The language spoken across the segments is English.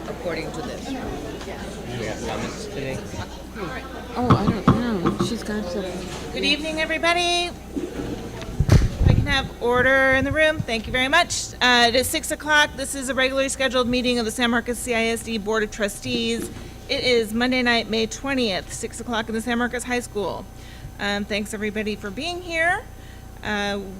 according to this. Do we have comments today? Oh, I don't know. She's got some. Good evening, everybody. If I can have order in the room, thank you very much. It is 6 o'clock. This is a regularly scheduled meeting of the San Marcos CISD Board of Trustees. It is Monday night, May 20th, 6 o'clock in the San Marcos High School. Thanks, everybody, for being here.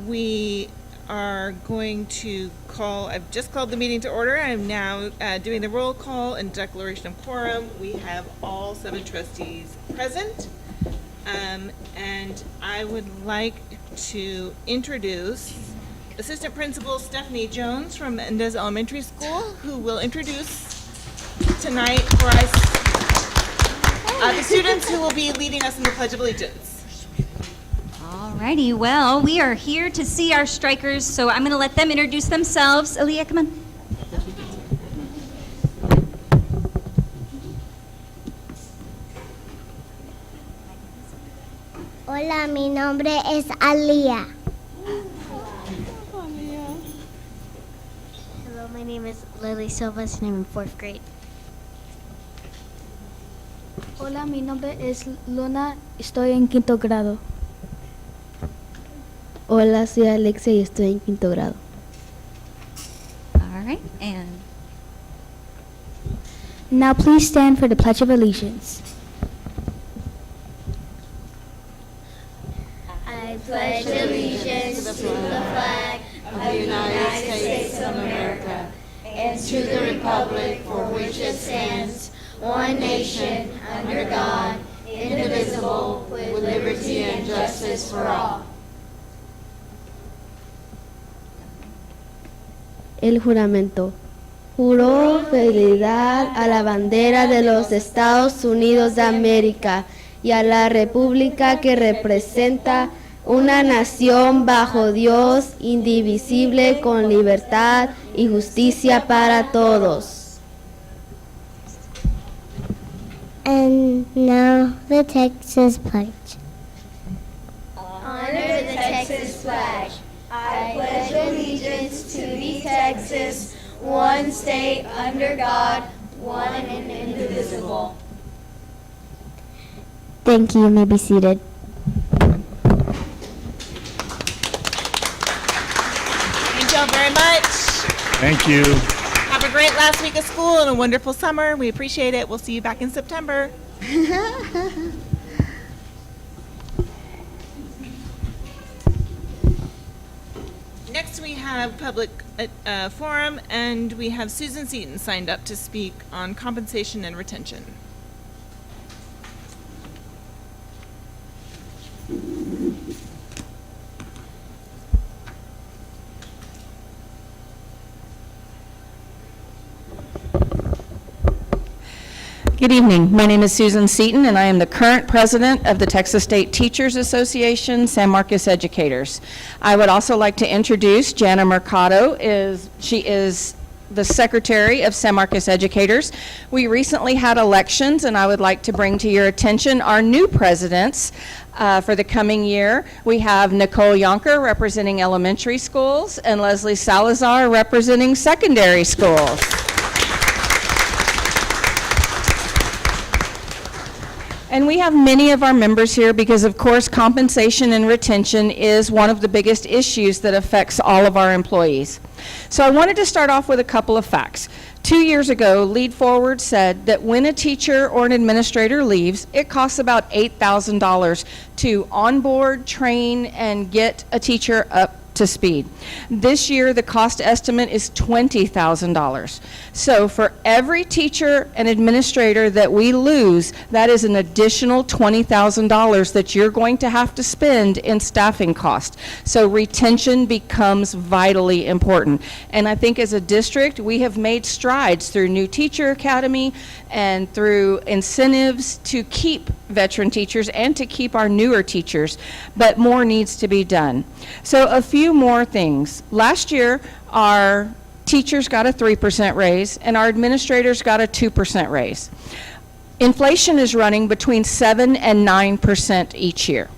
We are going to call, I've just called the meeting to order. I'm now doing the roll call and declaration of quorum. We have all 7 trustees present. And I would like to introduce Assistant Principal Stephanie Jones from Mendez Elementary School, who will introduce tonight for us the students who will be leading us in the Pledge of Allegiance. Alrighty, well, we are here to see our strikers, so I'm going to let them introduce themselves. Aaliyah, come on. Hola, mi nombre es Alia. Hello, my name is Lily Silvas and I'm in 4th grade. Hola, mi nombre es Luna, estoy en 5º grado. Hola, soy Alexia y estoy en 5º grado. All right, and Now please stand for the Pledge of Allegiance. I pledge allegiance to the flag of the United States of America and to the republic for which it stands, one nation, under God, indivisible, with liberty and justice for all. El juramento. Juró fidelidad a la bandera de los Estados Unidos de América y a la república que representa una nación bajo Dios, indivisible, con libertad y justicia para todos. And now the Texas pledge. Honor the Texas flag. I pledge allegiance to the Texas, one state under God, one and indivisible. Thank you. You may be seated. Thank you all very much. Thank you. Have a great last week of school and a wonderful summer. We appreciate it. We'll see you back in September. Next, we have public forum, and we have Susan Seaton signed up to speak on compensation and retention. Good evening. My name is Susan Seaton, and I am the current president of the Texas State Teachers Association, San Marcos Educators. I would also like to introduce Jana Mercado. She is the secretary of San Marcos Educators. We recently had elections, and I would like to bring to your attention our new presidents for the coming year. We have Nicole Yonker representing elementary schools and Leslie Salazar representing secondary schools. And we have many of our members here because, of course, compensation and retention is one of the biggest issues that affects all of our employees. So I wanted to start off with a couple of facts. 2 years ago, Lead Forward said that when a teacher or an administrator leaves, it costs about $8,000 to onboard, train, and get a teacher up to speed. This year, the cost estimate is $20,000. So for every teacher and administrator that we lose, that is an additional $20,000 that you're going to have to spend in staffing costs. So retention becomes vitally important. And I think as a district, we have made strides through New Teacher Academy and through incentives to keep veteran teachers and to keep our newer teachers, but more needs to be done. So a few more things. Last year, our teachers got a 3% raise and our administrators got a 2% raise. Inflation is running between 7 and 9% each year.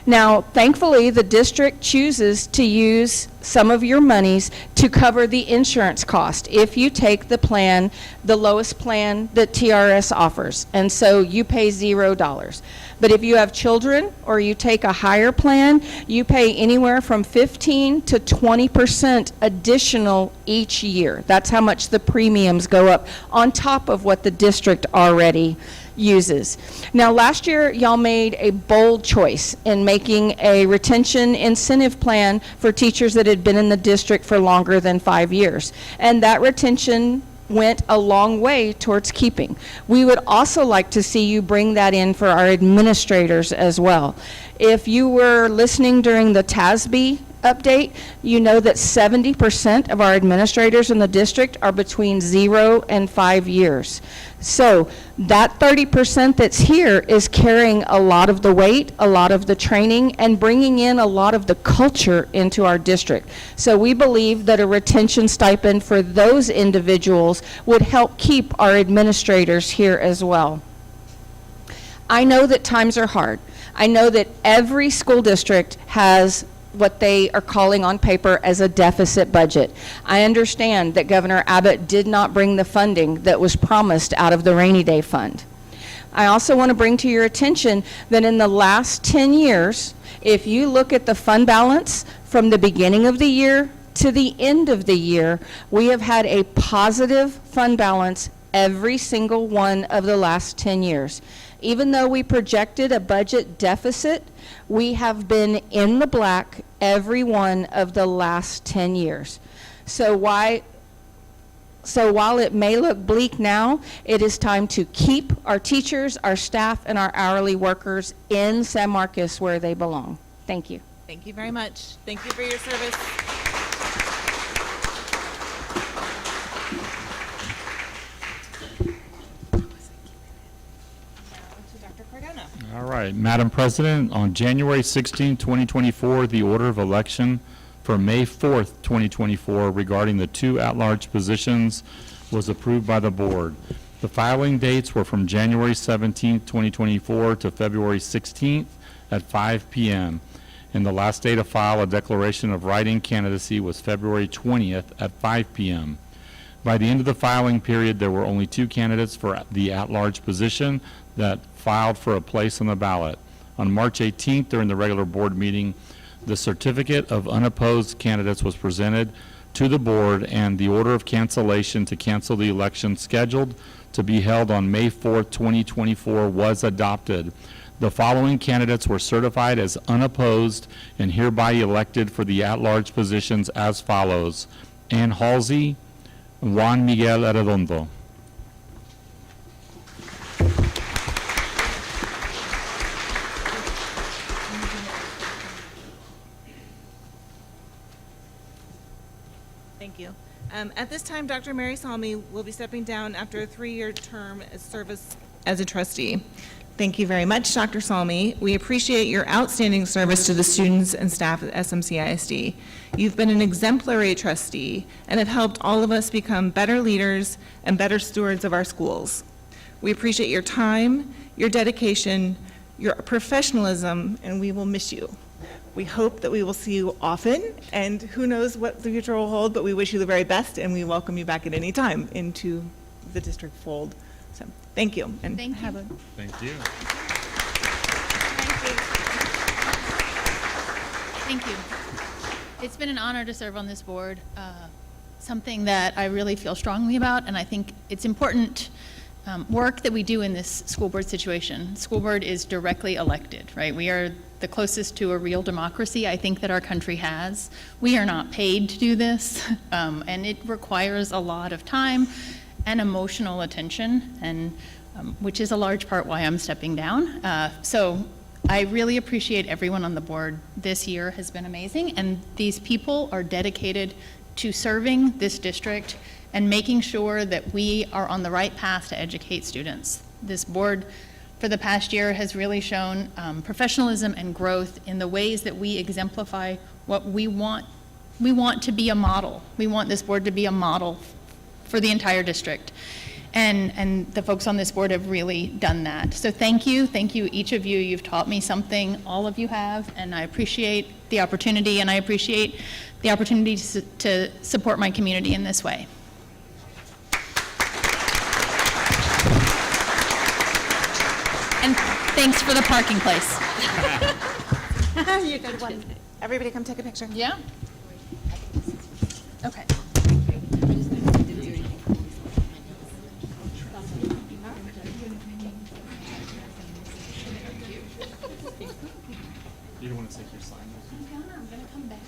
Now, thankfully, the district chooses to use some of your monies to cover the insurance cost if you take the plan, the lowest plan that TRS offers. And so you pay $0. But if you have children or you take a higher plan, you pay anywhere from 15 to 20% additional each year. That's how much the premiums go up on top of what the district already uses. Now, last year, y'all made a bold choice in making a retention incentive plan for teachers that had been in the district for longer than 5 years. And that retention went a long way towards keeping. We would also like to see you bring that in for our administrators as well. If you were listening during the TASB update, you know that 70% of our administrators in the district are between 0 and 5 years. So that 30% that's here is carrying a lot of the weight, a lot of the training, and bringing in a lot of the culture into our district. So we believe that a retention stipend for those individuals would help keep our administrators here as well. I know that times are hard. I know that every school district has what they are calling on paper as a deficit budget. I understand that Governor Abbott did not bring the funding that was promised out of the rainy day fund. I also want to bring to your attention that in the last 10 years, if you look at the fund balance from the beginning of the year to the end of the year, we have had a positive fund balance every single one of the last 10 years. Even though we projected a budget deficit, we have been in the black every one of the last 10 years. So while it may look bleak now, it is time to keep our teachers, our staff, and our hourly workers in San Marcos where they belong. Thank you. Thank you very much. Thank you for your service. All right, Madam President, on January 16, 2024, the order of election for May 4th, 2024 regarding the 2 at-large positions was approved by the board. The filing dates were from January 17, 2024 to February 16th at 5 p.m. And the last day to file a declaration of write-in candidacy was February 20th at 5 p.m. By the end of the filing period, there were only 2 candidates for the at-large position that filed for a place on the ballot. On March 18th, during the regular board meeting, the certificate of unopposed candidates was presented to the board, and the order of cancellation to cancel the election scheduled to be held on May 4th, 2024 was adopted. The following candidates were certified as unopposed and hereby elected for the at-large positions as follows: Ann Halsey, Juan Miguel Arredondo. Thank you. At this time, Dr. Mary Salmi will be stepping down after a 3-year term as service as a trustee. Thank you very much, Dr. Salmi. We appreciate your outstanding service to the students and staff at SMCISD. You've been an exemplary trustee and have helped all of us become better leaders and better stewards of our schools. We appreciate your time, your dedication, your professionalism, and we will miss you. We hope that we will see you often, and who knows what the future will hold, but we wish you the very best, and we welcome you back at any time into the district fold. So, thank you. And Thank you. Thank you. Thank you. It's been an honor to serve on this board, something that I really feel strongly about, and I think it's important work that we do in this school board situation. School board is directly elected, right? We are the closest to a real democracy I think that our country has. We are not paid to do this, and it requires a lot of time and emotional attention, and which is a large part why I'm stepping down. So I really appreciate everyone on the board. This year has been amazing, and these people are dedicated to serving this district and making sure that we are on the right path to educate students. This board for the past year has really shown professionalism and growth in the ways that we exemplify what we want. We want to be a model. We want this board to be a model for the entire district. And the folks on this board have really done that. So thank you, each of you. You've taught me something, all of you have, and I appreciate the opportunity, and I appreciate the opportunity to support my community in this way. And thanks for the parking place. You good one. Everybody come take a picture. Yeah? Okay. You don't want to take your sign with you? I'm gonna come back.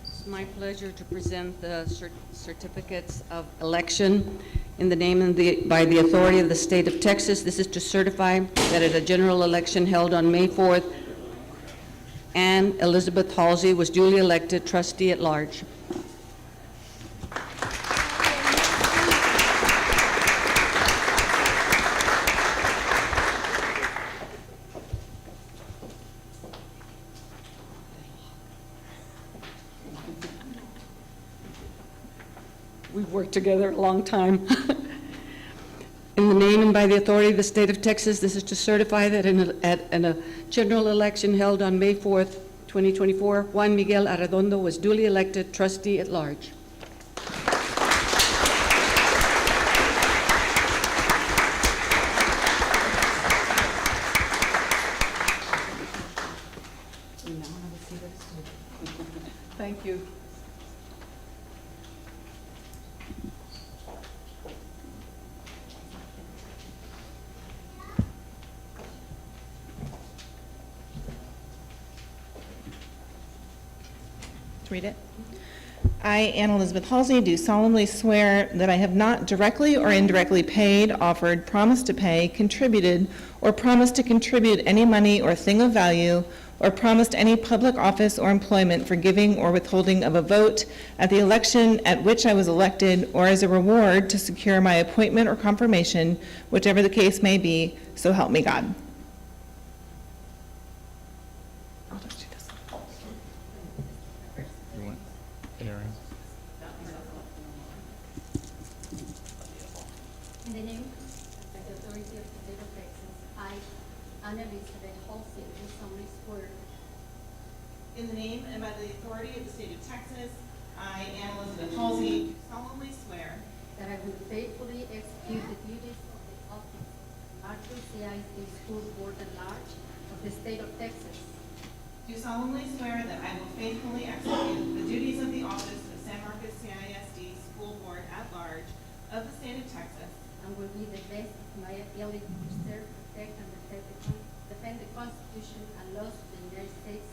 It's my pleasure to present the certificates of election in the name and by the authority of the state of Texas. This is to certify that at a general election held on May 4th, Ann Elizabeth Halsey was duly elected trustee at large. We've worked together a long time. In the name and by the authority of the state of Texas, this is to certify that in a general election held on May 4th, 2024, Juan Miguel Arredondo was duly elected trustee at large. Thank you. Read it. I, Ann Elizabeth Halsey, do solemnly swear that I have not directly or indirectly paid, offered, promised to pay, contributed, or promised to contribute any money or thing of value, or promised any public office or employment for giving or withholding of a vote at the election at which I was elected, or as a reward to secure my appointment or confirmation, whichever the case may be, so help me God. You want Aaron? In the name of the authority of the state of Texas, I, Anna Elizabeth Halsey, do solemnly swear. In the name and by the authority of the state of Texas, I, Ann Elizabeth Halsey, do solemnly swear That I will faithfully execute the duties of the office of CISD School Board at Large of the state of Texas. do solemnly swear that I will faithfully execute the duties of the office of San Marcos CISD School Board at Large of the state of Texas, And will be the best of my ability to serve, protect, and defend the Constitution and laws of the United States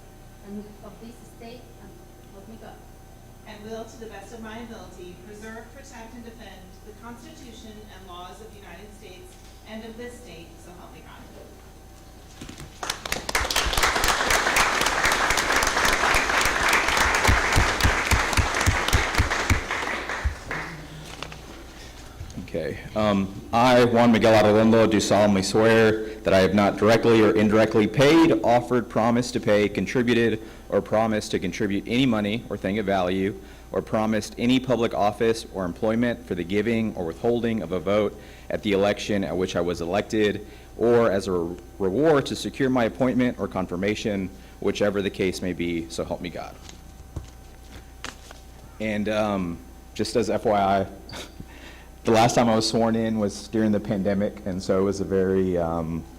and of this state, and help me God. and will, to the best of my ability, preserve, protect, and defend the Constitution and laws of the United States and of this state, so help me God. Okay. I, Juan Miguel Arredondo, do solemnly swear that I have not directly or indirectly paid, offered, promised to pay, contributed, or promised to contribute any money or thing of value, or promised any public office or employment for the giving or withholding of a vote at the election at which I was elected, or as a reward to secure my appointment or confirmation, whichever the case may be, so help me God. And just as FYI, the last time I was sworn in was during the pandemic, and so it was a very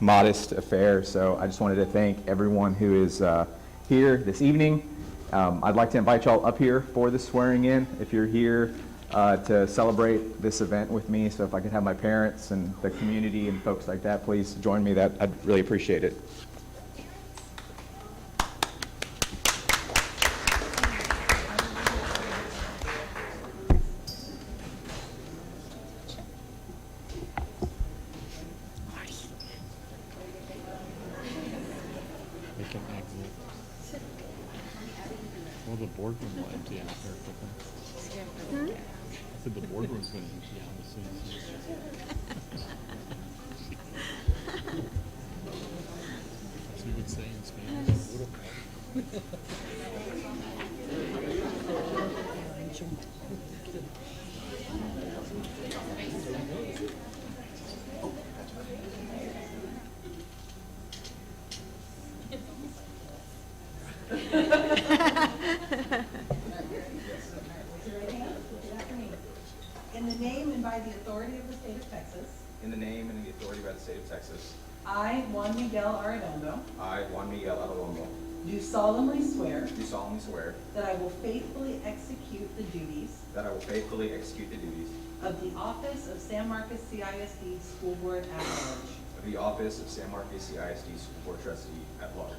modest affair. So I just wanted to thank everyone who is here this evening. I'd like to invite y'all up here for the swearing in. If you're here to celebrate this event with me. So if I could have my parents and the community and folks like that, please join me. I'd really appreciate it. They can exit. Well, the boardroom will empty out there quickly. I said the boardroom's going to empty out as soon as you That's what we would say in Spanish. In the name and by the authority of the state of Texas, In the name and the authority by the state of Texas, I, Juan Miguel Arredondo, I, Juan Miguel Arredondo, do solemnly swear do solemnly swear that I will faithfully execute the duties that I will faithfully execute the duties of the office of San Marcos CISD School Board at Large of the office of San Marcos CISD School Board Trustee at Large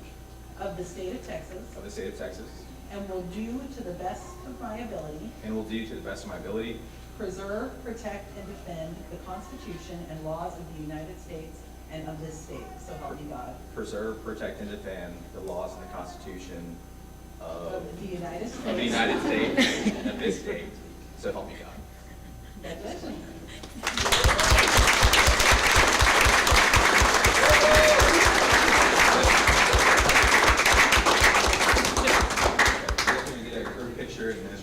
of the state of Texas, of the state of Texas, and will do to the best of my ability and will do to the best of my ability preserve, protect, and defend the Constitution and laws of the United States and of this state. So help me God. preserve, protect, and defend the laws and the Constitution Of the United States. of the United States and of this state. So help me God. Congratulations. Can we get a group picture and then?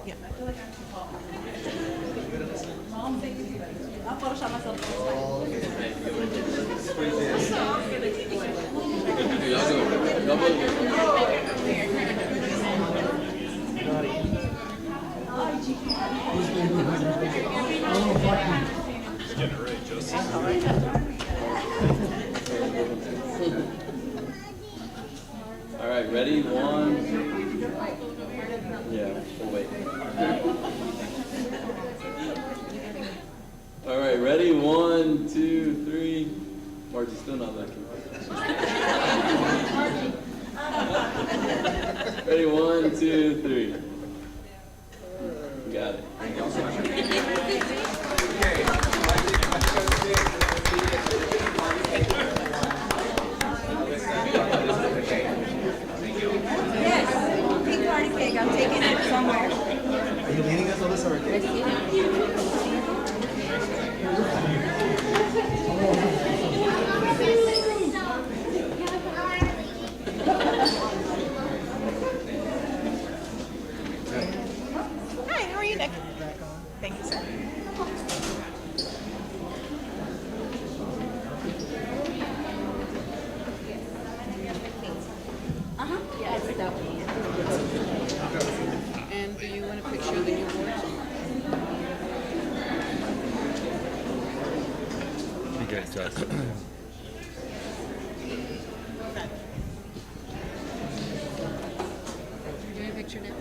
I feel like I'm too tall. Mom, thank you. I'll Photoshop myself. All right, ready? One. Yeah, we'll wait. All right, ready? 1, 2, 3. Margie's still not looking. Ready? 1, 2, 3. Got it. Thank you all so much. Yes, pink party cake. I'm taking it somewhere. Are you leaning us on this or? Hi, how are you, Nick? Thank you, sir. And do you want a picture of the new board? You guys, Justin. Do a picture now.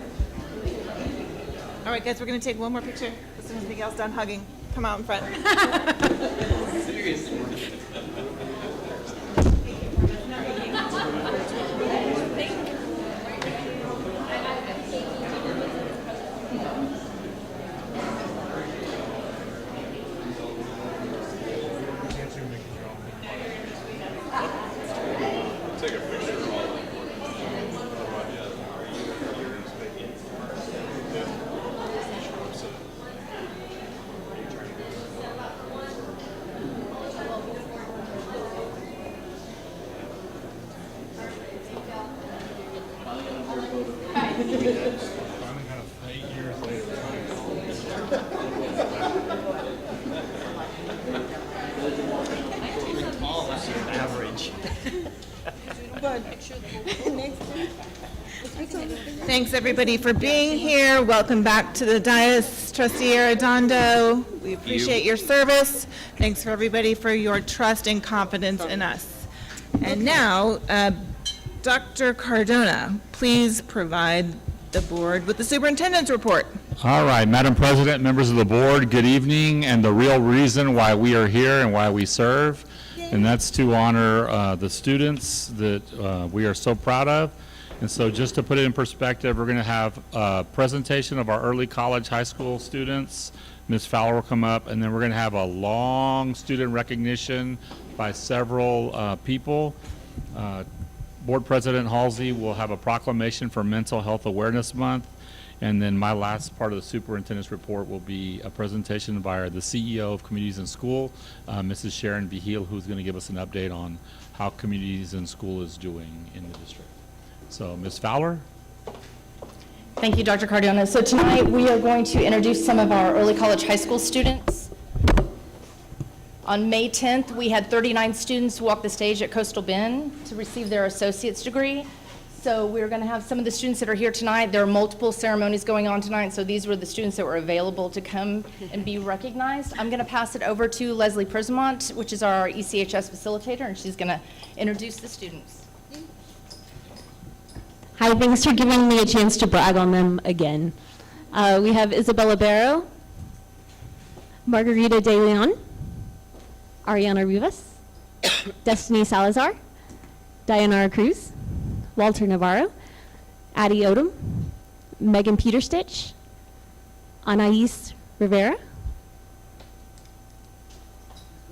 All right, guys, we're going to take one more picture as soon as Miguel's done hugging. Come out in front. Seriously. Finally got 8 years later. Average. Thanks, everybody, for being here. Welcome back to the dais, Trustee Arredondo. We appreciate your service. Thanks for everybody for your trust and confidence in us. And now, Dr. Cardona, please provide the board with the superintendent's report. All right, Madam President, members of the board, good evening, and the real reason why we are here and why we serve, and that's to honor the students that we are so proud of. And so just to put it in perspective, we're going to have a presentation of our early college, high school students. Ms. Fowler will come up, and then we're going to have a long student recognition by several people. Board President Halsey will have a proclamation for Mental Health Awareness Month. And then my last part of the superintendent's report will be a presentation by the CEO of Communities in School, Mrs. Sharon Beheel, who's going to give us an update on how Communities in School is doing in the district. So, Ms. Fowler? Thank you, Dr. Cardona. So tonight we are going to introduce some of our early college high school students. On May 10th, we had 39 students walk the stage at Coastal Bend to receive their associate's degree. So we're going to have some of the students that are here tonight. There are multiple ceremonies going on tonight, so these were the students that were available to come and be recognized. I'm going to pass it over to Leslie Prismont, which is our ECHS facilitator, and she's going to introduce the students. Hi, thanks for giving me a chance to brag on them again. We have Isabella Barrow, Margarita De Leon, Ariana Rivas, Destiny Salazar, Dayanara Cruz, Walter Navarro, Addie Odom, Megan Peterstitch, Anais Rivera.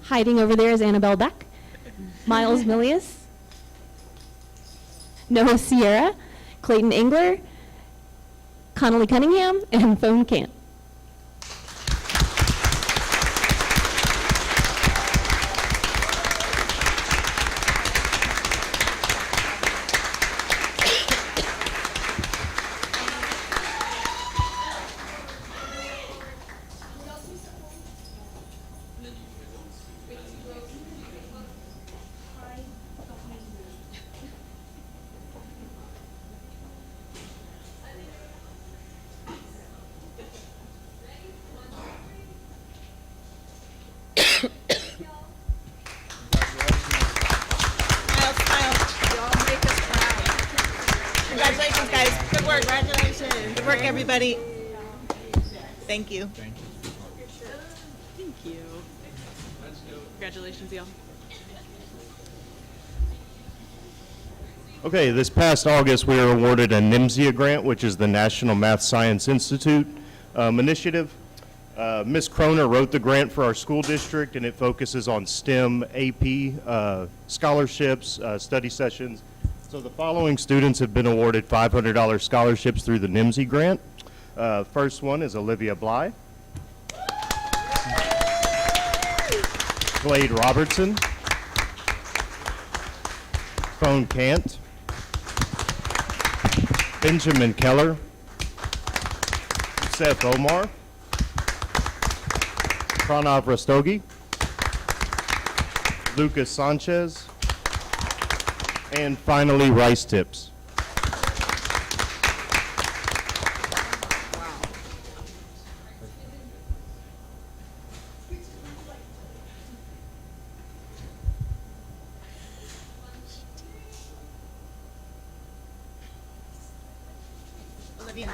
Hiding over there is Annabelle Beck, Miles Milius, Noah Sierra, Clayton Engler, Connolly Cunningham, and Phone Camp. Congratulations, guys. Good work. Congratulations. Good work, everybody. Thank you. Thank you. Congratulations, y'all. Okay, this past August, we were awarded a IX.A grant, which is the National Math Science Institute initiative. Ms. Kroner wrote the grant for our school district, and it focuses on STEM, AP, scholarships, study sessions. So the following students have been awarded $500 scholarships through the IX.A grant. First one is Olivia Bly, Glade Robertson, Phone Kant, Benjamin Keller, Seth Omar, Pranav Rastogi, Lucas Sanchez, and finally Rice Tips. Olivia.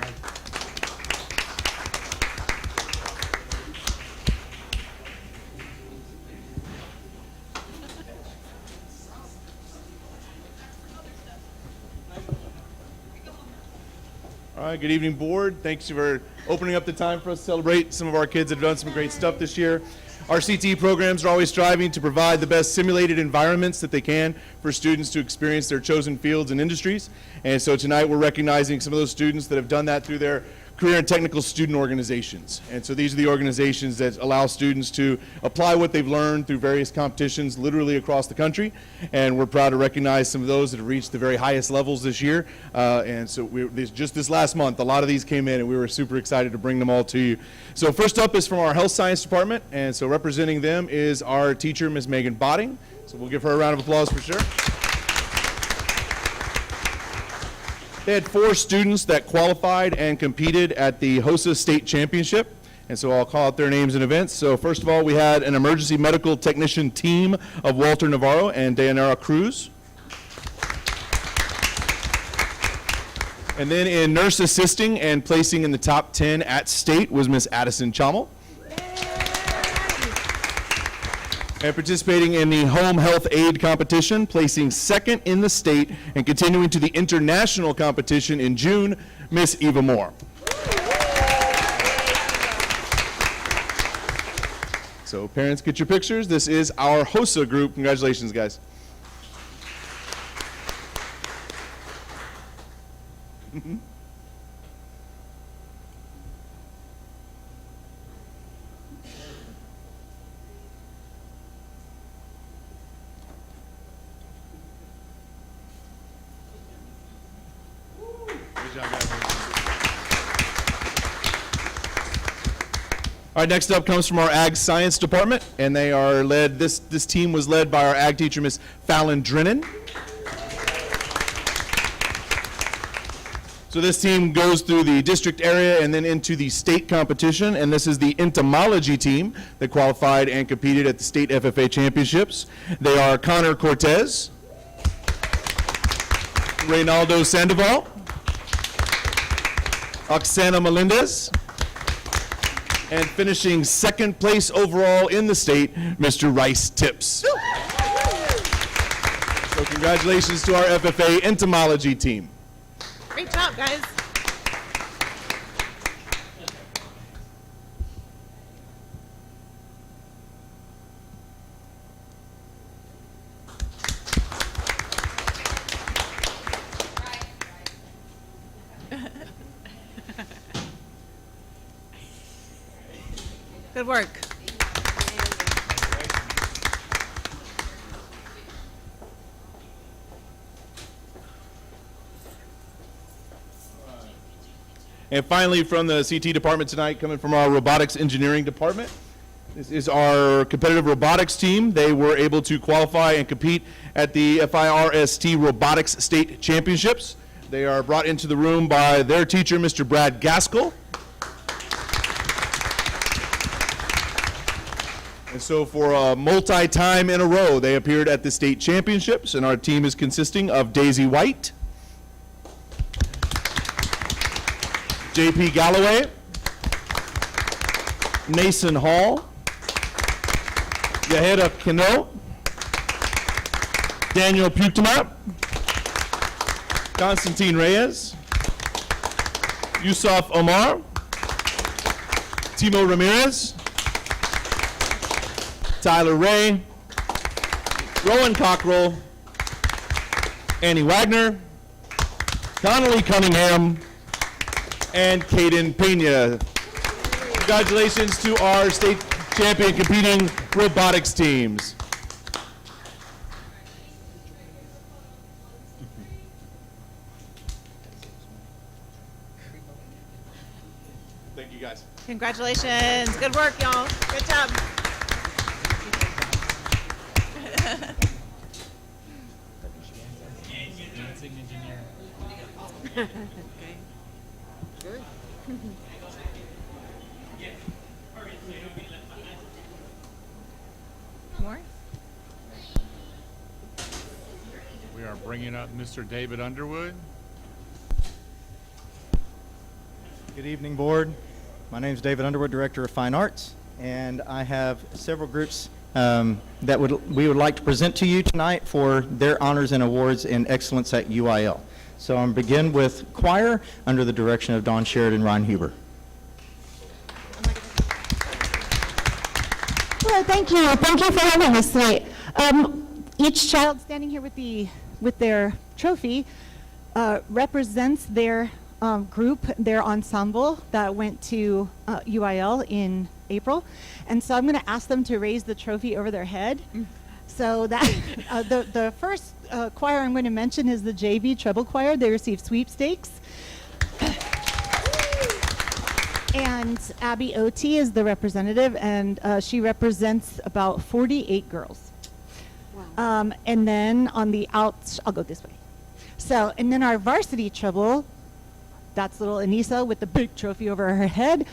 All right, good evening, board. Thanks for opening up the time for us to celebrate some of our kids that have done some great stuff this year. Our CTE programs are always striving to provide the best simulated environments that they can for students to experience their chosen fields and industries. And so tonight we're recognizing some of those students that have done that through their career and technical student organizations. And so these are the organizations that allow students to apply what they've learned through various competitions literally across the country. And we're proud to recognize some of those that have reached the very highest levels this year. And so just this last month, a lot of these came in, and we were super excited to bring them all to you. So first up is from our health science department. And so representing them is our teacher, Ms. Megan Botting. So we'll give her a round of applause for sure. They had 4 students that qualified and competed at the HOSA State Championship. And so I'll call out their names and events. So first of all, we had an emergency medical technician team of Walter Navarro and Dayanara Cruz. And then in nurse assisting and placing in the top 10 at state was Miss Addison Chommel. And participating in the home health aid competition, placing second in the state and continuing to the international competition in June, Miss Eva Moore. So parents, get your pictures. This is our HOSA group. Congratulations, guys. Good job, guys. All right, next up comes from our Ag Science Department, and they are led, this team was led by our Ag teacher, Miss Fallon Drennan. So this team goes through the district area and then into the state competition, and this is the entomology team that qualified and competed at the state FFA championships. They are Connor Cortez, Reynaldo Sandoval, Oksana Melendez, and finishing second place overall in the state, Mr. Rice Tips. So congratulations to our FFA entomology team. Great job, guys. Good work. And finally, from the CT department tonight, coming from our robotics engineering department, this is our competitive robotics team. They were able to qualify and compete at the FIRST Robotics State Championships. They are brought into the room by their teacher, Mr. Brad Gaskell. And so for a multi-time in a row, they appeared at the state championships, and our team is consisting of Daisy White, J.P. Galloway, Mason Hall, Yaheda Kano, Daniel Putamap, Constantine Reyes, Yusuf Omar, Timo Ramirez, Tyler Ray, Rowan Cockrell, Annie Wagner, Connolly Cunningham, and Caden Pena. Congratulations to our state champion competing robotics teams. Thank you, guys. Congratulations. Good work, y'all. Good job. Okay. Good. More? We are bringing up Mr. David Underwood. Good evening, Board. My name is David Underwood, Director of Fine Arts, and I have several groups that we would like to present to you tonight for their honors and awards in excellence at UIL. So I'm going to begin with choir under the direction of Don Sheridan Reinhuber. Well, thank you. Thank you for having us tonight. Each child standing here with their trophy represents their group, their ensemble that went to UIL in April. And so I'm going to ask them to raise the trophy over their head. So that the first choir I'm going to mention is the JV Treble Choir. They received sweepstakes. And Abby O.T. is the representative, and she represents about 48 girls. Wow. And then on the I'll go this way. So, and then our varsity treble, that's little Anissa with the big trophy over her head.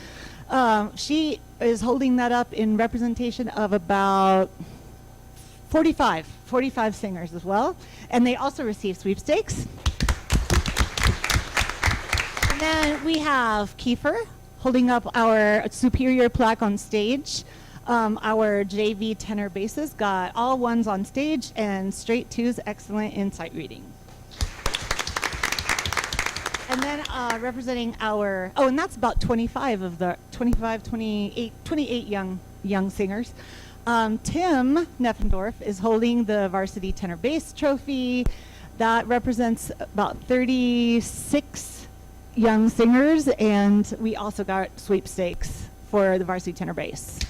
She is holding that up in representation of about 45 singers as well. And they also receive sweepstakes. then we have Kiefer holding up our superior plaque on stage. Our JV tenor bassist got all ones on stage and straight twos, excellent in sight reading. And then representing our, and that's about 28 young singers. Tim Neffendorf is holding the varsity tenor bass trophy. That represents about 36 young singers, and we also got sweepstakes for the varsity tenor bass.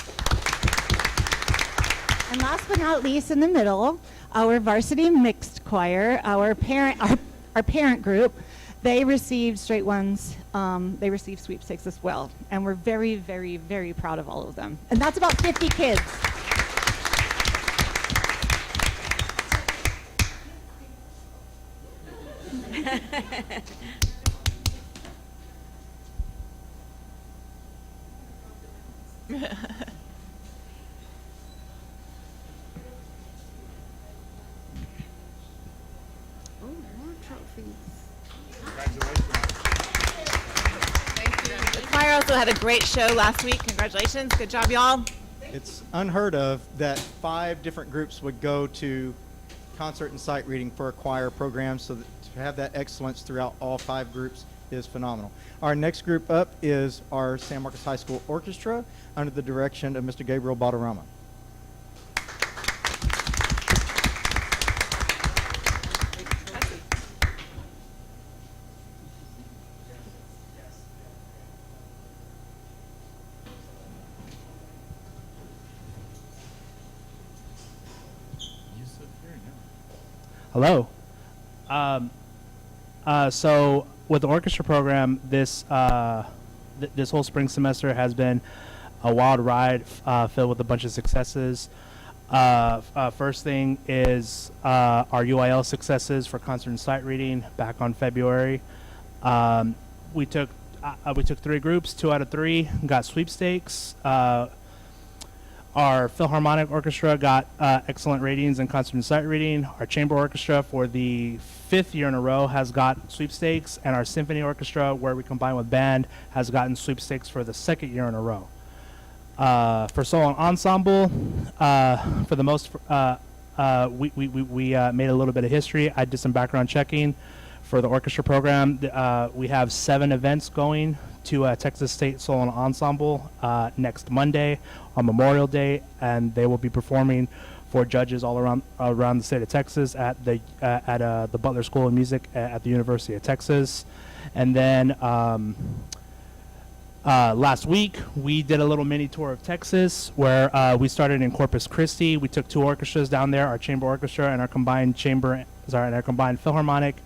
And last but not least, in the middle, our varsity mixed choir, our parent group, they received straight ones. They received sweepstakes as well, and we're very, very, very proud of all of them. And that's about 50 kids. Oh, more trophies. The choir also had a great show last week. Congratulations. Good job, y'all. It's unheard of that 5 different groups would go to concert and sight reading for a choir program, so that to have that excellence throughout all 5 groups is phenomenal. Our next group up is our San Marcos High School Orchestra under the direction of Mr. Gabriel Balderrama. Hello. So with the orchestra program, this this whole spring semester has been a wild ride filled with a bunch of successes. First thing is our UIL successes for concert and sight reading back on February. We took 3 groups, 2 out of 3 got sweepstakes. Our Philharmonic Orchestra got excellent ratings in concert and sight reading. Our Chamber Orchestra for the 5th year in a row has got sweepstakes, and our Symphony Orchestra, where we combine with band, has gotten sweepstakes for the 2nd year in a row. For solo and ensemble, for the most, we made a little bit of history. I did some background checking for the orchestra program. We have 7 events going to Texas State Solo and Ensemble next Monday on Memorial Day, and they will be performing for judges all around the state of Texas at the Butler School of Music at the University of Texas. And then last week we did a little mini tour of Texas where we started in Corpus Christi. We took 2 orchestras down there, our chamber orchestra and our combined Philharmonic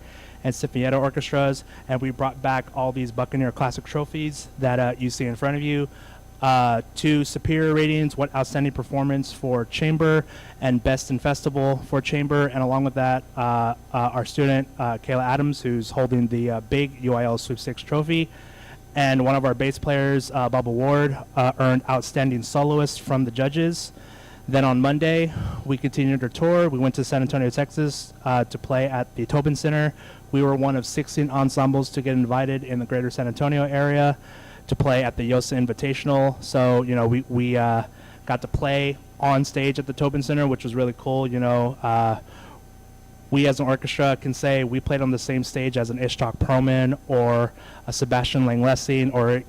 and Sinfonietta orchestras, and we brought back all these Buccaneer Classic trophies that you see in front of you. 2 superior ratings, 1 outstanding performance for chamber, and best in festival for chamber. And along with that, our student Kayla Adams, who's holding the big UIL sweepstakes trophy, and one of our bass players, Bubba Ward, earned outstanding soloist from the judges. Then on Monday, we continued our tour. We went to San Antonio, Texas to play at the Tobin Center. We were one of 16 ensembles to get invited in the greater San Antonio area to play at the YOSA Invitational. So, you know, we got to play on stage at the Tobin Center, which was really cool. You know, we as an orchestra can say we played on the same stage as an Ishtok Perlman or a Sebastian Lang-Lessing, or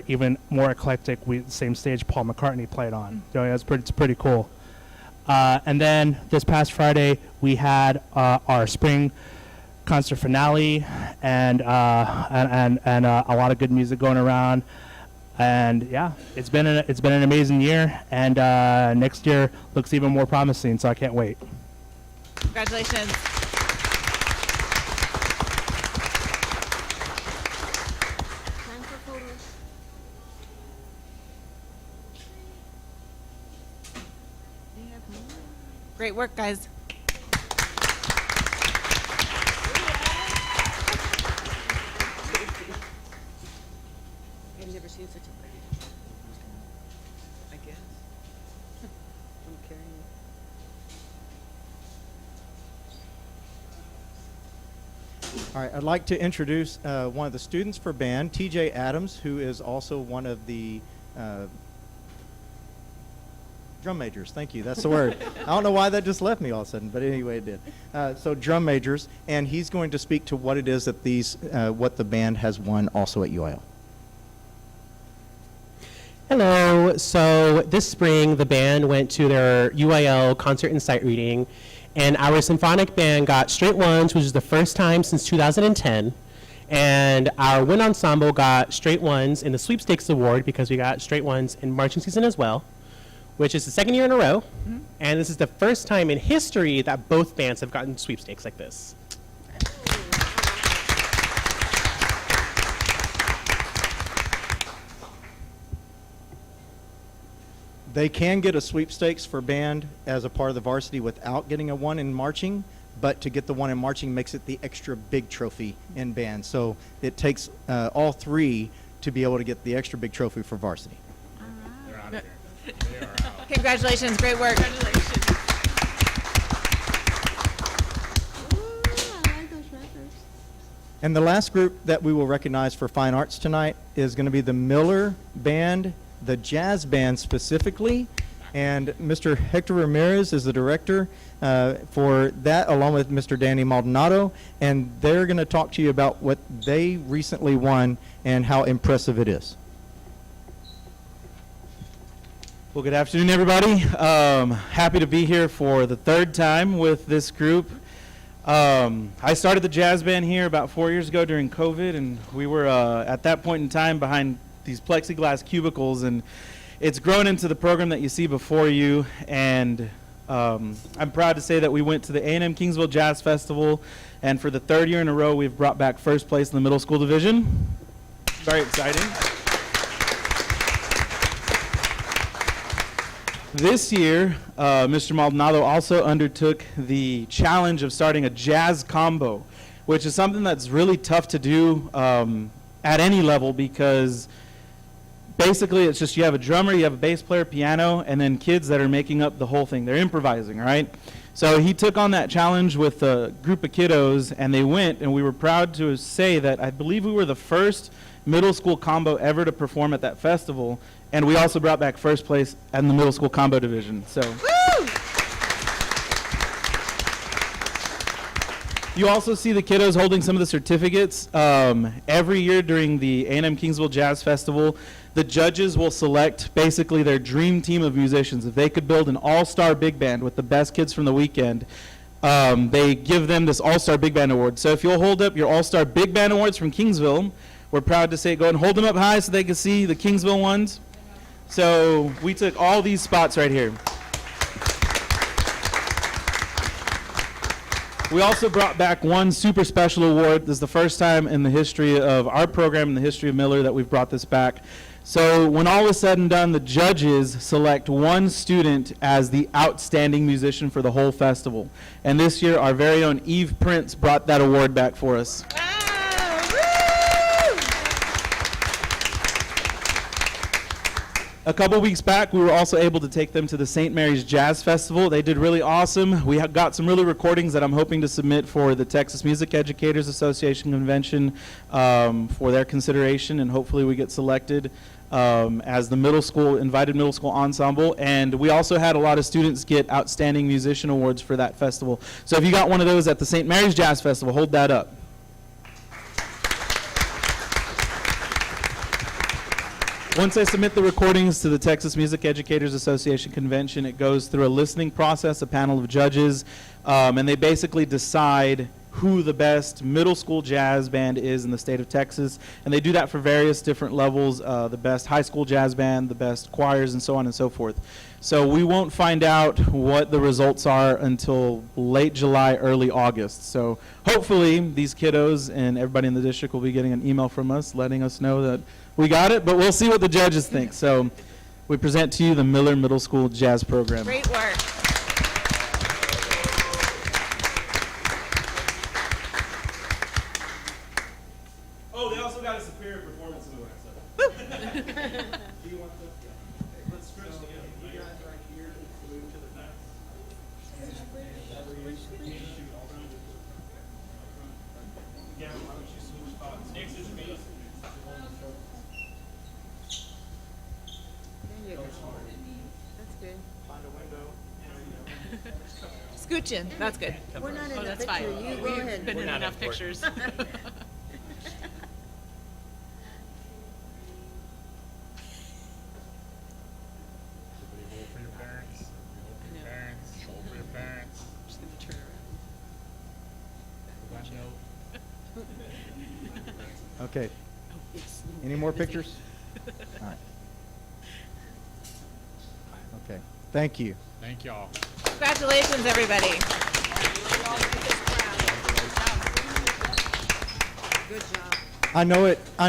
even more eclectic, same stage Paul McCartney played on. You know, it's pretty cool. And then this past Friday, we had our spring concert finale, and a lot of good music going around. And yeah, it's been an amazing year, and next year looks even more promising. So I can't wait. Congratulations. Great work, guys. I've never seen such a pretty. I guess. I'm carrying it. All right, I'd like to introduce one of the students for band, TJ Adams, who is also one of the drum majors. Thank you, that's the word. I don't know why that just left me all of a sudden, but anyway, it did. So drum majors, and he's going to speak to what it is that what the band has won also at UIL. Hello. So this spring, the band went to their UIL concert and sight reading, and our symphonic band got straight ones, which is the first time since 2010. And our wind ensemble got straight ones in the sweepstakes award because we got straight ones in marching season as well, which is the second year in a row. And this is the first time in history that both bands have gotten sweepstakes like this. They can get a sweepstakes for band as a part of the varsity without getting a one in marching, but to get the one in marching makes it the extra big trophy in band. So it takes all three to be able to get the extra big trophy for varsity. They're out of here. They are out. Congratulations, great work. Congratulations. And the last group that we will recognize for fine arts tonight is going to be the Miller Band, the jazz band specifically, and Mr. Hector Ramirez is the director for that, along with Mr. Danny Maldonado, and they're going to talk to you about what they recently won and how impressive it is. Well, good afternoon, everybody. Happy to be here for the third time with this group. I started the jazz band here about 4 years ago during COVID, and we were at that point in time behind these plexiglass cubicles, and it's grown into the program that you see before you. And I'm proud to say that we went to the A&M Kingsville Jazz Festival, and for the third year in a row, we've brought back first place in the middle school division. Very exciting. This year, Mr. Maldonado also undertook the challenge of starting a jazz combo, which is something that's really tough to do at any level, because basically it's just you have a drummer, you have a bass player, piano, and then kids that are making up the whole thing. They're improvising, right? So he took on that challenge with a group of kiddos, and they went, and we were proud to say that I believe we were the first middle school combo ever to perform at that festival, and we also brought back first place in the middle school combo division. So. Woo! You also see the kiddos holding some of the certificates. Every year during the A&M Kingsville Jazz Festival, the judges will select basically their dream team of musicians. If they could build an all-star big band with the best kids from the weekend, they give them this all-star big band award. So if you'll hold up your all-star big band awards from Kingsville, we're proud to say go ahead and hold them up high so they can see the Kingsville ones. So we took all these spots right here. We also brought back one super special award. This is the first time in the history of our program, in the history of Miller, that we've brought this back. So when all is said and done, the judges select one student as the outstanding musician for the whole festival. And this year, our very own Eve Prince brought that award back for us. A couple weeks back, we were also able to take them to the St. Mary's Jazz Festival. They did really awesome. We got some really recordings that I'm hoping to submit for the Texas Music Educators Association convention for their consideration, and hopefully we get selected as the invited middle school ensemble. And we also had a lot of students get outstanding musician awards for that festival. So if you got one of those at the St. Mary's Jazz Festival, hold that up. Once I submit the recordings to the Texas Music Educators Association convention, it goes through a listening process, a panel of judges, and they basically decide who the best middle school jazz band is in the state of Texas. And they do that for various different levels, the best high school jazz band, the best choirs, and so on and so forth. So we won't find out what the results are until late July, early August. So hopefully these kiddos and everybody in the district will be getting an email from us letting us know that we got it, but we'll see what the judges think. So we present to you the Miller Middle School Jazz Program. Great work. Oh, they also got a superior performance in the last episode. Do you want the? Let's stretch together. You guys right here to move to the back. There you go. That's good. Scooch in, that's good. We're not in the that's picture. fine. You go ahead. Been in enough pictures. Hold for your parents. Hold for your parents. Hold for your parents. I'm just gonna turn around. Okay. Any more pictures? All right. Okay. Thank you. Thank y'all. Congratulations, everybody. Good job. I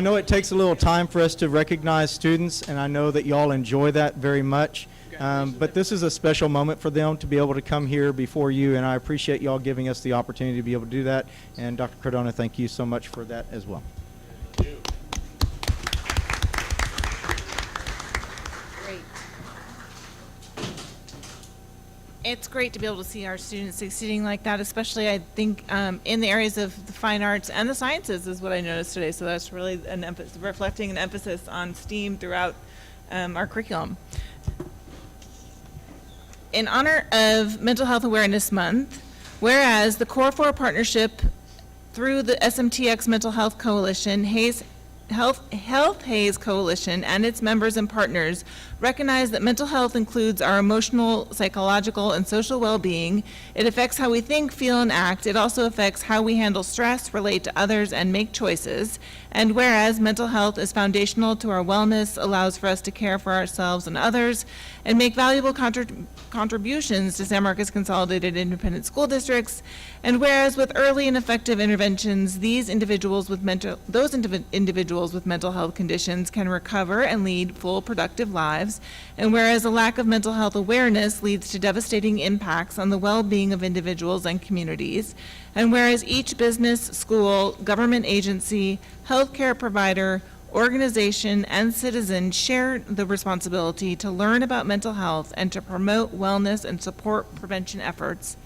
know it takes a little time for us to recognize students, and I know that y'all enjoy that very much. But this is a special moment for them to be able to come here before you, and I appreciate y'all giving us the opportunity to be able to do that. And Dr. Cardona, thank you so much for that as well. Great. It's great to be able to see our students succeeding like that, especially I think in the areas of the fine arts and the sciences is what I noticed today. So that's really an reflecting an emphasis on STEAM throughout our curriculum. In honor of Mental Health Awareness Month, whereas the Core 4 partnership through the SMTX Mental Health Coalition, Health Haze Coalition, and its members and partners recognize that mental health includes our emotional, psychological, and social well-being. It affects how we think, feel, and act. It also affects how we handle stress, relate to others, and make choices. And whereas mental health is foundational to our wellness, allows for us to care for ourselves and others, and make valuable contributions to San Marcos Consolidated Independent School Districts. And whereas with early and effective interventions, individuals with mental health conditions can recover and lead full, productive lives. And whereas a lack of mental health awareness leads to devastating impacts on the well-being of individuals and communities. And whereas each business, school, government agency, healthcare provider, organization, and citizen share the responsibility to learn about mental health and to promote wellness and support prevention efforts.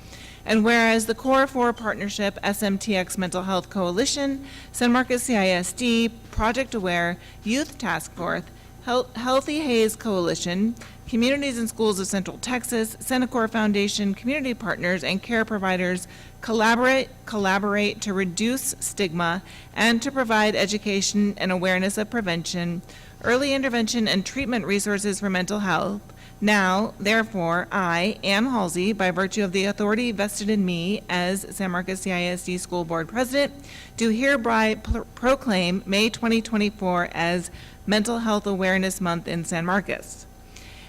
And whereas the Core 4 Partnership, SMTX Mental Health Coalition, San Marcos CISD, Project Aware, Youth Task Force, Healthy Haze Coalition, Communities and Schools of Central Texas, Senacor Foundation, community partners, and care providers collaborate to reduce stigma and to provide education and awareness of prevention, early intervention, and treatment resources for mental health. Now, therefore, I, Ann Halsey, by virtue of the authority vested in me as San Marcos CISD School Board President, do hereby proclaim May 2024 as Mental Health Awareness Month in San Marcos.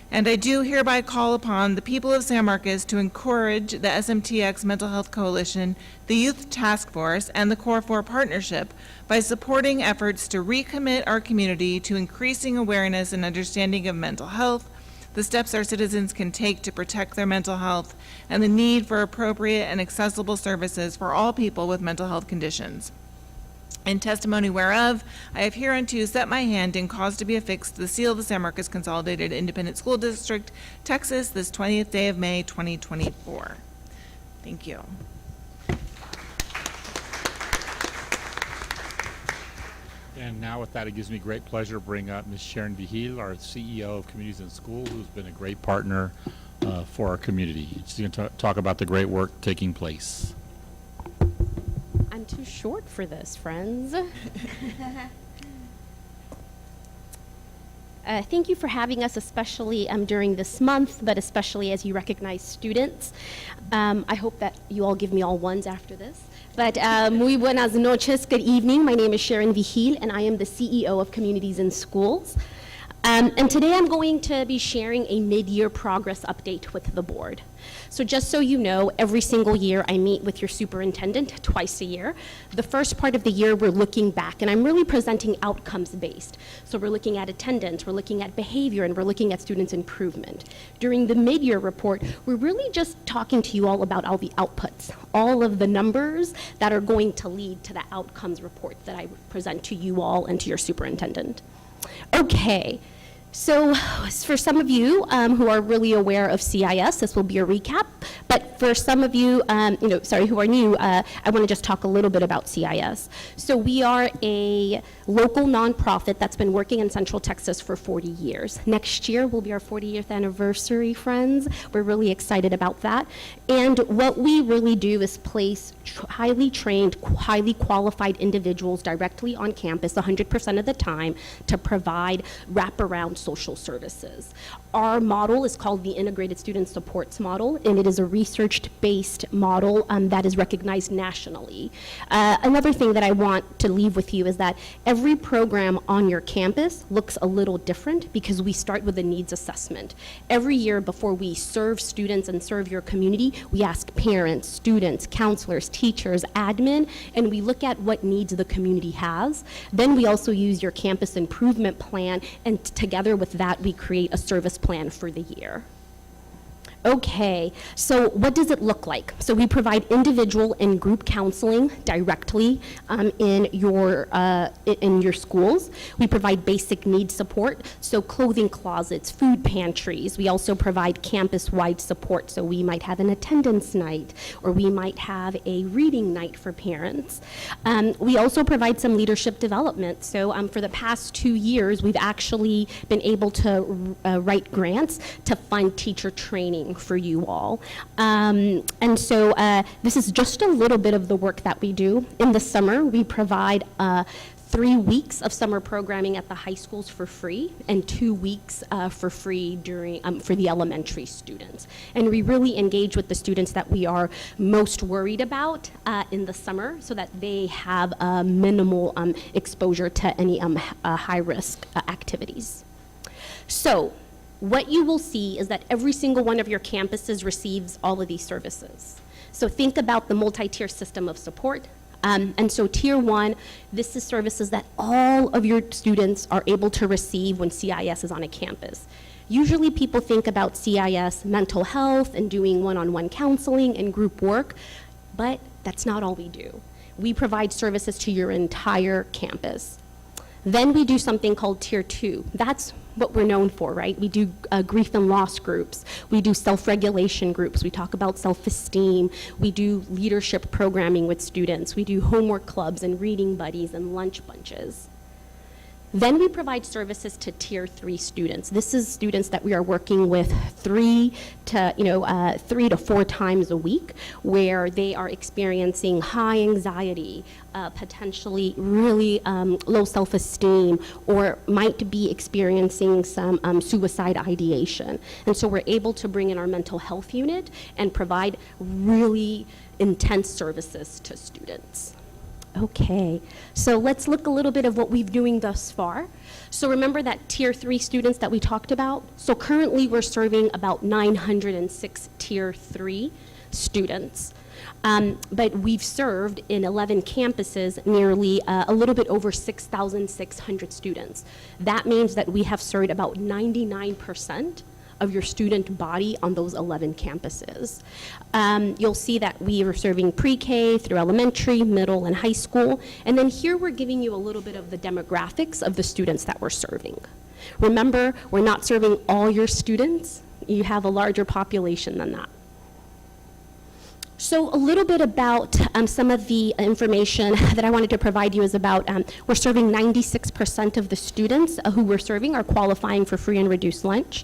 And I do hereby call upon the people of San Marcos to encourage the SMTX Mental Health Coalition, the Youth Task Force, and the Core 4 Partnership by supporting efforts to recommit our community to increasing awareness and understanding of mental health, the steps our citizens can take to protect their mental health, and the need for appropriate and accessible services for all people with mental health conditions. In testimony whereof, I have hereunto set my hand and caused to be affixed the seal of the San Marcos Consolidated Independent School District, Texas, this 20th day of May, 2024. Thank you. And now with that, it gives me great pleasure to bring up Ms. Sharon Vigil, our CEO of Communities in School, who's been a great partner for our community. She's going to talk about the great work taking place. I'm too short for this, friends. Thank you for having us, especially during this month, but especially as you recognize students. I hope that you all give me all ones after this. But muy buenas noches, good evening. My name is Sharon Vigil, and I am the CEO of Communities in Schools. And today I'm going to be sharing a mid-year progress update with the board. So just so you know, every single year I meet with your superintendent twice a year. The first part of the year we're looking back, and I'm really presenting outcomes-based. So we're looking at attendance, we're looking at behavior, and we're looking at students' improvement. During the mid-year report, we're really just talking to you all about all the outputs, all of the numbers that are going to lead to the outcomes report that I present to you all and to your superintendent. Okay. So for some of you who are really aware of CIS, this will be a recap. But for some of you, who are new, I want to just talk a little bit about CIS. So we are a local nonprofit that's been working in Central Texas for 40 years. Next year will be our 40th anniversary, friends. We're really excited about that. And what we really do is place highly trained, highly qualified individuals directly on campus 100% of the time to provide wraparound social services. Our model is called the Integrated Student Supports Model, and it is a research-based model that is recognized nationally. Another thing that I want to leave with you is that every program on your campus looks a little different because we start with a needs assessment. Every year before we serve students and serve your community, we ask parents, students, counselors, teachers, admin, and we look at what needs the community has. Then we also use your campus improvement plan, and together with that, we create a service plan for the year. Okay, so what does it look like? So we provide individual and group counseling directly in your schools. We provide basic needs support, so clothing closets, food pantries. We also provide campus-wide support, so we might have an attendance night, or we might have a reading night for parents. We also provide some leadership development. So for the past 2 years, we've actually been able to write grants to fund teacher training for you all. And so this is just a little bit of the work that we do. In the summer, we provide 3 weeks of summer programming at the high schools for free, and 2 weeks for free for the elementary students. And we really engage with the students that we are most worried about in the summer, so that they have minimal exposure to any high-risk activities. So what you will see is that every single one of your campuses receives all of these services. So think about the multi-tier system of support. And so tier 1, this is services that all of your students are able to receive when CIS is on a campus. Usually people think about CIS mental health and doing one-on-one counseling and group work, but that's not all we do. We provide services to your entire campus. Then we do something called tier 2. That's what we're known for, right? We do grief and loss groups. We do self-regulation groups. We talk about self-esteem. We do leadership programming with students. We do homework clubs and reading buddies and lunch bunches. Then we provide services to tier 3 students. This is students that we are working with 3 to 4 times a week, where they are experiencing high anxiety, potentially really low self-esteem, or might be experiencing some suicide ideation. And so we're able to bring in our mental health unit and provide really intense services to students. Okay, so let's look a little bit of what we've doing thus far. So remember that tier 3 students that we talked about? So currently we're serving about 906 tier 3 students. But we've served in 11 campuses nearly a little bit over 6,600 students. That means that we have served about 99% of your student body on those 11 campuses. You'll see that we are serving pre-K through elementary, middle, and high school. And then here we're giving you a little bit of the demographics of the students that we're serving. Remember, we're not serving all your students. You have a larger population than that. So a little bit about some of the information that I wanted to provide you is about, we're serving 96% of the students who we're serving are qualifying for free and reduced lunch.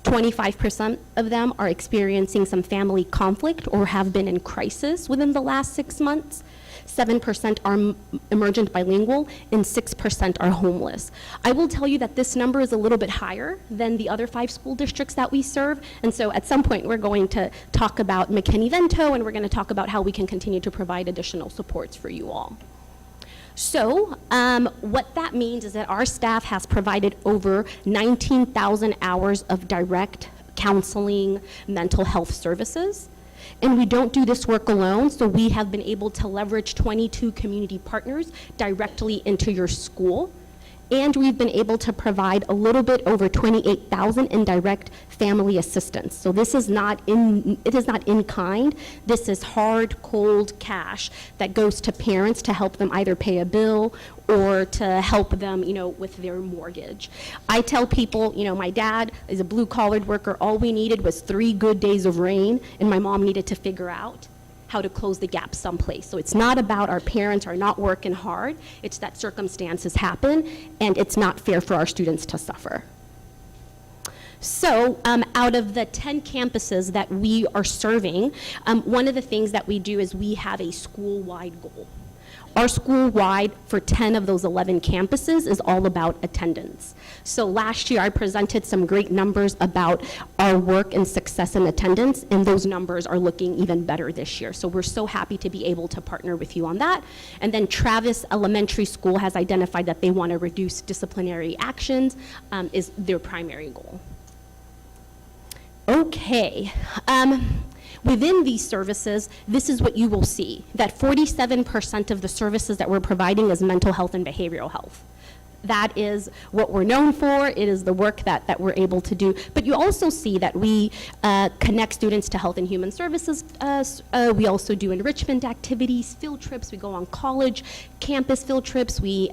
25% of them are experiencing some family conflict or have been in crisis within the last 6 months. 7% are emergent bilingual, and 6% are homeless. I will tell you that this number is a little bit higher than the other 5 school districts that we serve, and so at some point we're going to talk about McKinney-Vento, and we're going to talk about how we can continue to provide additional supports for you all. So what that means is that our staff has provided over 19,000 hours of direct counseling, mental health services. And we don't do this work alone, so we have been able to leverage 22 community partners directly into your school. And we've been able to provide a little bit over $28,000 in direct family assistance. So this is not in kind. This is hard, cold cash that goes to parents to help them either pay a bill or to help them, with their mortgage. I tell people, my dad is a blue-collared worker. All we needed was 3 good days of rain, and my mom needed to figure out how to close the gap someplace. So it's not about our parents are not working hard. It's that circumstances happen, and it's not fair for our students to suffer. So out of the 10 campuses that we are serving, one of the things that we do is we have a school-wide goal. Our school-wide for 10 of those 11 campuses is all about attendance. So last year I presented some great numbers about our work and success in attendance, and those numbers are looking even better this year. So we're so happy to be able to partner with you on that. And then Travis Elementary School has identified that they want to reduce disciplinary actions is their primary goal. Okay. Within these services, this is what you will see, that 47% of the services that we're providing is mental health and behavioral health. That is what we're known for. It is the work that we're able to do. But you also see that we connect students to health and human services. We also do enrichment activities, field trips. We go on college campus field trips. We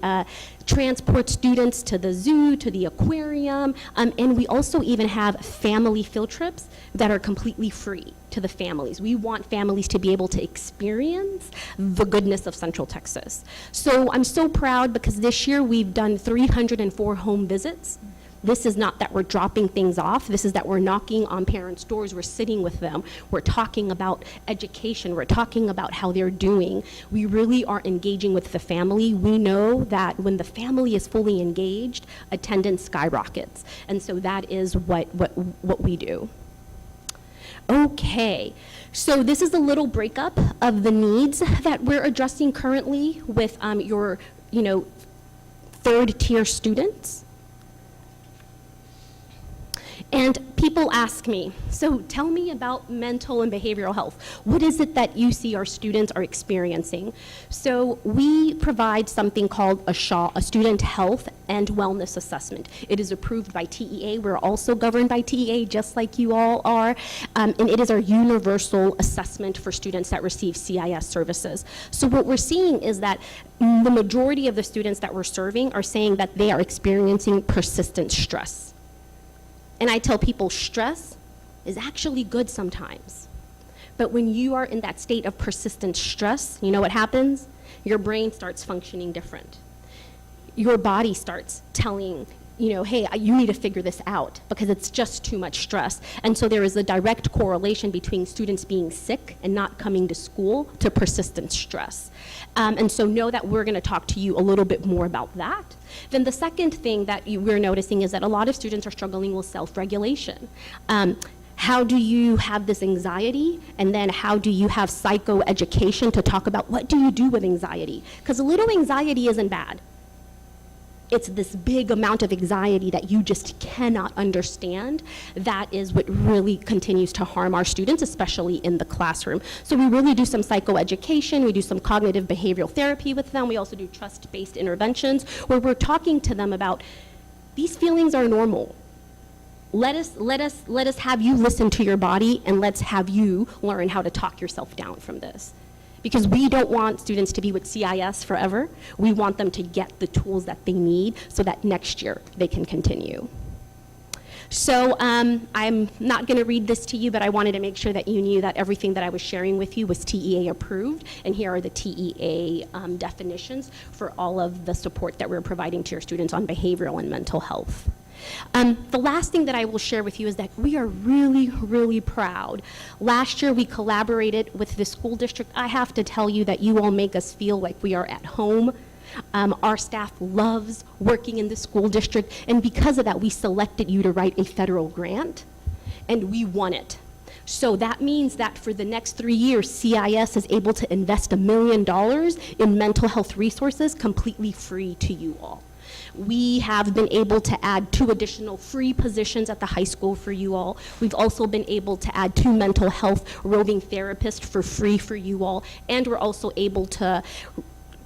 transport students to the zoo, to the aquarium, and we also even have family field trips that are completely free to the families. We want families to be able to experience the goodness of Central Texas. So I'm so proud because this year we've done 304 home visits. This is not that we're dropping things off. This is that we're knocking on parents' doors. We're sitting with them. We're talking about education. We're talking about how they're doing. We really are engaging with the family. We know that when the family is fully engaged, attendance skyrockets. And so that is what we do. Okay, so this is a little breakup of the needs that we're addressing currently with your, third-tier students. And people ask me, so tell me about mental and behavioral health. What is it that you see our students are experiencing? So we provide something called a XI.A, a Student Health and Wellness Assessment. It is approved by II.A. We're also governed by II.A. just like you all are. And it is our universal assessment for students that receive CIS services. So what we're seeing is that the majority of the students that we're serving are saying that they are experiencing persistent stress. And I tell people stress is actually good sometimes. But when you are in that state of persistent stress, you know what happens? Your brain starts functioning different. Your body starts telling, hey, you need to figure this out because it's just too much stress. And so there is a direct correlation between students being sick and not coming to school to persistent stress. And so know that we're going to talk to you a little bit more about that. Then the second thing that we're noticing is that a lot of students are struggling with self-regulation. How do you have this anxiety? And then how do you have psychoeducation to talk about what do you do with anxiety? Because a little anxiety isn't bad. It's this big amount of anxiety that you just cannot understand. That is what really continues to harm our students, especially in the classroom. So we really do some psychoeducation. We do some cognitive behavioral therapy with them. We also do trust-based interventions where we're talking to them about these feelings are normal. Let us have you listen to your body, and let's have you learn how to talk yourself down from this. Because we don't want students to be with CIS forever. We want them to get the tools that they need so that next year they can continue. So I'm not going to read this to you, but I wanted to make sure that you knew that everything that I was sharing with you was TEA approved, and here are the TEA definitions for all of the support that we're providing to your students on behavioral and mental health. The last thing that I will share with you is that we are really, really proud. Last year we collaborated with the school district. I have to tell you that you all make us feel like we are at home. Our staff loves working in the school district, and because of that we selected you to write a federal grant, and we won it. So that means that for the next 3 years, CIS is able to invest $1 million in mental health resources completely free to you all. We have been able to add 2 additional free positions at the high school for you all. We've also been able to add 2 mental health roving therapists for free for you all. And we're also able to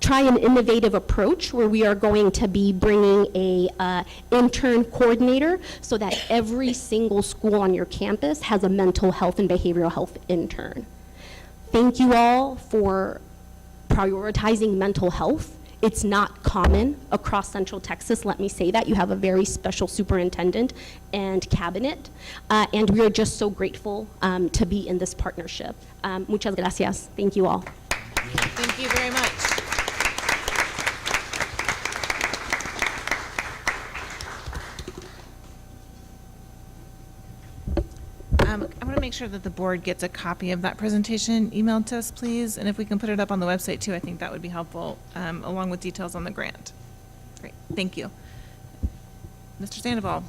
try an innovative approach where we are going to be bringing a intern coordinator so that every single school on your campus has a mental health and behavioral health intern. Thank you all for prioritizing mental health. It's not common across Central Texas, let me say that. You have a very special superintendent and cabinet, and we are just so grateful to be in this partnership. Muchas gracias. Thank you all. Thank you very much. I want to make sure that the board gets a copy of that presentation emailed to us, please. And if we can put it up on the website too, I think that would be helpful, along with details on the grant. Great, thank you. Mr. Sandoval.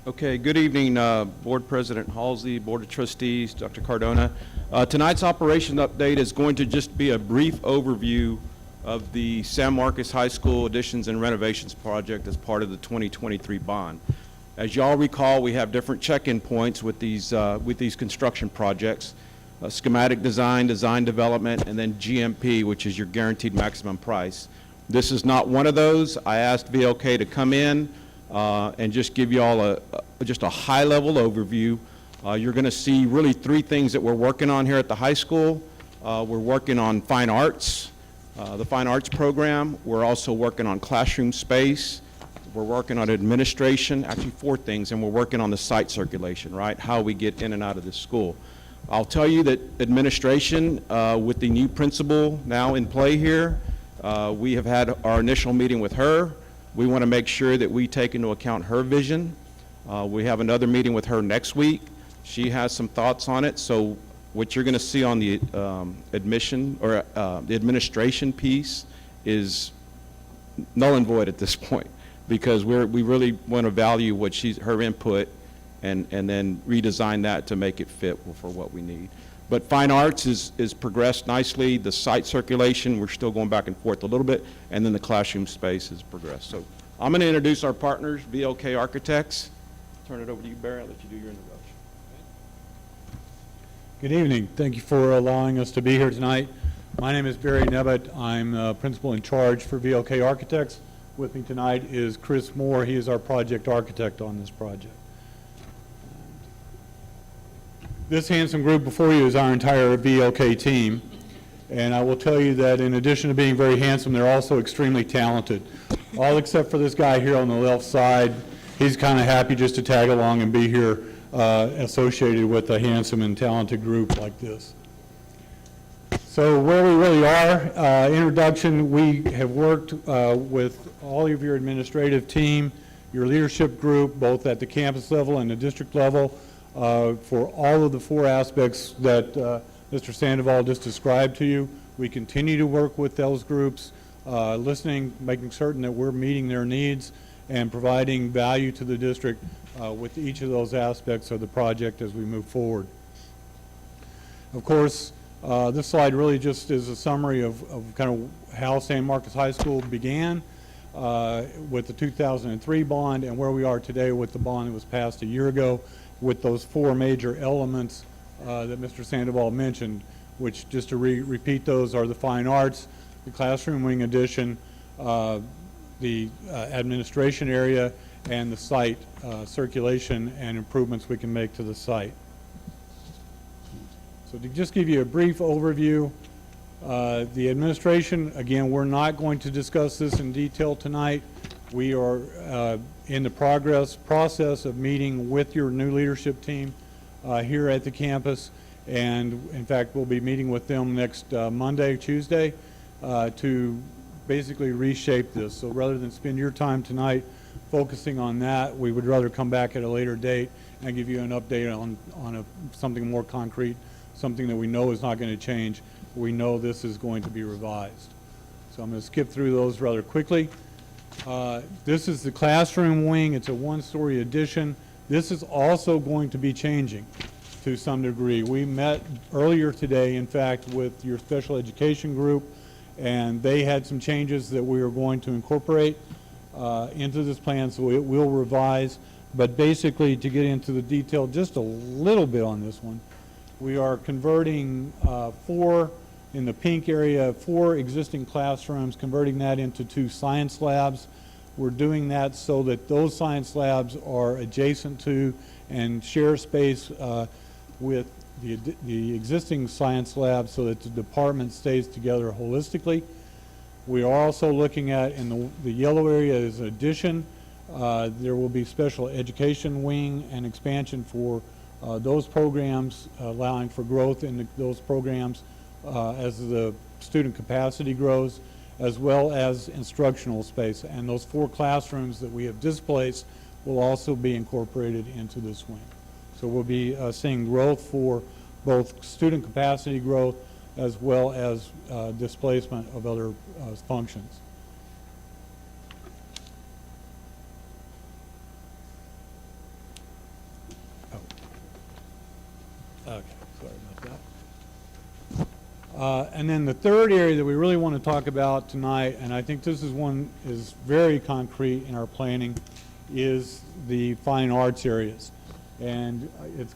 Okay, good evening, Board President Halsey, Board of Trustees, Dr. Cardona. Tonight's operation update is going to just be a brief overview of the San Marcos High School additions and renovations project as part of the 2023 bond. As y'all recall, we have different check-in points with these construction projects: schematic design, design development, and then GMP, which is your guaranteed maximum price. This is not one of those. I asked VIII.A to come in and just give you all just a high-level overview. You're going to see really three things that we're working on here at the high school. We're working on fine arts, the fine arts program. We're also working on classroom space. We're working on administration, actually four things, and we're working on the site circulation, right? How we get in and out of the school. I'll tell you that administration, with the new principal now in play here, we have had our initial meeting with her. We want to make sure that we take into account her vision. We have another meeting with her next week. She has some thoughts on it. So what you're going to see on the admission or the administration piece is null and void at this point, because we really want to value what her input and then redesign that to make it fit for what we need. But fine arts is progressed nicely. The site circulation, we're still going back and forth a little bit, and then the classroom space has progressed. So I'm going to introduce our partners, VIII.A Architects. Turn it over to you, Barry. I'll let you do your introduction. Good evening. Thank you for allowing us to be here tonight. My name is Barry Nebbett. I'm principal in charge for VIII.A Architects. With me tonight is Chris Moore. He is our project architect on this project. This handsome group before you is our entire VIII.A team. And I will tell you that in addition to being very handsome, they're also extremely talented. All except for this guy here on the left side. He's kind of happy just to tag along and be here associated with a handsome and talented group like this. So where we really are, introduction, we have worked with all of your administrative team, your leadership group, both at the campus level and the district level, for all of the four aspects that Mr. Sandoval just described to you. We continue to work with those groups, listening, making certain that we're meeting their needs and providing value to the district with each of those aspects of the project as we move forward. Of course, this slide really just is a summary of kind of how San Marcos High School began with the 2003 bond and where we are today with the bond that was passed a year ago, with those four major elements that Mr. Sandoval mentioned, which, just to repeat those, are the fine arts, the classroom wing addition, the administration area, and the site circulation and improvements we can make to the site. So to just give you a brief overview, the administration, again, we're not going to discuss this in detail tonight. We are in the process of meeting with your new leadership team here at the campus, and in fact we'll be meeting with them next Monday, Tuesday, to basically reshape this. So rather than spend your time tonight focusing on that, we would rather come back at a later date and give you an update on something more concrete, something that we know is not going to change. We know this is going to be revised. So I'm going to skip through those rather quickly. This is the classroom wing. It's a one-story addition. This is also going to be changing to some degree. We met earlier today, in fact, with your special education group, and they had some changes that we are going to incorporate into this plan, so it will revise. But basically, to get into the detail just a little bit on this one, we are converting 4 In the pink area, 4 existing classrooms, converting that into 2 science labs. We're doing that so that those science labs are adjacent to and share space with the existing science lab so that the department stays together holistically. We are also looking at, in the yellow area is addition. There will be special education wing and expansion for those programs, allowing for growth in those programs as the student capacity grows, as well as instructional space. And those 4 classrooms that we have displaced will also be incorporated into this wing. So we'll be seeing growth for both student capacity growth as well as displacement of other functions. Okay, sorry about that. And then the third area that we really want to talk about tonight, and I think this is one is very concrete in our planning, is the fine arts areas. And it's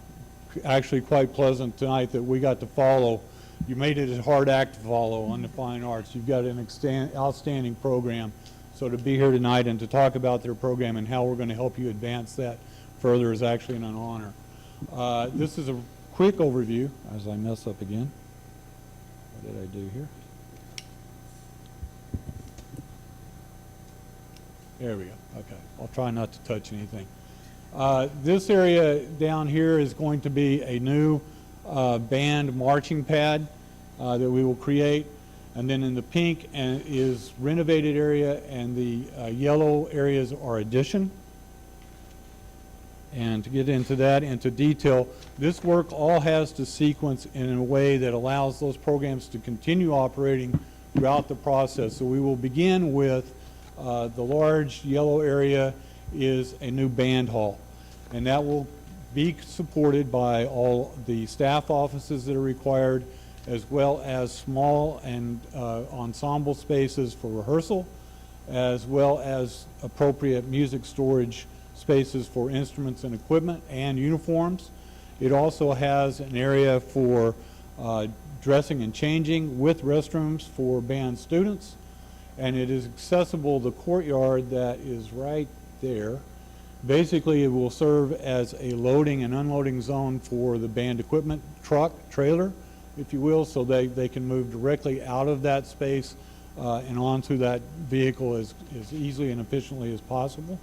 actually quite pleasant tonight that we got to follow. You made it a hard act to follow on the fine arts. You've got an outstanding program. So to be here tonight and to talk about their program and how we're going to help you advance that further is actually an honor. This is a quick overview, as I mess up again. What did I do here? There we go. Okay. I'll try not to touch anything. This area down here is going to be a new band marching pad that we will create. And then in the pink is renovated area, and the yellow areas are addition. And to get into that, into detail, this work all has to sequence in a way that allows those programs to continue operating throughout the process. So we will begin with the large yellow area is a new band hall. And that will be supported by all the staff offices that are required, as well as small and ensemble spaces for rehearsal, as well as appropriate music storage spaces for instruments and equipment and uniforms. It also has an area for dressing and changing with restrooms for band students. And it is accessible, the courtyard that is right there. Basically, it will serve as a loading and unloading zone for the band equipment truck, trailer, if you will, so they can move directly out of that space and onto that vehicle as easily and efficiently as possible.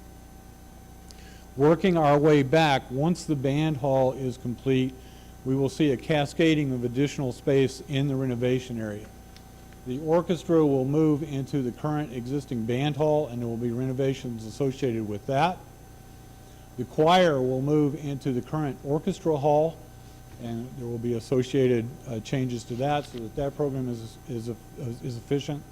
Working our way back, once the band hall is complete, we will see a cascading of additional space in the renovation area. The orchestra will move into the current existing band hall, and there will be renovations associated with that. The choir will move into the current orchestra hall, and there will be associated changes to that so that that program is efficient.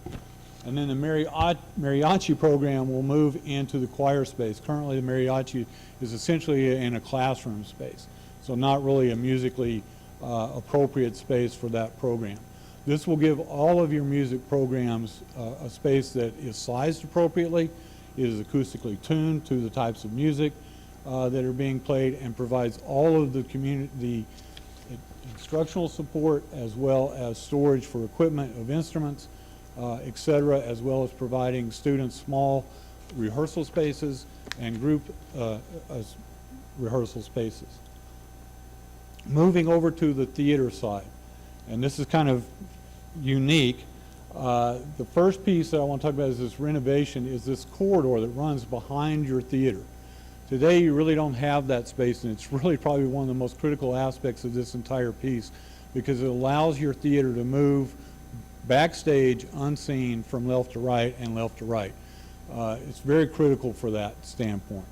And then the mariachi program will move into the choir space. Currently, the mariachi is essentially in a classroom space, so not really a musically appropriate space for that program. This will give all of your music programs a space that is sized appropriately, is acoustically tuned to the types of music that are being played, and provides all of the instructional support as well as storage for equipment of instruments, etc., as well as providing students small rehearsal spaces and group rehearsal spaces. Moving over to the theater side, and this is kind of unique. The first piece that I want to talk about is this renovation, is this corridor that runs behind your theater. Today you really don't have that space, and it's really probably one of the most critical aspects of this entire piece, because it allows your theater to move backstage unseen from left to right and left to right. It's very critical for that standpoint.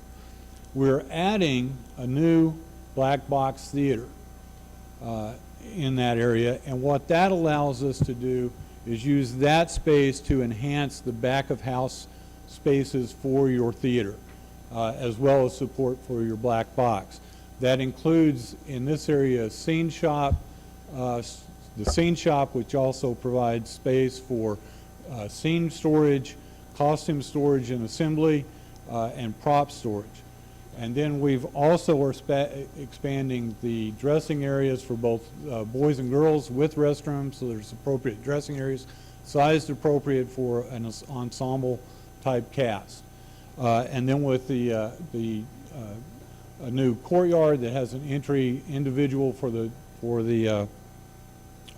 We're adding a new black box theater in that area, and what that allows us to do is use that space to enhance the back of house spaces for your theater, as well as support for your black box. That includes in this area a scene shop, the scene shop, which also provides space for scene storage, costume storage and assembly, and prop storage. And then we've also are expanding the dressing areas for both boys and girls with restrooms, so there's appropriate dressing areas, sized appropriate for an ensemble type cast. And then with a new courtyard that has an entry individual for the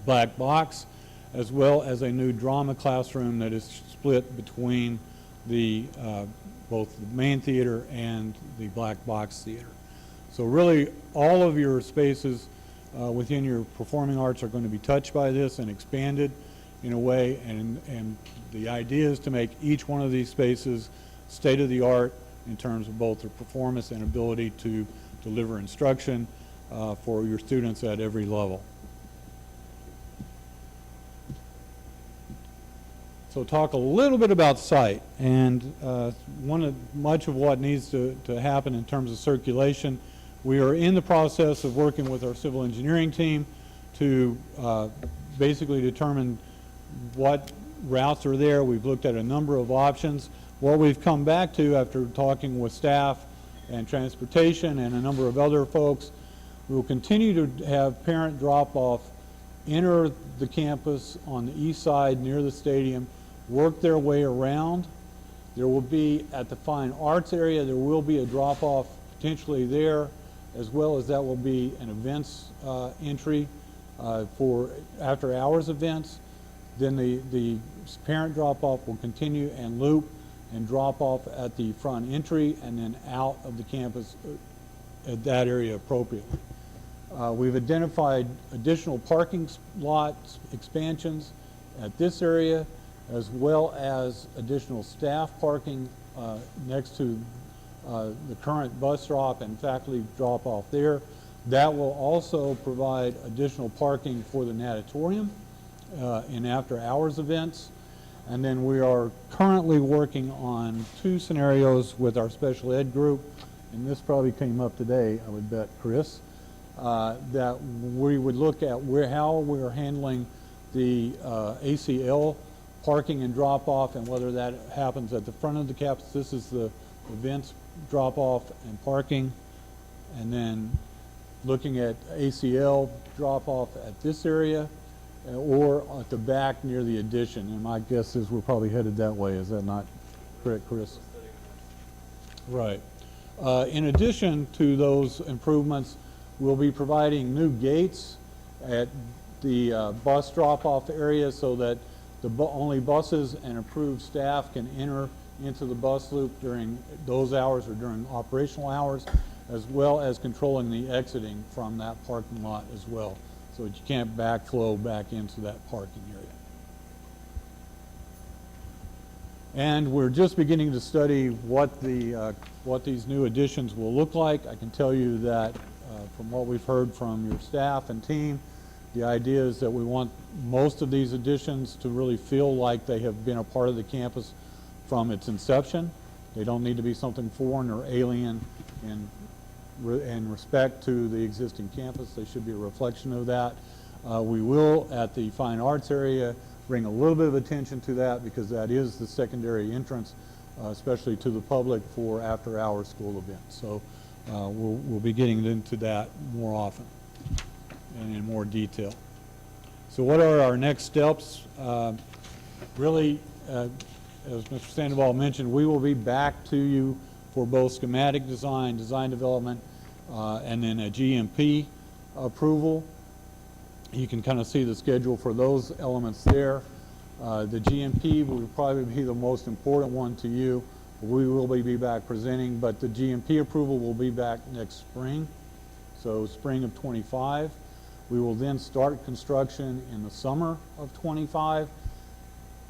black box, as well as a new drama classroom that is split between the both the main theater and the black box theater. So really, all of your spaces within your performing arts are going to be touched by this and expanded in a way, and the idea is to make each one of these spaces state-of-the-art in terms of both their performance and ability to deliver instruction for your students at every level. So talk a little bit about site, and much of what needs to happen in terms of circulation. We are in the process of working with our civil engineering team to basically determine what routes are there. We've looked at a number of options. What we've come back to after talking with staff and transportation and a number of other folks, we will continue to have parent drop-off enter the campus on the east side near the stadium, work their way around. There will be, at the fine arts area, there will be a drop-off potentially there, as well as that will be an events entry for after-hours events. Then the parent drop-off will continue and loop and drop off at the front entry and then out of the campus at that area appropriately. We've identified additional parking lot expansions at this area, as well as additional staff parking next to the current bus stop and faculty drop off there. That will also provide additional parking for the natatorium in after hours events. And then we are currently working on 2 scenarios with our special ed group, and this probably came up today, I would bet, Chris, that we would look at how we are handling the ACL parking and drop-off, and whether that happens at the front of the campus. This is the events drop-off and parking, and then looking at ACL drop-off at this area, or at the back near the addition. And my guess is we're probably headed that way. Is that not correct, Chris? Right. In addition to those improvements, we'll be providing new gates at the bus drop-off area so that only buses and approved staff can enter into the bus loop during those hours or during operational hours, as well as controlling the exiting from that parking lot as well, so that you can't backflow back into that parking area. And we're just beginning to study what these new additions will look like. I can tell you that from what we've heard from your staff and team, the idea is that we want most of these additions to really feel like they have been a part of the campus from its inception. They don't need to be something foreign or alien in respect to the existing campus. They should be a reflection of that. We will, at the fine arts area, bring a little bit of attention to that, because that is the secondary entrance, especially to the public for after-hour school events. So we'll be getting into that more often and in more detail. So what are our next steps? Really, as Mr. Sandoval mentioned, we will be back to you for both schematic design, design development, and then a GMP approval. You can kind of see the schedule for those elements there. The GMP will probably be the most important one to you. We will be back presenting, but the GMP approval will be back next spring, so spring of 25. We will then start construction in the summer of 25.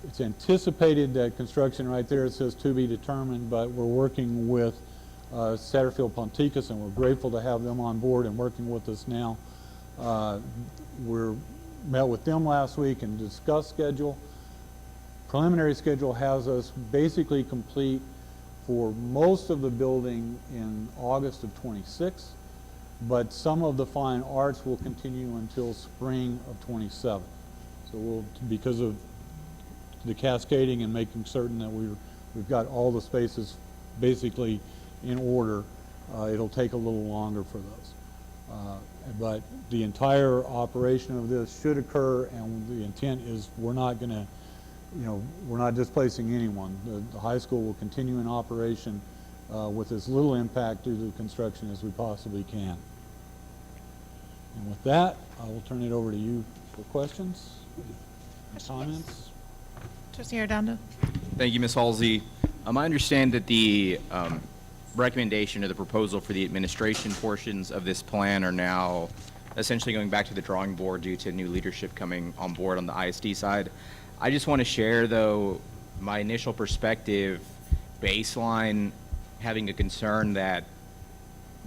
It's anticipated that construction right there, it says to be determined, but we're working with Satterfield Ponticus, and we're grateful to have them on board and working with us now. We met with them last week and discussed schedule. Preliminary schedule has us basically complete for most of the building in August of 26, but some of the fine arts will continue until spring of 27. So we'll, because of the cascading and making certain that we've got all the spaces basically in order, it'll take a little longer for those. But the entire operation of this should occur, and the intent is we're not going to, we're not displacing anyone. The high school will continue in operation with as little impact due to the construction as we possibly can. And with that, I will turn it over to you for questions and comments. Trustee Arredondo. Thank you, Ms. Halsey. I understand that the recommendation or the proposal for the administration portions of this plan are now essentially going back to the drawing board due to new leadership coming on board on the ISD side. I just want to share, though, my initial perspective, baseline, having a concern that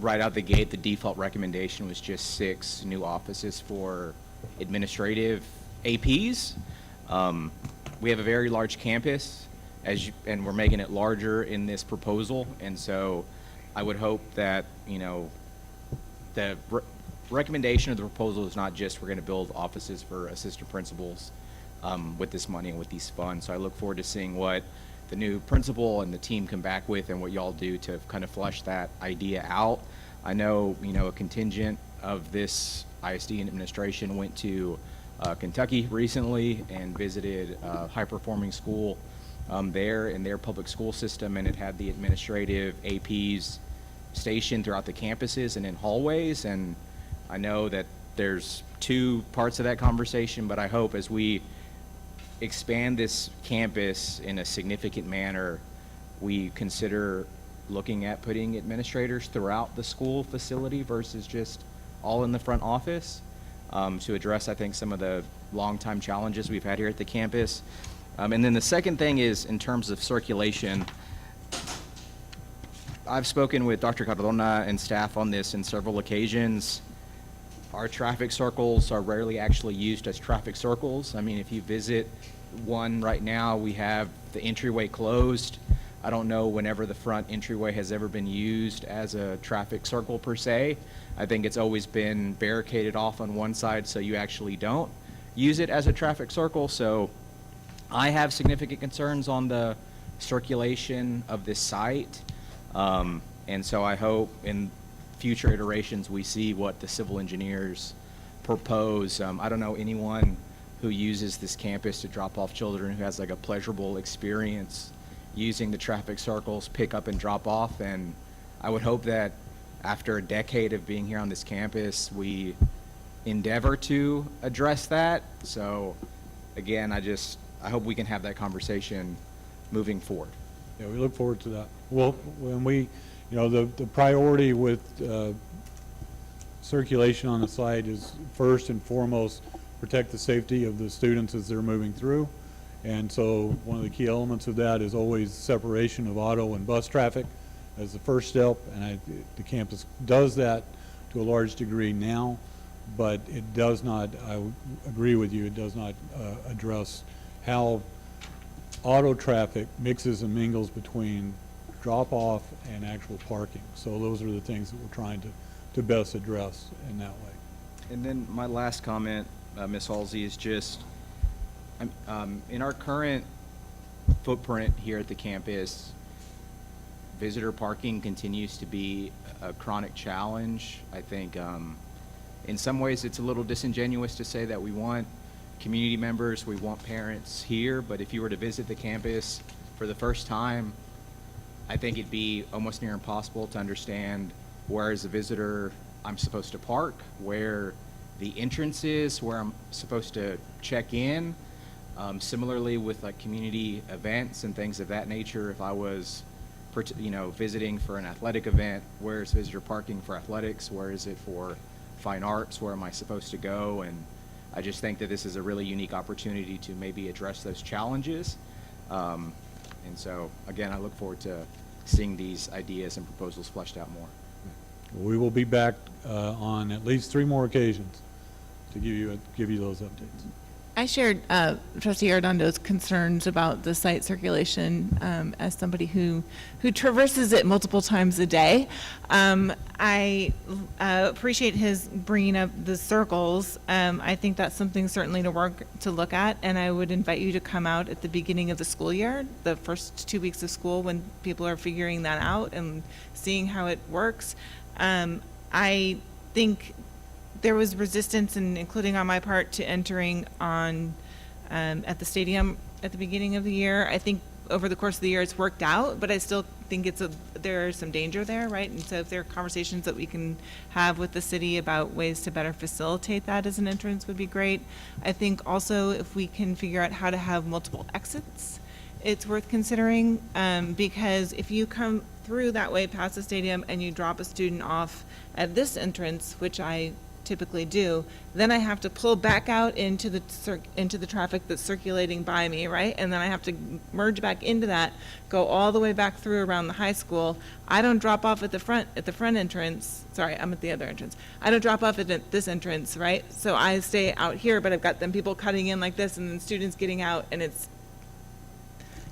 right out the gate, the default recommendation was just 6 new offices for administrative APs. We have a very large campus, and we're making it larger in this proposal, and so I would hope that, the recommendation of the proposal is not just we're going to build offices for assistant principals with this money and with these funds. So I look forward to seeing what the new principal and the team come back with and what y'all do to kind of flesh that idea out. I know, a contingent of this ISD and administration went to Kentucky recently and visited a high-performing school there in their public school system, and it had the administrative APs stationed throughout the campuses and in hallways. And I know that there's 2 parts of that conversation, but I hope as we expand this campus in a significant manner, we consider looking at putting administrators throughout the school facility versus just all in the front office to address, I think, some of the long-time challenges we've had here at the campus. And then the second thing is in terms of circulation. I've spoken with Dr. Cardona and staff on this in several occasions. Our traffic circles are rarely actually used as traffic circles. I mean, if you visit one right now, we have the entryway closed. I don't know whenever the front entryway has ever been used as a traffic circle per se. I think it's always been barricaded off on one side so you actually don't use it as a traffic circle. So I have significant concerns on the circulation of this site. And so I hope in future iterations we see what the civil engineers propose. I don't know anyone who uses this campus to drop off children who has like a pleasurable experience using the traffic circles, pick up and drop off. And I would hope that after a decade of being here on this campus, we endeavor to address that. So again, I hope we can have that conversation moving forward. Yeah, we look forward to that. Well, when we, the priority with circulation on the site is first and foremost protect the safety of the students as they're moving through. And so one of the key elements of that is always separation of auto and bus traffic as the first step. And the campus does that to a large degree now, but it does not, I would agree with you, it does not address how auto traffic mixes and mingles between drop-off and actual parking. So those are the things that we're trying to best address in that way. And then my last comment, Ms. Halsey, is just in our current footprint here at the campus, visitor parking continues to be a chronic challenge. I think in some ways it's a little disingenuous to say that we want community members, we want parents here, but if you were to visit the campus for the first time, I think it'd be almost near impossible to understand where as a visitor I'm supposed to park, where the entrance is, where I'm supposed to check in. Similarly with like community events and things of that nature, if I was visiting for an athletic event, where is visitor parking for athletics, where is it for fine arts, where am I supposed to go? And I just think that this is a really unique opportunity to maybe address those challenges. And so, again, I look forward to seeing these ideas and proposals fleshed out more. We will be back on at least 3 more occasions to give you those updates. I shared Trustee Arredondo's concerns about the site circulation as somebody who traverses it multiple times a day. I appreciate his bringing up the circles. I think that's something certainly to look at, and I would invite you to come out at the beginning of the school year, the first 2 weeks of school, when people are figuring that out and seeing how it works. I think there was resistance, and including on my part, to entering on at the stadium at the beginning of the year. I think over the course of the year it's worked out, but I still think there's some danger there, right? And so if there are conversations that we can have with the city about ways to better facilitate that as an entrance would be great. I think also if we can figure out how to have multiple exits, it's worth considering, because if you come through that way past the stadium and you drop a student off at this entrance, which I typically do, then I have to pull back out into the traffic that's circulating by me, right? And then I have to merge back into that, go all the way back through around the high school. I don't drop off at the front entrance. Sorry, I'm at the other entrance. I don't drop off at this entrance, right? So I stay out here, but I've got them people cutting in like this and then students getting out, and it's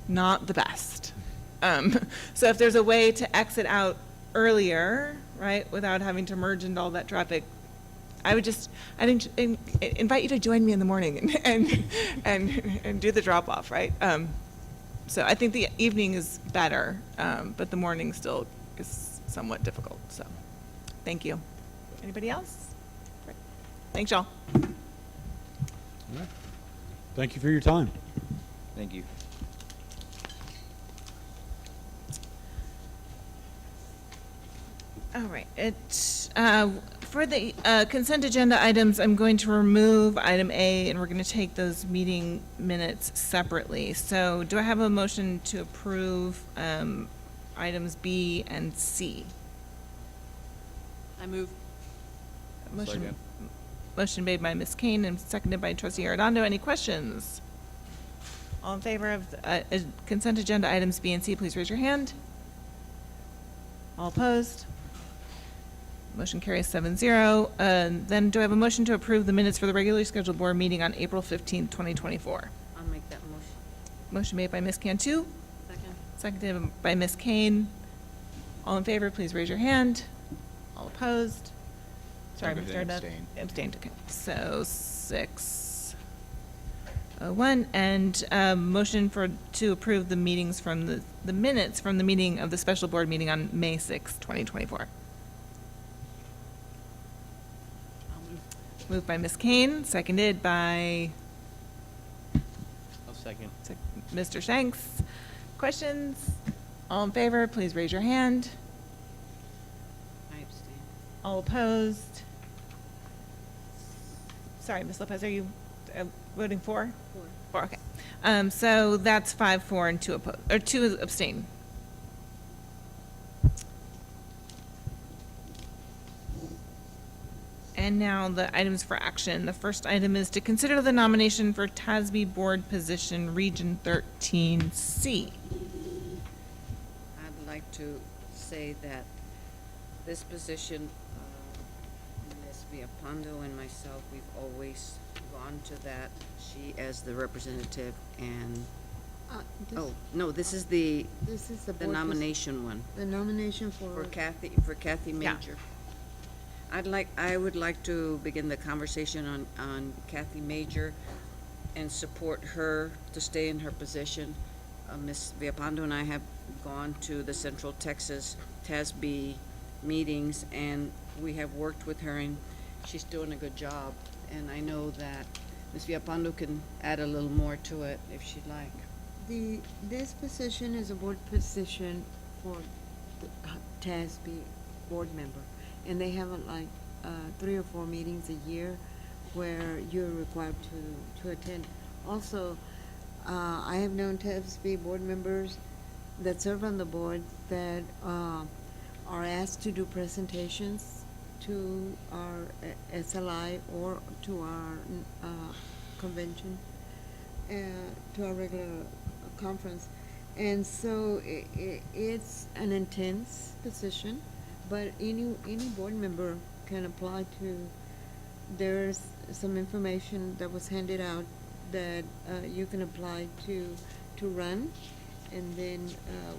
not the best. So if there's a way to exit out earlier, right, without having to merge into all that traffic, I'd invite you to join me in the morning and do the drop off, right? So I think the evening is better, but the morning still is somewhat difficult. So, thank you. Anybody else? Great. Thanks, y'all. All right. Thank you for your time. Thank you. All right. For the consent agenda items, I'm going to remove item A, and we're going to take those meeting minutes separately. So do I have a motion to approve items B and C? I move. Motion made by Ms. Kane and seconded by Trustee Arredondo. Any questions? All in favor of consent agenda items B and C, please raise your hand. All opposed? Motion carries 7-0. Then do I have a motion to approve the minutes for the regularly scheduled board meeting on April 15th, 2024? I'll make that motion. Motion made by Ms. Cantu, Second. seconded by Ms. Kane. All in favor, please raise your hand. All opposed? Sorry, Mr. Arnett. Abstained, okay. So 6-1. And motion to approve the meetings from the minutes from the meeting of the special board meeting on May 6th, 2024. Moved by Ms. Kane, seconded by I'll second. Mr. Shanks. Questions? All in favor, please raise your hand. I abstain. All opposed? Sorry, Ms. Lopez, are you voting for? For, okay. So that's 5-4 and 2 opposed, or 2 abstain. And now the items for action. The first item is to consider the nomination for TASB board position, Region 13C. I'd like to say that this position, Ms. Villapando and myself, we've always gone to that. She as the representative, and this is the board nomination one. The nomination For Kathy Major. I would like to begin the conversation on Kathy Major and support her to stay in her position. Ms. Villapando and I have gone to the Central Texas TASB meetings, and we have worked with her, and she's doing a good job. And I know that Ms. Villapando can add a little more to it if she'd like. This position is a board position for the TASB board member. And they have 3 or 4 meetings a year where you're required to attend. Also, I have known TASB board members that serve on the board that are asked to do presentations to our SLI or to our convention, to our regular conference. And so it's an intense position. But any board member can apply to. There's some information that was handed out that you can apply to run, and then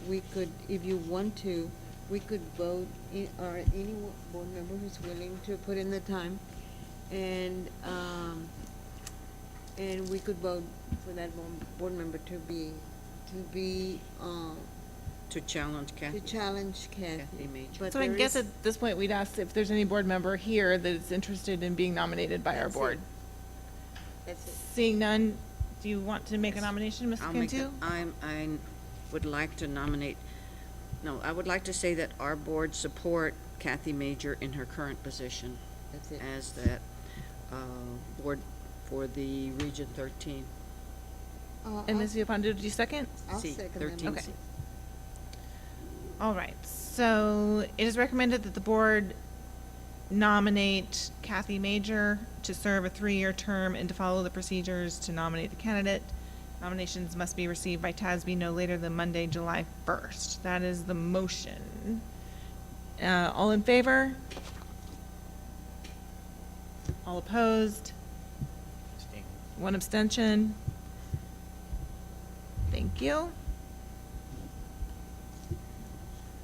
we could, if you want to, we could vote, or any board member who's willing to put in the time, and we could vote for that board member to challenge Kathy. To challenge Kathy. Kathy Major. But So I there guess is- at this point, we'd ask if there's any board member here that is interested in being nominated by our That's it. board. That's it. Seeing none, do you want to make a nomination, Ms. I'll make Cantu? I would like to nominate, no, I would like to say that our board support Kathy Major in her current position That's it. as that board for the Region 13. And Ms. Viapando, did you second? I'll C, second 13 Okay. C. All right, so it is recommended that the board nominate Kathy Major to serve a 3-year term and to follow the procedures to nominate the candidate. Nominations must be received by TASB no later than Monday, July 1st. That is the motion. All in favor? All opposed? One abstention. Thank you.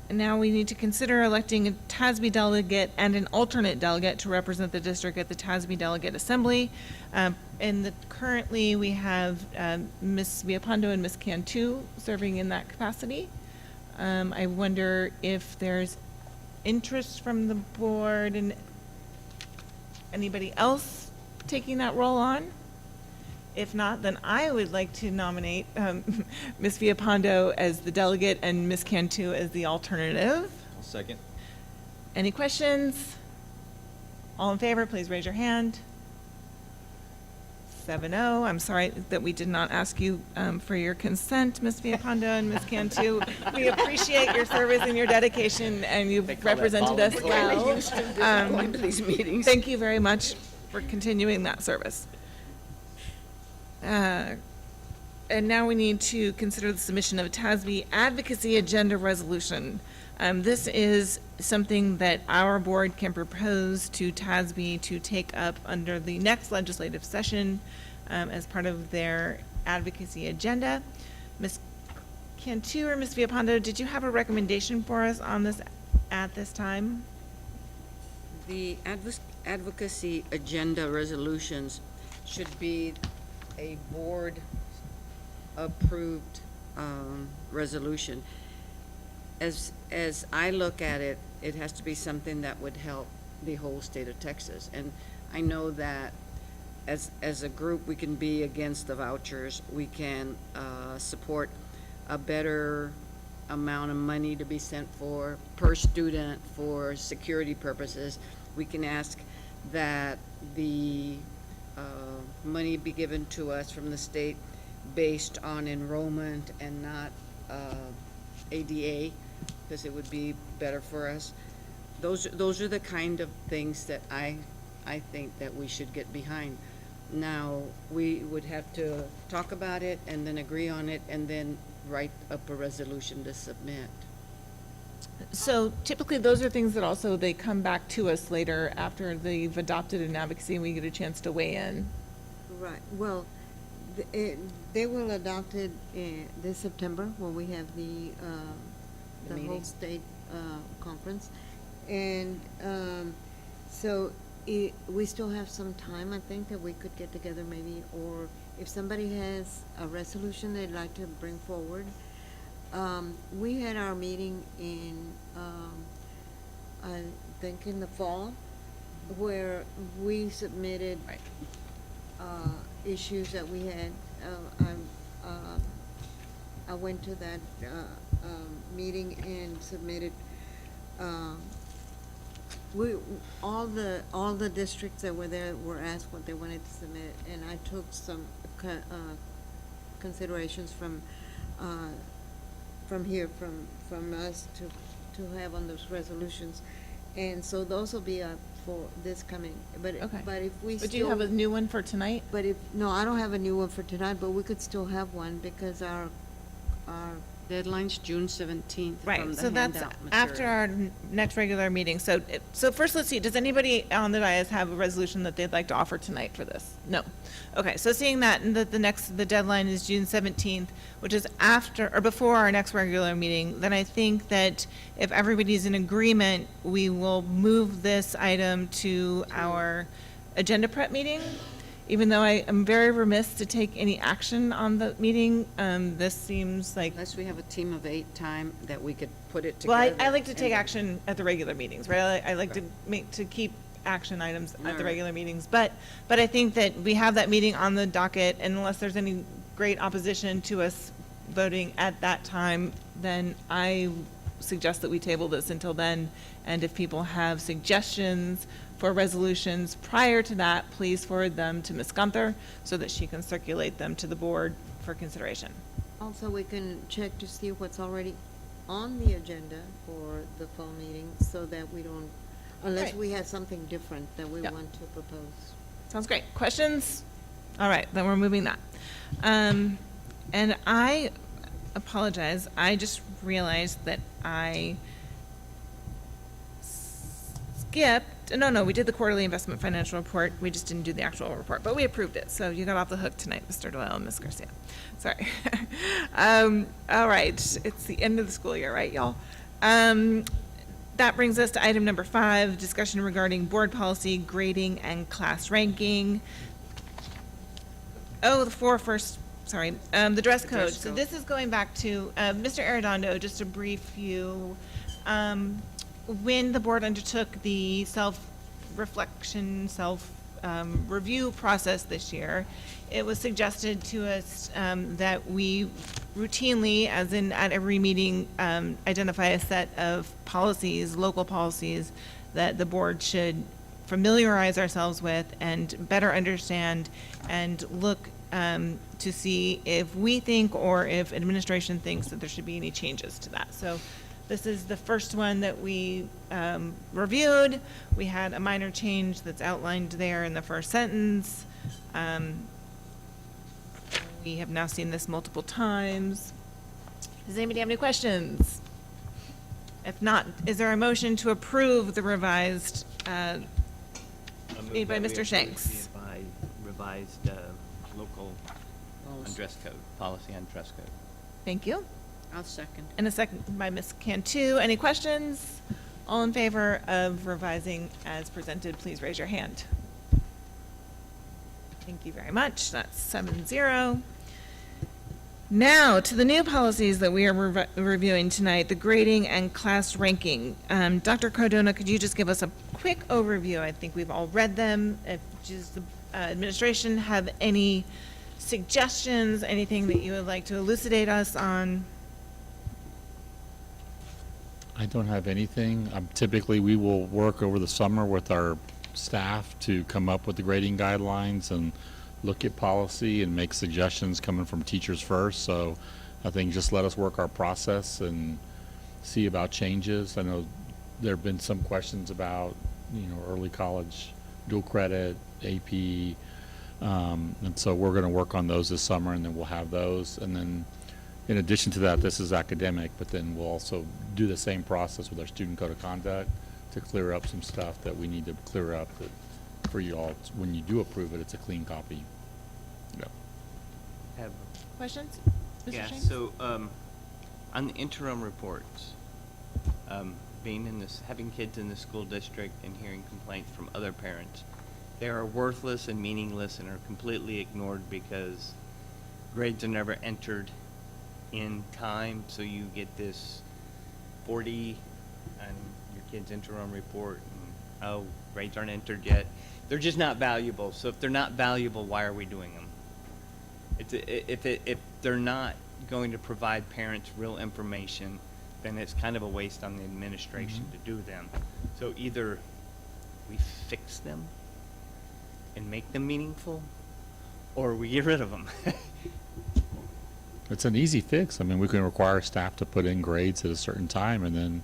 And now we need to consider electing a TASB delegate and an alternate delegate to represent the district at the TASB Delegate Assembly. Currently, we have Ms. Viapando and Ms. Cantu serving in that capacity. I wonder if there's interest from the board and anybody else taking that role on? If not, then I would like to nominate Ms. Viapando as the delegate and Ms. Cantu as the alternative. I'll second. Any questions? All in favor, please raise your hand. 7-0. I'm sorry that we did not ask you for your consent, Ms. Viapando and Ms. Cantu. We appreciate your service and your dedication, and you've represented us well. Going to these meetings. Thank you very much for continuing that service. And now we need to consider the submission of a TASB advocacy agenda resolution. This is something that our board can propose to TASB to take up under the next legislative session as part of their advocacy agenda. Ms. Cantu or Ms. Viapando, did you have a recommendation for us on this at this time? The advocacy agenda resolutions should be a board-approved resolution. As I look at it, it has to be something that would help the whole state of Texas. And I know that as a group, we can be against the vouchers. We can support a better amount of money to be sent per student for security purposes. We can ask that the money be given to us from the state based on enrollment and not ADA, because it would be better for us. Those are the kind of things that I think that we should get behind. Now, we would have to talk about it and then agree on it and then write up a resolution to submit. So typically, those are things that also, they come back to us later after they've adopted an advocacy and we get a chance to weigh in. Right, well, they will adopt it this September when we have the whole meeting. state conference. And so we still have some time, I think, that we could get together maybe, or if somebody has a resolution they'd like to bring forward. We had our meeting in, I think in the fall, where we submitted issues that we had. I went to that meeting and submitted, all the districts that were there were asked what they wanted to submit, and I took some considerations from here, from us to have on those resolutions. And so those will be up for this coming, but if we still. But do you have a new one for tonight? But no, I don't have a new one for tonight, but we could still have one because our Deadline's June 17th. from Right, the so that's handout after material. our next regular meeting. So, so first, let's see, does anybody on the dais have a resolution that they'd like to offer tonight for this? No. Okay, so seeing that, and that the deadline is June 17th, which is after, or before our next regular meeting, then I think that if everybody's in agreement, we will move this item to our agenda prep meeting. Even though I am very remiss to take any action on the meeting, this seems like. Unless we have a team of 8 time that we could put it Well, together. I like to take and- action at the regular meetings, right? I like to keep action items at the Alright. regular meetings. But I think that we have that meeting on the docket, and unless there's any great opposition to us voting at that time, then I suggest that we table this until then. And if people have suggestions for resolutions prior to that, please forward them to Ms. Gunther so that she can circulate them to the board for consideration. Also, we can check to see what's already on the agenda for the fall meeting, so that we don't, unless Right. we have something different that we Yeah. want to propose. Sounds great. Questions? All right, then we're moving that. And I apologize, I just realized that I skipped, no, we did the quarterly investment financial report, we just didn't do the actual report, but we approved it, so you got off the hook tonight, Mr. Doyle and Ms. Garcia. Sorry. All right, it's the end of the school year, right, y'all? That brings us to item number 5, discussion regarding board policy, grading, and class ranking. Oh, the the dress code. dress So code. this is going back to, Mr. Arredondo, just to brief you, when the board undertook the self-reflection, review process this year, it was suggested to us that we routinely, as in at every meeting, identify a set of policies, local policies, that the board should familiarize ourselves with and better understand and look to see if we think or if administration thinks that there should be any changes to that. So this is the first one that we reviewed. We had a minor change that's outlined there in the first sentence. We have now seen this multiple times. Does anybody have any questions? If not, is there a motion to approve the revised, made by Mr. Shanks? By revised local on dress code, policy on dress code. Thank you. I'll second. And a second by Ms. Cantu. Any questions? All in favor of revising as presented, please raise your hand. Thank you very much. That's 7-0. Now, to the new policies that we are reviewing tonight, the grading and class ranking. Dr. Cardona, could you just give us a quick overview? I think we've all read them. If just the administration have any suggestions, anything that you would like to elucidate us on? I don't have anything. Typically, we will work over the summer with our staff to come up with the grading guidelines and look at policy and make suggestions coming from teachers first. So I think just let us work our process and see about changes. I know there have been some questions about, early college, dual credit, AP, and so we're going to work on those this summer, and then we'll have those. And then in addition to that, this is academic, but then we'll also do the same process with our student code of conduct to clear up some stuff that we need to clear up that for you all, when you do approve it, it's a clean copy. Yep. Have Questions? Mr. Yeah, Shanks? so on the interim reports, being in this, having kids in the school district and hearing complaints from other parents, they are worthless and meaningless and are completely ignored because grades are never entered in time, so you get this 40 on your kid's interim report, and grades aren't entered yet. They're just not valuable. So if they're not valuable, why are we doing them? If they're not going to provide parents real information, then it's kind of a waste on the administration to do them. So either we fix them and make them meaningful, or we get rid of them. It's an easy fix. I mean, we can require staff to put in grades at a certain time, and then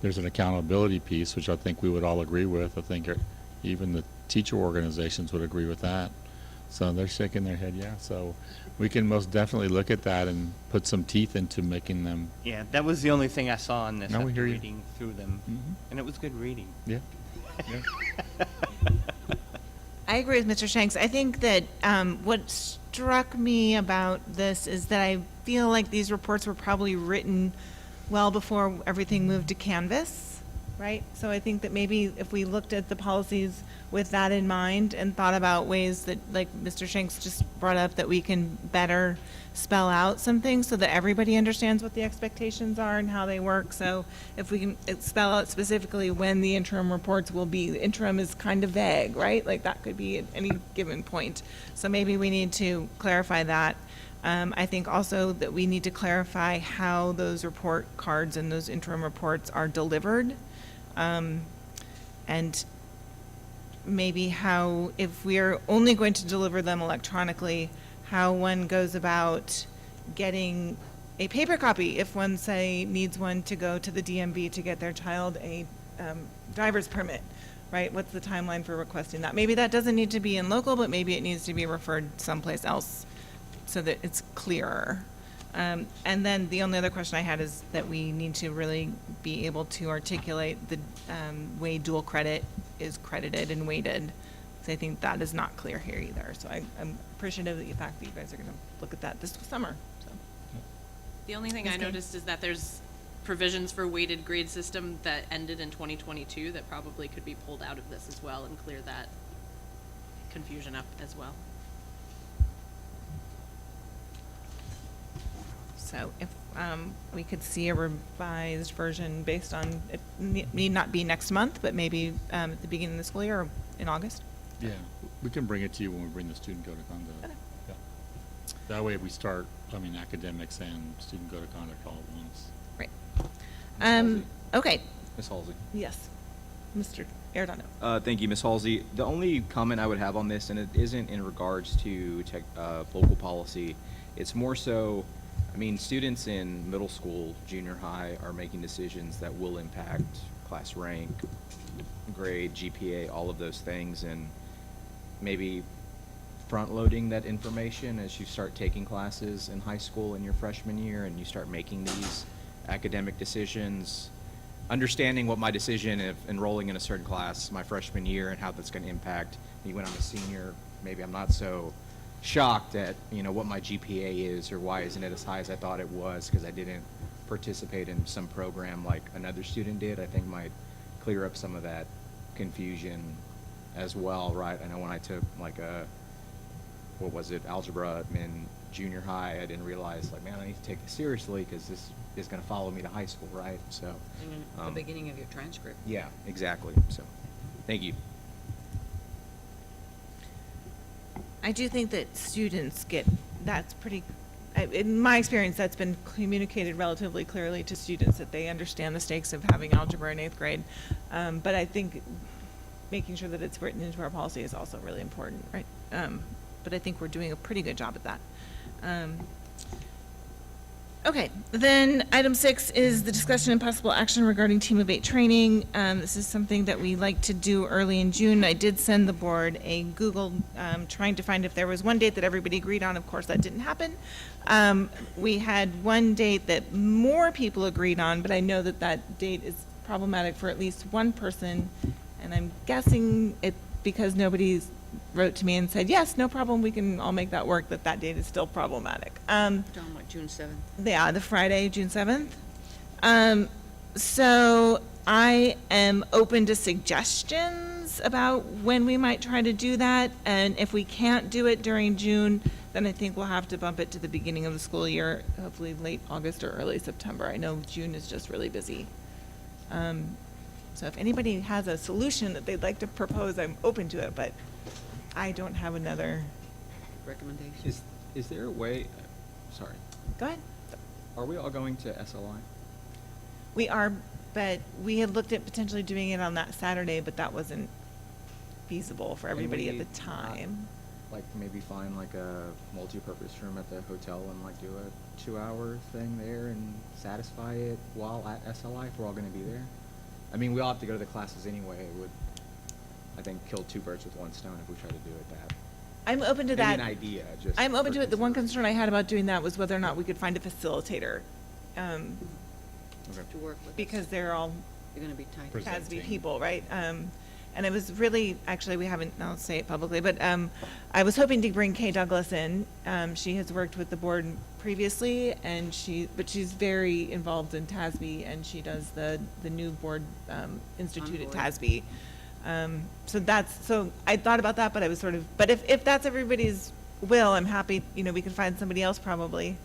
there's an accountability piece, which I think we would all agree with. I think even the teacher organizations would agree with that. So they're shaking their head, yeah. So we can most definitely look at that and put some teeth into making them. Yeah, that was the only thing I saw on this No, we after hear you. reading through them, and it was good reading. Yeah. I agree with Mr. Shanks. I think that what struck me about this is that I feel like these reports were probably written well before everything moved to Canvas, right? So I think that maybe if we looked at the policies with that in mind and thought about ways that, like Mr. Shanks just brought up, that we can better spell out some things so that everybody understands what the expectations are and how they work. So if we can spell out specifically when the interim reports will be, the interim is kind of vague, right? Like that could be at any given point. So maybe we need to clarify that. I think also that we need to clarify how those report cards and those interim reports are delivered. And maybe how, if we're only going to deliver them electronically, how one goes about getting a paper copy if one, say, needs one to go to the DMV to get their child a driver's permit, right? What's the timeline for requesting that? Maybe that doesn't need to be in local, but maybe it needs to be referred someplace else so that it's clearer. And then the only other question I had is that we need to really be able to articulate the way dual credit is credited and weighted. Because I think that is not clear here either. So I'm appreciative of the fact that you guys are going to look at that this summer. So. The only thing Ms. I Kay? noticed is that there's provisions for weighted grade system that ended in 2022 that probably could be pulled out of this as well and clear that confusion up as well. So if we could see a revised version based on, it need not be next month, but maybe at the beginning of the school year or in August. Yeah, we can bring it to you when we bring the student code of conduct. Okay. Yeah. That way we start, academics and student code of conduct all at once. Right. Okay. Ms. Halsey. Yes. Mr. Arredondo. Thank you, Ms. Halsey. The only comment I would have on this, and it isn't in regards to local policy, it's more so, students in middle school, junior high are making decisions that will impact class rank, grade, GPA, all of those things, and maybe front-loading that information as you start taking classes in high school in your freshman year and you start making these academic decisions, understanding what my decision of enrolling in a certain class my freshman year and how that's going to impact me when I'm a senior. Maybe I'm not so shocked at what my GPA is or why isn't it as high as I thought it was because I didn't participate in some program like another student did. I think might clear up some of that confusion as well, right? I know when I took algebra in junior high, I didn't realize I need to take this seriously because this is going to follow me to high school, right? So The beginning of your transcript. yeah, exactly. So thank you. I do think that students that's pretty, in my experience, that's been communicated relatively clearly to students that they understand the stakes of having algebra in 8th grade. But I think making sure that it's written into our policy is also really important, right? But I think we're doing a pretty good job at that. Okay, then item 6 is the discussion and possible action regarding Team of 8 training. This is something that we like to do early in June. I did send the board a Google trying to find if there was one date that everybody agreed on. Of course, that didn't happen. We had one date that more people agreed on, but I know that that date is problematic for at least one person, and I'm guessing it because nobody wrote to me and said, yes, no problem, we can all make that work, that date is still problematic. Talking about June 7th. Yeah, the Friday, June 7th. So I am open to suggestions about when we might try to do that. And if we can't do it during June, then I think we'll have to bump it to the beginning of the school year, hopefully late August or early September. I know June is just really busy. So if anybody has a solution that they'd like to propose, I'm open to it, but I don't have another recommendation. Is there a way, sorry. Go ahead. Are we all going to SLI? We are, but we had looked at potentially doing it on that Saturday, but that wasn't feasible for everybody at the time. Maybe find a multi-purpose room at the hotel and do a 2-hour thing there and satisfy it while at SLI if we're all going to be there? We all have to go to the classes anyway. It would, I think, kill 2 birds with 1 stone if we try to do it that I'm open to Maybe that. an idea, just I'm open for to it. The one concern I had about doing that was whether or not we could find a facilitator. To work with us. Because they're all You're gonna be tight. CASB people, right? And it was really, actually, we haven't, I'll say it publicly, but I was hoping to bring Kay Douglas in. She has worked with the board previously, and but she's very involved in TASB, and she does the new board institute at board. TASB. So I thought about that, but I was sort of, but if that's everybody's will, I'm happy, we can find somebody else probably.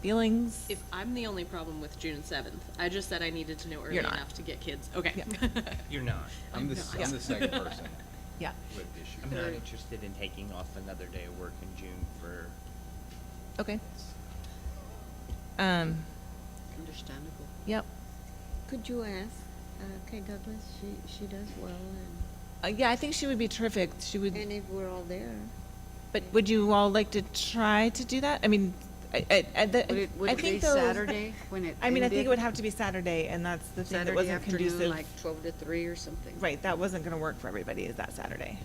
Feelings? If I'm the only problem with June 7th, I just said I needed to know early You're not. enough to get kids. Okay. You're not. I'm the second person Yeah. with issues. I'm not interested in taking off another day of work in June for. Okay. Understandable. Yep. Could you ask Kay Douglas? She does well, and Yeah, I think she would be terrific. She would. and if we're all there. But would you all like to try to do that? I mean, Would I it be think those. Saturday when it I mean, I think ended? it would have to be Saturday, and that's the thing that Saturday wasn't afternoon, conducive. like 12 to 3 or something? Right, that wasn't going to work for everybody. Is that Saturday?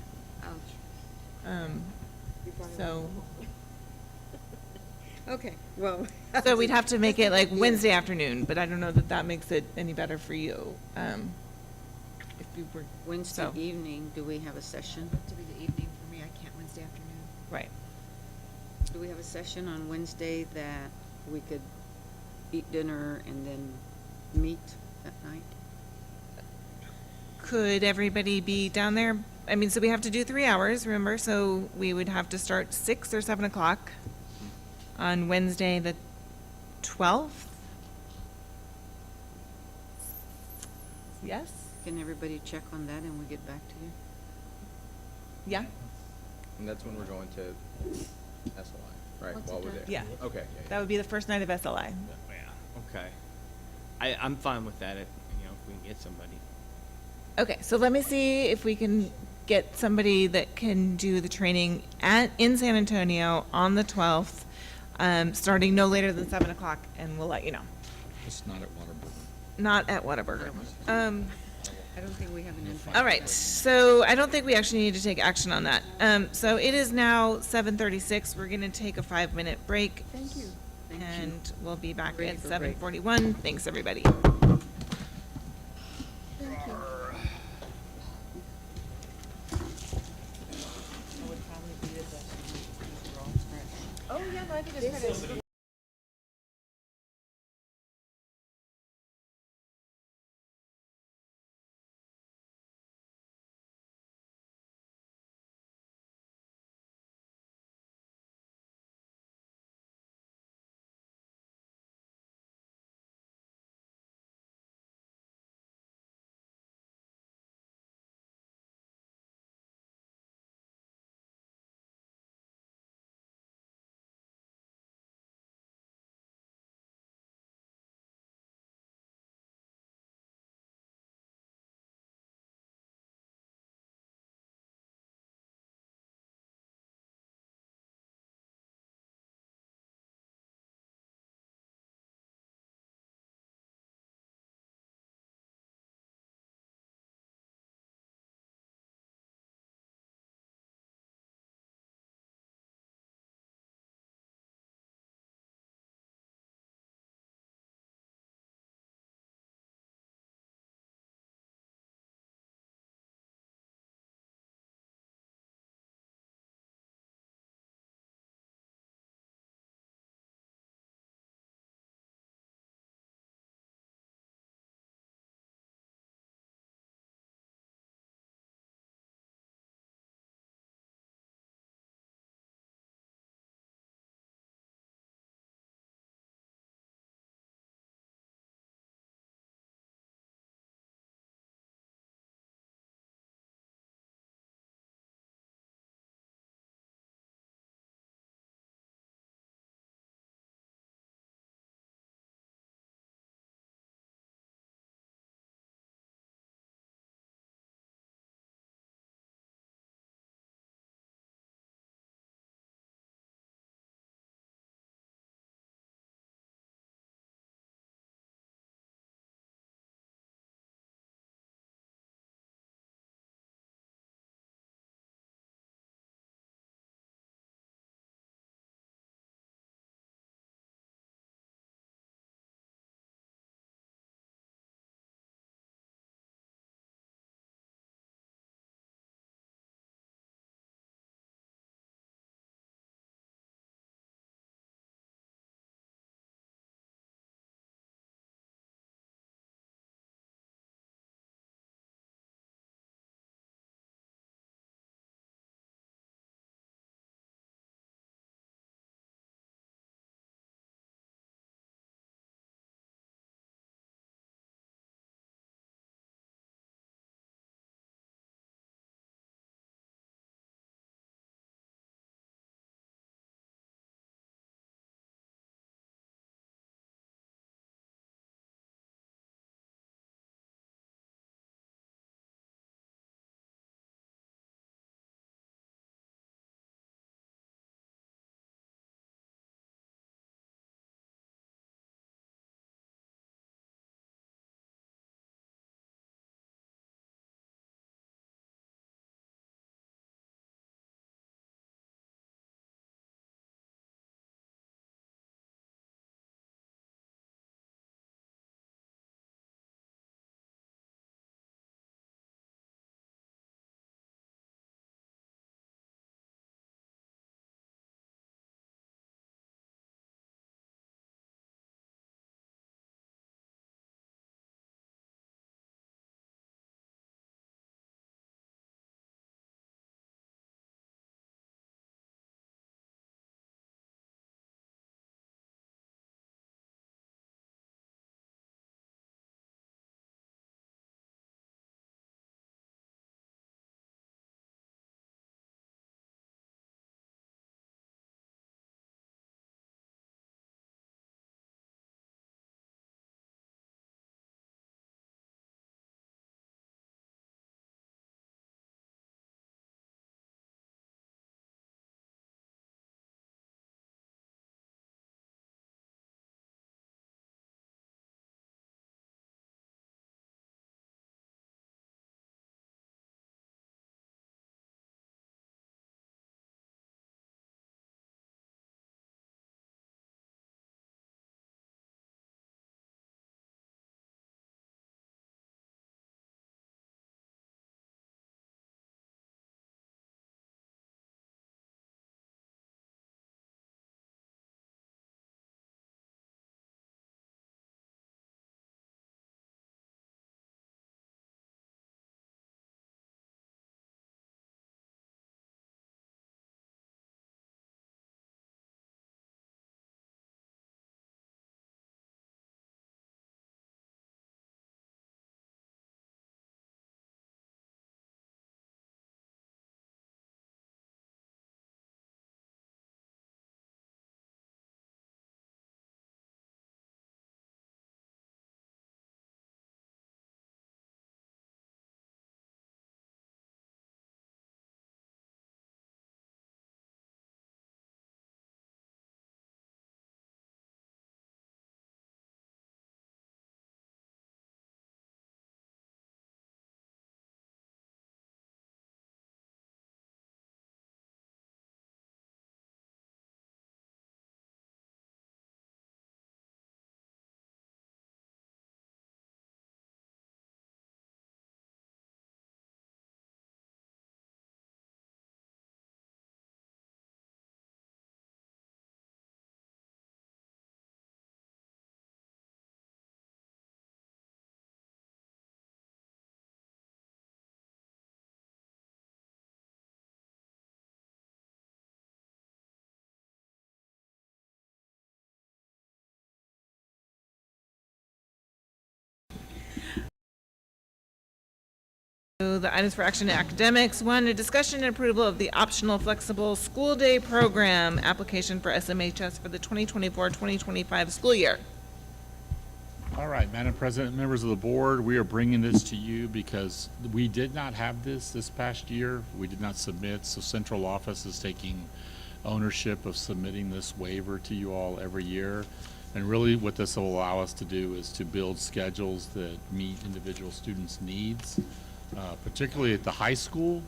Ouch. So. Okay, well. So we'd have to make it like Wednesday afternoon, but I don't know that that makes it any better for you. If you were. Wednesday so. evening, do we have a session? To be the evening for me, I can't Wednesday afternoon. Right. Do we have a session on Wednesday that we could eat dinner and then meet that night? Could everybody be down there? I mean, so we have to do 3 hours, remember? So we would have to start 6 or 7 o'clock on Wednesday, the 12th? Yes? Can everybody check on that and we get back to you? Yeah? And that's when we're going to SLI, right, What's while the we're there? time? Yeah. Okay, That would be the first night of SLI. Okay. I'm fine with that if we can get somebody. Okay, so let me see if we can get somebody that can do the training in San Antonio on the 12th, starting no later than 7 o'clock, and we'll let you know. It's not at Waterbury. Not at Whataburger. I don't think we have an invite. All right, so I don't think we actually need to take action on that. So it is now 7:36. We're going to take a 5-minute break. Thank you. Thank you. And we'll be back Ready at for break. 7:41. Thanks, everybody. Thank you. Oh, yeah, no, I think it's The items for action in academics. 1, a discussion and approval of the optional flexible school day program application for SMHS for the 2024-2025 school year. All right, Madam President, members of the board, we are bringing this to you because we did not have this past year. We did not submit, so central office is taking ownership of submitting this waiver to you all every year. And really what this will allow us to do is to build schedules that meet individual students' needs, particularly at the high school,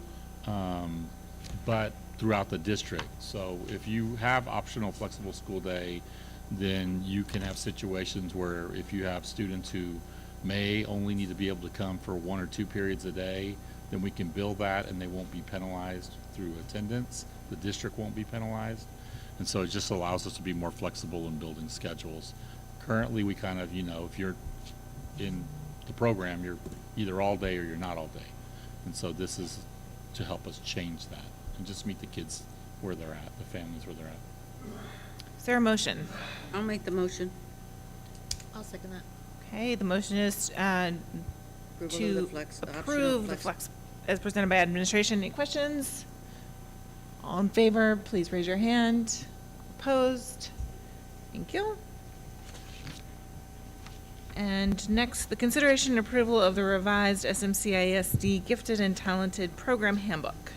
but throughout the district. So if you have optional flexible school day, then you can have situations where if you have students who may only need to be able to come for 1 or 2 periods a day, then we can bill that and they won't be penalized through attendance. The district won't be penalized. And so it just allows us to be more flexible in building schedules. Currently, we kind of, if you're in the program, you're either all day or you're not all day. And so this is to help us change that and just meet the kids where they're at, the families where they're at. Is there a motion? I'll make the motion. I'll second that. Okay, the motion is Approval of to the flex- the optional approve the flex as presented by administration. Any questions? All in favor, please raise your hand. Opposed? Thank you. And next, the consideration and approval of the revised SMCISD Gifted and Talented Program Handbook.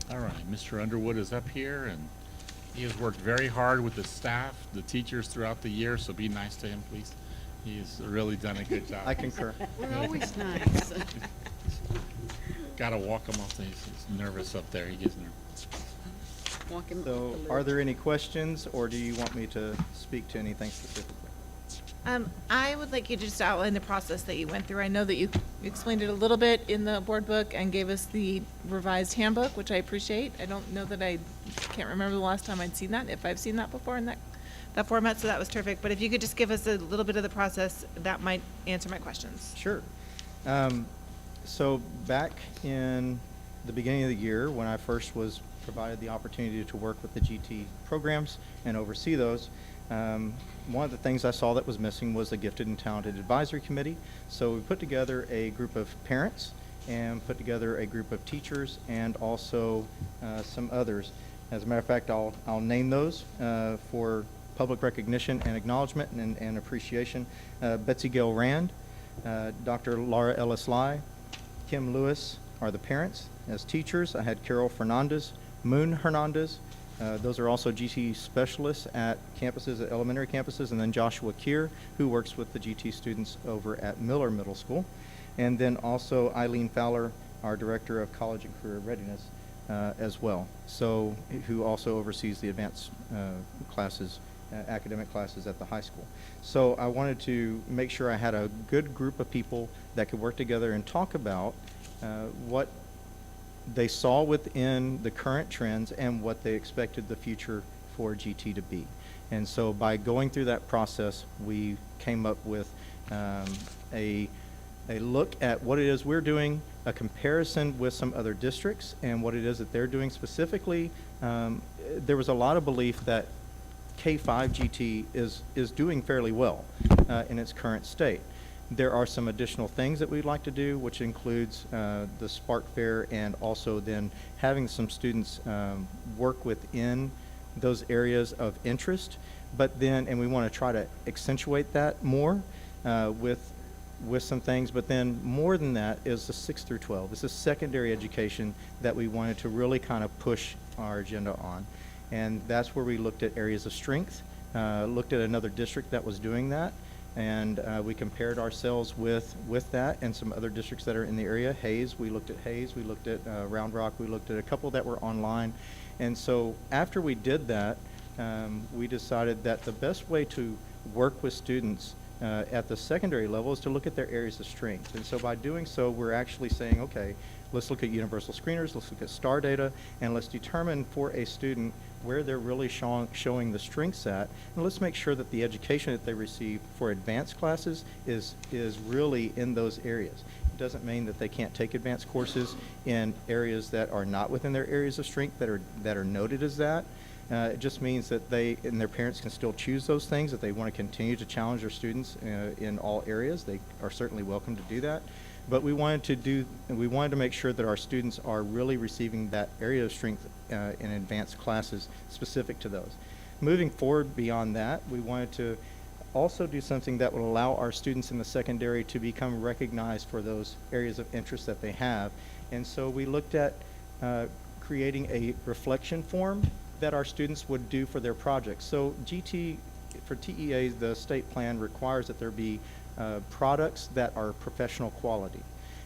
All right, Mr. Underwood is up here, and he has worked very hard with the staff, the teachers throughout the year, so be nice to him, please. He's really done a good job. I concur. We're always nice. Gotta walk him off, he's nervous up there, he gets nervous. Walk him So up the are lid. there any questions, or do you want me to speak to anything specifically? I would like you to just outline the process that you went through. I know that you explained it a little bit in the board book and gave us the revised handbook, which I appreciate. I don't know that can't remember the last time I'd seen that, if I've seen that before in that format, so that was terrific. But if you could just give us a little bit of the process, that might answer my questions. Sure. So back in the beginning of the year, when I first was provided the opportunity to work with the GT programs and oversee those, one of the things I saw that was missing was the Gifted and Talented Advisory Committee. So we put together a group of parents and put together a group of teachers and also some others. As a matter of fact, I'll name those for public recognition and acknowledgement and appreciation. Betsy Gail Rand, Dr. Laura Ellis Lai, Kim Lewis are the parents. As teachers, I had Carol Fernandez, Moon Hernandez. Those are also GT specialists at campuses, at elementary campuses, and then Joshua Keir, who works with the GT students over at Miller Middle School. And then also Eileen Fowler, our Director of College and Career Readiness as well. So, who also oversees the advanced classes, academic classes at the high school. So I wanted to make sure I had a good group of people that could work together and talk about what they saw within the current trends and what they expected the future for GT to be. And so by going through that process, we came up with a look at what it is we're doing, a comparison with some other districts and what it is that they're doing specifically. There was a lot of belief that K-5 GT is doing fairly well in its current state. There are some additional things that we'd like to do, which includes the Spark Fair and also then having some students work within those areas of interest. But then, and we want to try to accentuate that more with some things. But then more than that is the 6 through 12. It's a secondary education that we wanted to really kind of push our agenda on. And that's where we looked at areas of strength, looked at another district that was doing that. And we compared ourselves with that and some other districts that are in the area. Hayes, we looked at Hayes, we looked at Round Rock, we looked at a couple that were online. And so after we did that, we decided that the best way to work with students at the secondary level is to look at their areas of strength. And so by doing so, we're actually saying, okay, let's look at universal screeners, let's look at STAR data, and let's determine for a student where they're really showing the strengths at, and let's make sure that the education that they receive for advanced classes is really in those areas. It doesn't mean that they can't take advanced courses in areas that are not within their areas of strength that are noted as that. It just means that they and their parents can still choose those things. If they want to continue to challenge their students in all areas, they are certainly welcome to do that. But we wanted to make sure that our students are really receiving that area of strength in advanced classes specific to those. Moving forward beyond that, we wanted to also do something that will allow our students in the secondary to become recognized for those areas of interest that they have. And so we looked at creating a reflection form that our students would do for their projects. So for TEA, the state plan requires that there be products that are professional quality.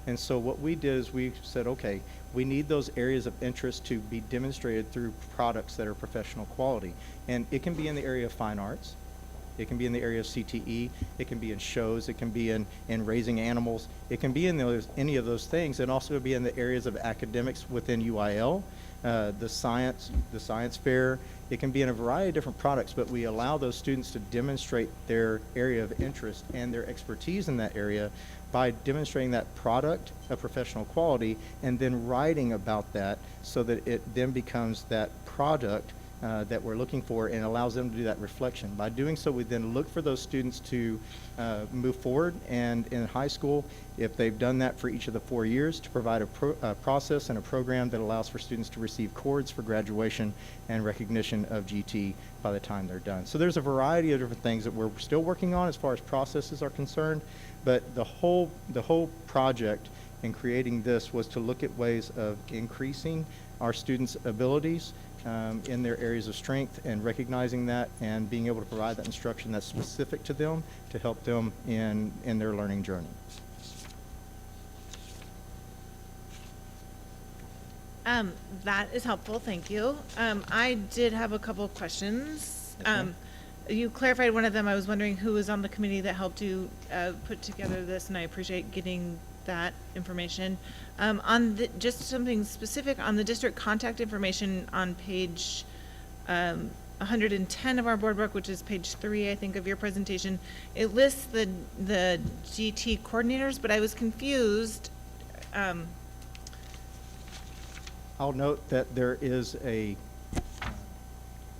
And so what we did is we said, okay, we need those areas of interest to be demonstrated through products that are professional quality. And it can be in the area of fine arts, it can be in the area of CTE, it can be in shows, it can be in raising animals, it can be in any of those things, and also be in the areas of academics within UIL, the science fair. It can be in a variety of different products, but we allow those students to demonstrate their area of interest and their expertise in that area by demonstrating that product of professional quality and then writing about that so that it then becomes that product that we're looking for and allows them to do that reflection. By doing so, we then look for those students to move forward, and in high school, if they've done that for each of the 4 years, to provide a process and a program that allows for students to receive cords for graduation and recognition of GT by the time they're done. So there's a variety of different things that we're still working on as far as processes are concerned, but the whole project in creating this was to look at ways of increasing our students' abilities in their areas of strength and recognizing that and being able to provide that instruction that's specific to them to help them in their learning journey. That is helpful, thank you. I did have a couple of questions. You clarified one of them. I was wondering who was on the committee that helped you put together this, and I appreciate getting that information. Just something specific on the district contact information on page 110 of our board book, which is page 3, I think, of your presentation. It lists the GT coordinators, but I was confused. I'll note that there is a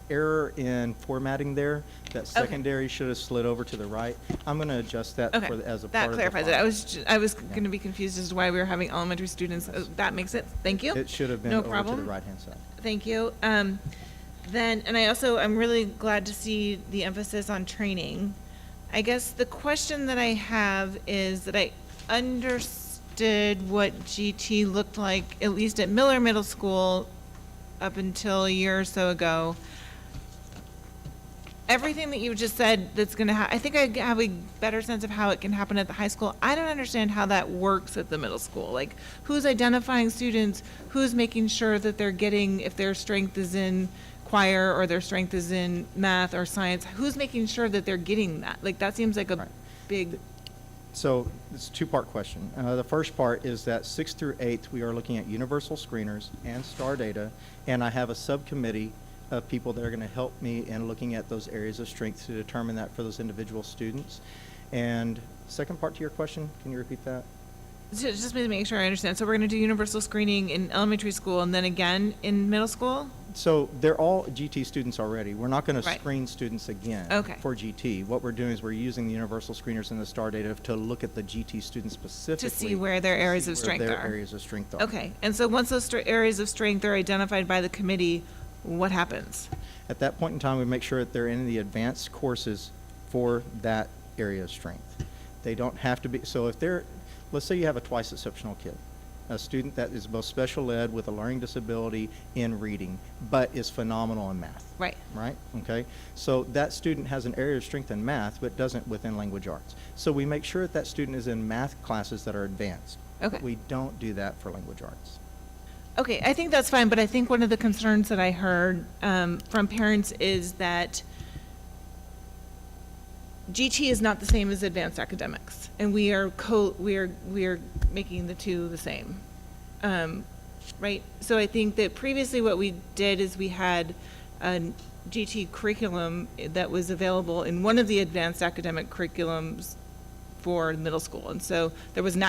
error in formatting there. That secondary should have slid over to the right. I'm going to adjust that Okay, as a that part clarifies of the it. I was going to be confused as to why we were having elementary students. That makes it. Thank you. It should have been no over problem. to the right-hand side. Thank you. And I'm really glad to see the emphasis on training. I guess the question that I have is that I understood what GT looked like, at least at Miller Middle School, up until a year or so ago. Everything that you just said that's going to happen, I think I have a better sense of how it can happen at the high school. I don't understand how that works at the middle school. Like, who's identifying students? Who's making sure that they're getting, if their strength is in choir or their strength is in math or science, who's making sure that they're getting that? Like, that seems like a big... So it's a two-part question. The first part is that 6th through 8th, we are looking at universal screeners and STAR data, and I have a subcommittee of people that are going to help me in looking at those areas of strength to determine that for those individual students. And second part to your question, can you repeat that? Just to make sure I understand. So we're going to do universal screening in elementary school and then again in middle school? So they're all GT students already. We're not going to Right. screen students again for GT. What we're doing is we're using the universal screeners and the STAR data to look at the GT students specifically. To see where their areas of strength are. areas of strength are. Okay. And so once those areas of strength are identified by the committee, what happens? At that point in time, we make sure that they're in the advanced courses for that area of strength. They don't have to be, so if they're, let's say you have a twice exceptional kid, a student that is both special ed with a learning disability in reading, but is phenomenal in math. Right. Right? Okay. So that student has an area of strength in math, but doesn't within language arts. So we make sure that that student is in math classes that are advanced. Okay. We don't do that for language arts. Okay, I think that's fine, but I think one of the concerns that I heard from parents is that GT is not the same as advanced academics, and we are making the two the same, right? So I think that previously what we did is we had a GT curriculum that was available in one of the advanced academic curriculums for middle school, and so there was an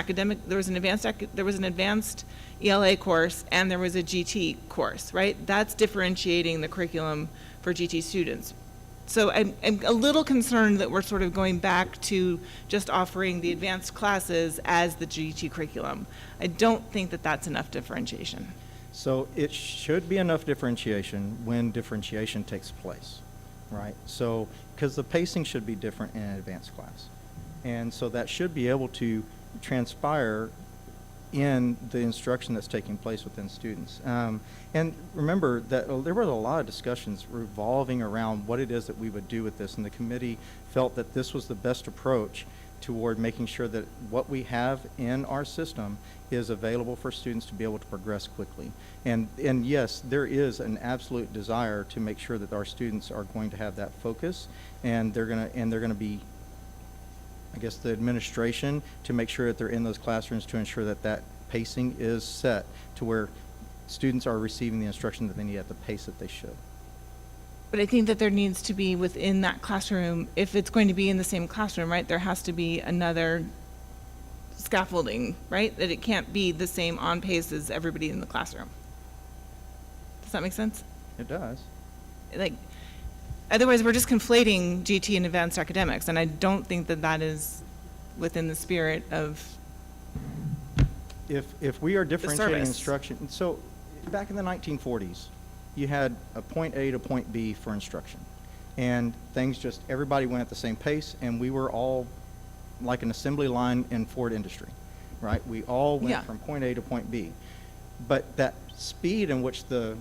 advanced ELA course and there was a GT course, right? That's differentiating the curriculum for GT students. So I'm a little concerned that we're sort of going back to just offering the advanced classes as the GT curriculum. I don't think that that's enough differentiation. So it should be enough differentiation when differentiation takes place, right? So, because the pacing should be different in an advanced class. And so that should be able to transpire in the instruction that's taking place within students. And remember that there were a lot of discussions revolving around what it is that we would do with this, and the committee felt that this was the best approach toward making sure that what we have in our system is available for students to be able to progress quickly. And yes, there is an absolute desire to make sure that our students are going to have that focus, and they're gonna be, I guess, the administration to make sure that they're in those classrooms to ensure that that pacing is set to where students are receiving the instruction that they need at the pace that they should. But I think that there needs to be within that classroom, if it's going to be in the same classroom, right, there has to be another scaffolding, right? That it can't be the same on pace as everybody in the classroom. Does that make sense? It does. Like, otherwise we're just conflating GT and advanced academics, and I don't think that that is within the spirit of If we are differentiating service. instruction, so back in the 1940s, you had a point A to point B for instruction. And things just, everybody went at the same pace, and we were all like an assembly line in Ford industry, right? We all went from point A to point B. But that speed in which the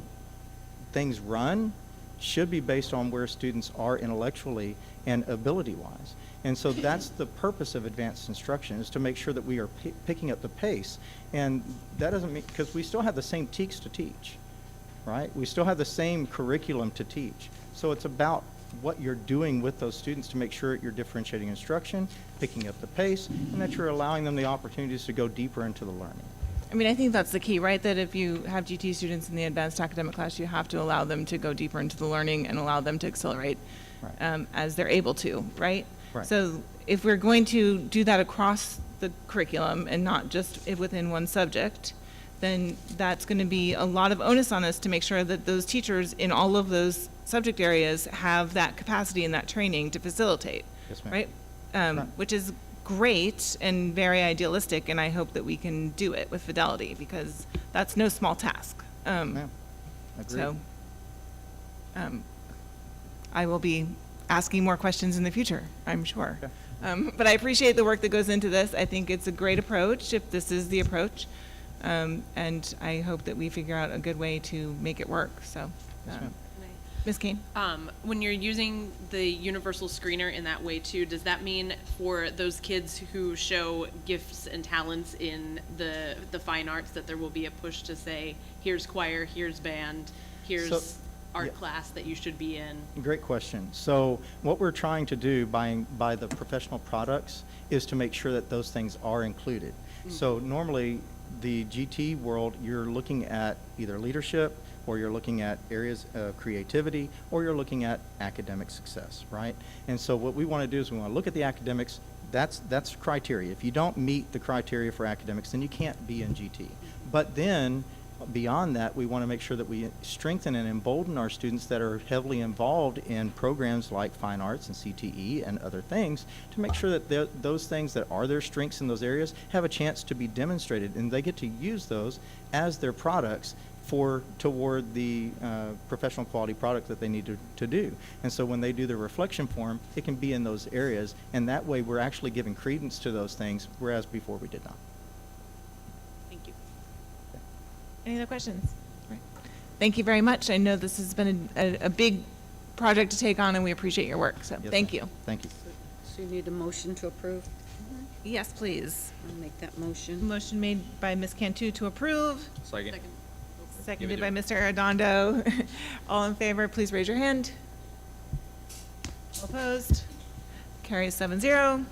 things run should be based on where students are intellectually and ability-wise. And so that's the purpose of advanced instruction, is to make sure that we are picking up the pace. And that doesn't mean, because we still have the same TEKS to teach, right? We still have the same curriculum to teach. So it's about what you're doing with those students to make sure you're differentiating instruction, picking up the pace, and that you're allowing them the opportunities to go deeper into the learning. I mean, I think that's the key, right? That if you have GT students in the advanced academic class, you have to allow them to go deeper into the learning and allow them to accelerate as they're able to, right? Right. So if we're going to do that across the curriculum and not just within one subject, then that's going to be a lot of onus on us to make sure that those teachers in all of those subject areas have that capacity and that training to facilitate, Yes, ma'am. right? Right. Which is great and very idealistic, and I hope that we can do it with fidelity, because that's no small task. Agreed. So I will be asking more questions in the future, I'm sure. But I appreciate the work that goes into this. I think it's a great approach, if this is the approach. And I hope that we figure out a good way to make it work, so. Ms. Kane? When you're using the universal screener in that way too, does that mean for those kids who show gifts and talents in the fine arts that there will be a push to say, here's choir, here's band, here's art class that you should be in? Great question. So what we're trying to do by the professional products is to make sure that those things are included. So normally, the GT world, you're looking at either leadership, or you're looking at areas of creativity, or you're looking at academic success, right? And so what we want to do is we want to look at the academics. That's criteria. If you don't meet the criteria for academics, then you can't be in GT. But then, beyond that, we want to make sure that we strengthen and embolden our students that are heavily involved in programs like fine arts and CTE and other things, to make sure that those things that are their strengths in those areas have a chance to be demonstrated, and they get to use those as their products toward the professional quality product that they need to do. And so when they do their reflection form, it can be in those areas, and that way we're actually giving credence to those things, whereas before we did not. Thank you. Any other questions? Right. Thank you very much. I know this has been a big project to take on, and we appreciate your work, so Yes, thank ma'am. you. Thank you. So you need a motion to approve? Yes, please. I'll make that motion. Motion made by Ms. Cantu to approve. Second. Seconded by Mr. Arredondo. All in favor, please raise your hand. All opposed? Carries 7-0.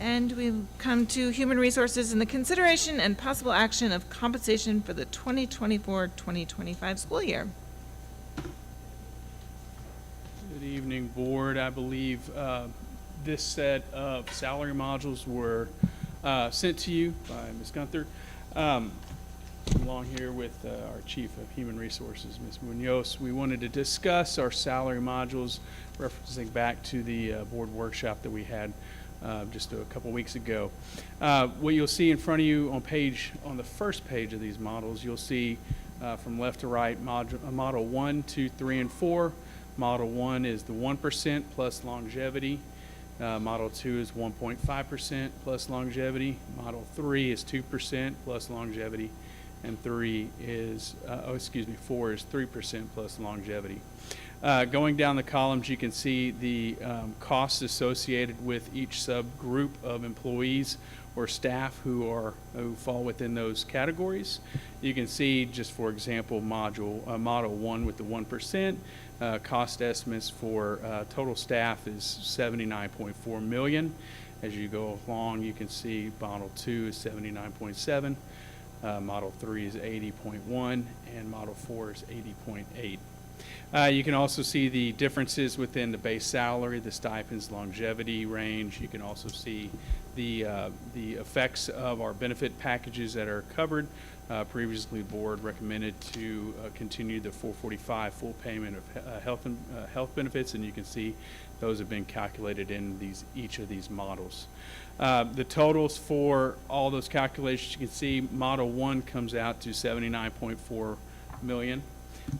And we come to Human Resources and the consideration and possible action of compensation for the 2024-2025 school year. Good evening, Board. I believe this set of salary modules were sent to you by Ms. Gunther. along here with our Chief of Human Resources, Ms. Munoz. We wanted to discuss our salary modules, referencing back to the board workshop that we had just a couple weeks ago. What you'll see in front of you on the first page of these models, you'll see from left to right, model 1, 2, 3, and 4. Model 1 is the 1% plus longevity. Model 2 is 1.5% plus longevity. Model 3 is 2% plus longevity. And 4 is 3% plus longevity. Going down the columns, you can see the costs associated with each subgroup of employees or staff who fall within those categories. You can see, just for example, model 1 with the 1%, cost estimates for total staff is $79.4 million. As you go along, you can see model 2 is 79.7, model 3 is 80.1, and model 4 is 80.8. You can also see the differences within the base salary, the stipends, longevity range. You can also see the effects of our benefit packages that are covered. Previously, the board recommended to continue the 445 full payment of health benefits, and you can see those have been calculated in each of these models. The totals for all those calculations, you can see model 1 comes out to $79.4 million.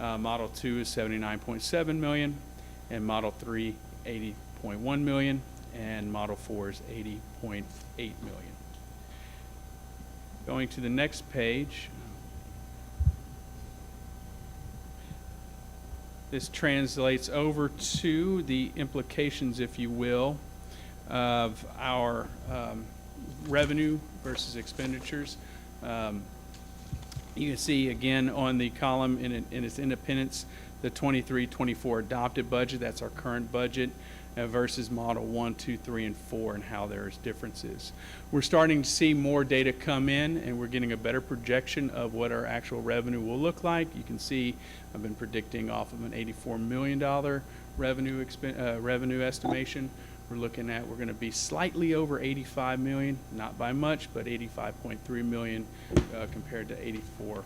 Model 2 is $79.7 million, and Model 3, $80.1 million, and Model 4 is $80.8 million. Going to the next page, this translates over to the implications, if you will, of our revenue versus expenditures. You can see again on the column in its independence, the 23-24 adopted budget, that's our current budget, versus model 1, 2, 3, and 4, and how there's differences. We're starting to see more data come in, and we're getting a better projection of what our actual revenue will look like. You can see I've been predicting off of an $84 million revenue estimation. We're going to be slightly over 85 million, not by much, but 85.3 million compared to 84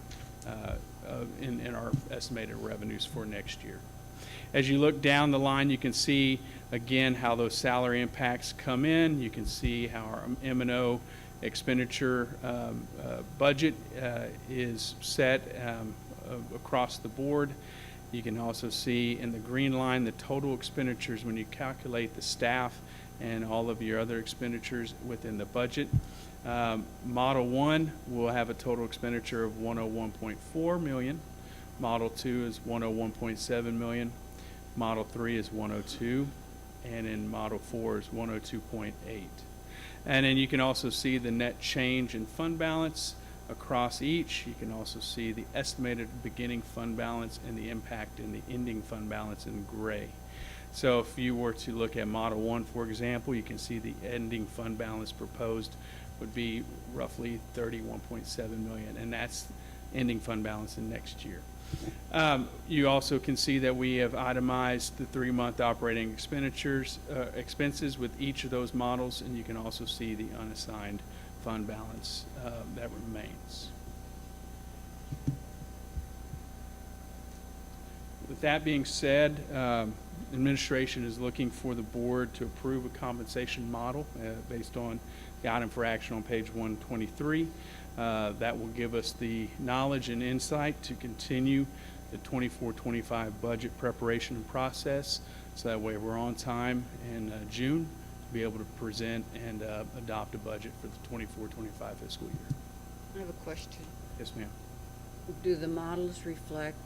in our estimated revenues for next year. As you look down the line, you can see again how those salary impacts come in. You can see how our M&O expenditure budget is set across the board. You can also see in the green line the total expenditures when you calculate the staff and all of your other expenditures within the budget. Model 1 will have a total expenditure of $101.4 million. Model 2 is $101.7 million. Model 3 is 102, and in Model 4 is 102.8. And then you can also see the net change in fund balance across each. You can also see the estimated beginning fund balance and the impact in the ending fund balance in gray. So if you were to look at Model 1, for example, you can see the ending fund balance proposed would be roughly $31.7 million, and that's ending fund balance in next year. You also can see that we have itemized the 3-month operating expenses with each of those models, and you can also see the unassigned fund balance that remains. With that being said, administration is looking for the board to approve a compensation model based on the item for action on page 123. That will give us the knowledge and insight to continue the 24-25 budget preparation and process, so that way we're on time in June to be able to present and adopt a budget for the 24-25 fiscal year. I have a question. Yes, ma'am. Do the models reflect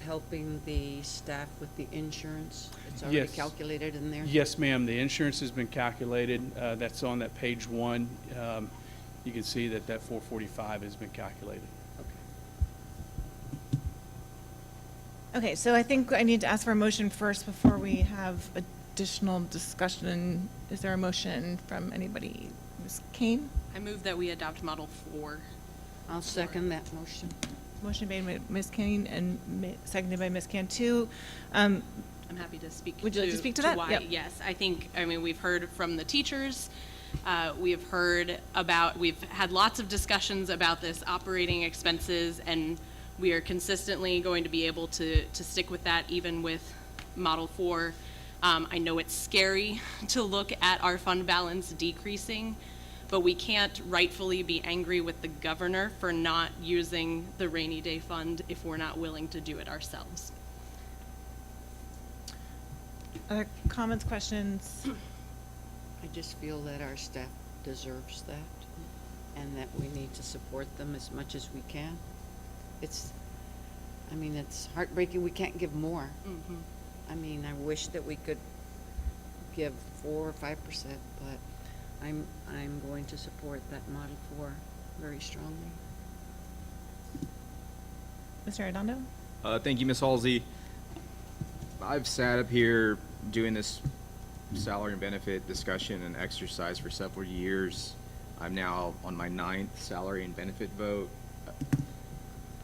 helping the staff with the insurance? It's already Yes. calculated in there? Yes, ma'am. The insurance has been calculated. That's on that page 1. You can see that 445 has been calculated. Okay, so I think I need to ask for a motion first before we have additional discussion. Is there a motion from anybody? Ms. Kane? I move that we adopt Model 4. I'll second that motion. Motion made by Ms. Kane and seconded by Ms. Cantu. I'm happy to speak. Would you like to speak to that? Why? Yep. Yes, I mean, we've heard from the teachers We have heard about, we've had lots of discussions about this operating expenses, and we are consistently going to be able to stick with that even with Model 4. I know it's scary to look at our fund balance decreasing, but we can't rightfully be angry with the governor for not using the rainy day fund if we're not willing to do it ourselves. Other comments, questions? I just feel that our staff deserves that and that we need to support them as much as we can. It's heartbreaking we can't give more. I mean, I wish that we could give 4 or 5%, but I'm going to support that Model 4 very strongly. Mr. Arredondo? Thank you, Ms. Halsey. I've sat up here doing this salary and benefit discussion and exercise for several years. I'm now on my 9th salary and benefit vote,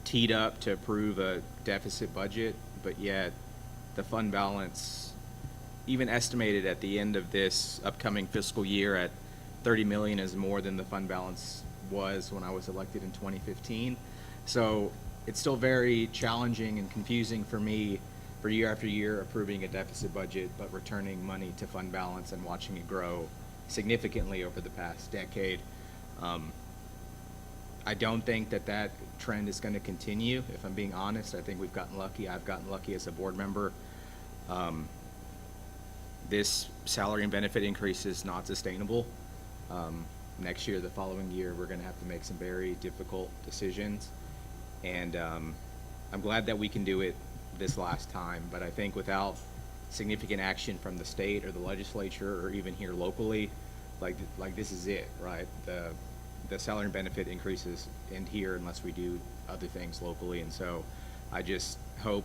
teed up to approve a deficit budget, but yet the fund balance, even estimated at the end of this upcoming fiscal year at 30 million, is more than the fund balance was when I was elected in 2015. So it's still very challenging and confusing for me for year after year approving a deficit budget, but returning money to fund balance and watching it grow significantly over the past decade. I don't think that trend is going to continue. If I'm being honest, I think we've gotten lucky. I've gotten lucky as a board member. This salary and benefit increase is not sustainable. Next year, the following year, we're going to have to make some very difficult decisions. And I'm glad that we can do it this last time, but I think without significant action from the state or the legislature or even here locally, like this is it, right? The salary and benefit increases end here unless we do other things locally. And so I just hope,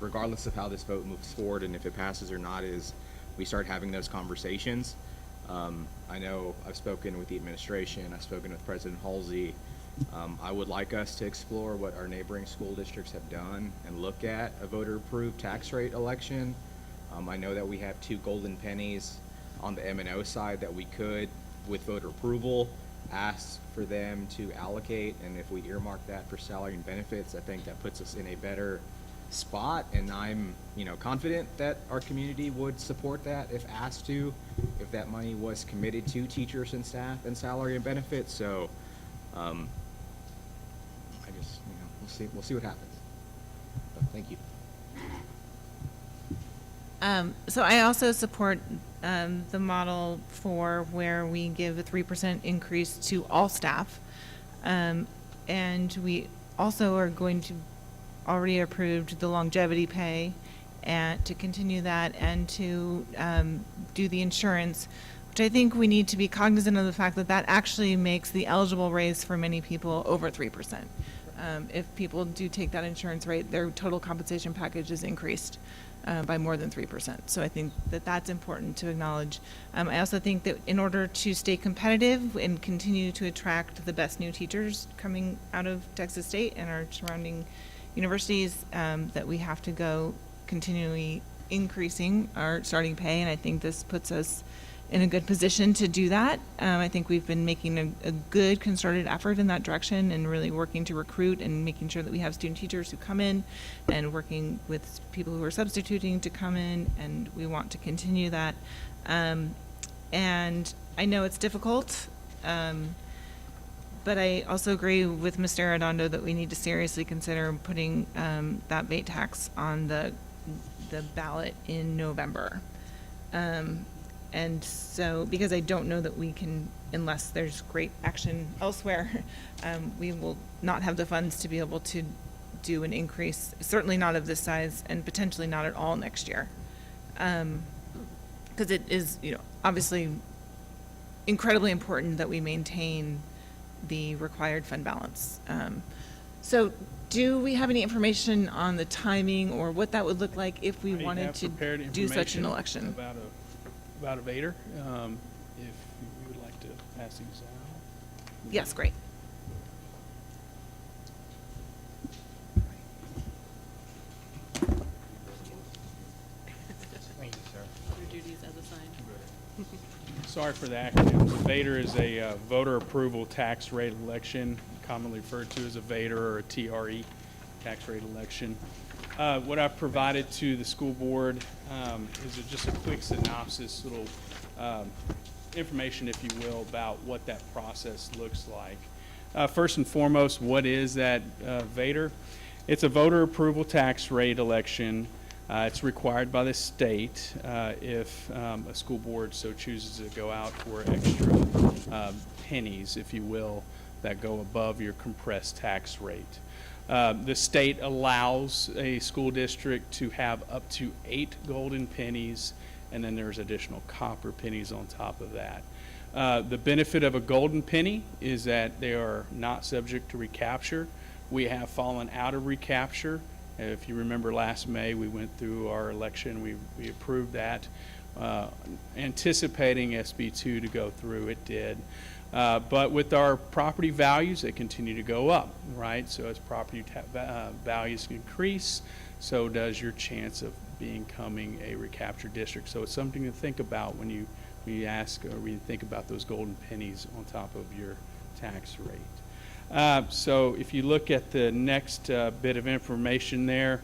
regardless of how this vote moves forward and if it passes or not, is we start having those conversations. I know I've spoken with the administration, I've spoken with President Halsey. I would like us to explore what our neighboring school districts have done and look at a voter-approved tax rate election. I know that we have 2 golden pennies on the M&O side that we could, with voter approval, ask for them to allocate, and if we earmark that for salary and benefits, I think that puts us in a better spot, and I'm confident that our community would support that if asked to, if that money was committed to teachers and staff and salary and benefits. So I guess we'll see what happens. But thank you. So I also support the model for where we give a 3% increase to all staff. And we also are going to already approved the longevity pay and to continue that and to do the insurance, which I think we need to be cognizant of the fact that that actually makes the eligible raise for many people over 3%. If people do take that insurance rate, their total compensation package is increased by more than 3%. So I think that that's important to acknowledge. I also think that in order to stay competitive and continue to attract the best new teachers coming out of Texas State and our surrounding universities, that we have to go continually increasing our starting pay, and I think this puts us in a good position to do that. I think we've been making a good concerted effort in that direction and really working to recruit and making sure that we have student teachers who come in and working with people who are substituting to come in, and we want to continue that. And I know it's difficult, but I also agree with Mr. Arredondo that we need to seriously consider putting that VIII tax on the ballot in November. And so, because I don't know that we can, unless there's great action elsewhere, we will not have the funds to be able to do an increase, certainly not of this size, and potentially not at all next year. Because it is, obviously incredibly important that we maintain the required fund balance. So do we have any information on the timing or what that would look like if we wanted to do such an election? About a VIII.A, if you would like to pass these out. Yes, great. Thank you, sir. Your duties as assigned. sorry for the acronyms. A VIII.A is a voter approval tax rate election, commonly referred to as a VIII.A or a TRE, tax rate election. What I've provided to the school board is just a quick synopsis, little information, if you will, about what that process looks like. First and foremost, what is that VIII.A? It's a voter approval tax rate election. It's required by the state if a school board so chooses to go out for extra pennies, if you will, that go above your compressed tax rate. The state allows a school district to have up to 8 golden pennies, and then there's additional copper pennies on top of that. The benefit of a golden penny is that they are not subject to recapture. We have fallen out of recapture. If you remember last May, we went through our election, we approved that, anticipating SB2 to go through, it did. But with our property values, they continue to go up, right? So as property values increase, so does your chance of becoming a recapture district. So it's something to think about when you ask or when you think about those golden pennies on top of your tax rate. So if you look at the next bit of information there,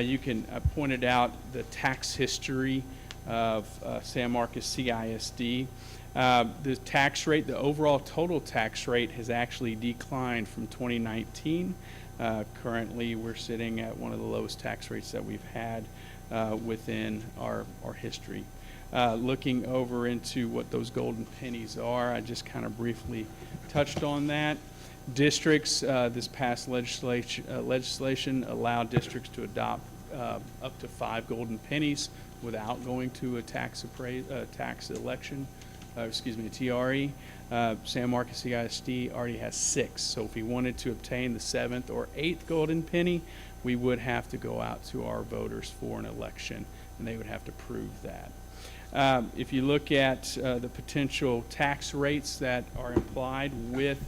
you can pointed out the tax history of San Marcos CISD. The tax rate, the overall total tax rate has actually declined from 2019. Currently, we're sitting at one of the lowest tax rates that we've had within our history. Looking over into what those golden pennies are, I just kind of briefly touched on that. Districts, this past legislation allowed districts to adopt up to 5 golden pennies without going to a tax election, a TRE. San Marcos CISD already has 6, so if we wanted to obtain the 7th or 8th golden penny, we would have to go out to our voters for an election, and they would have to prove that. If you look at the potential tax rates that are implied with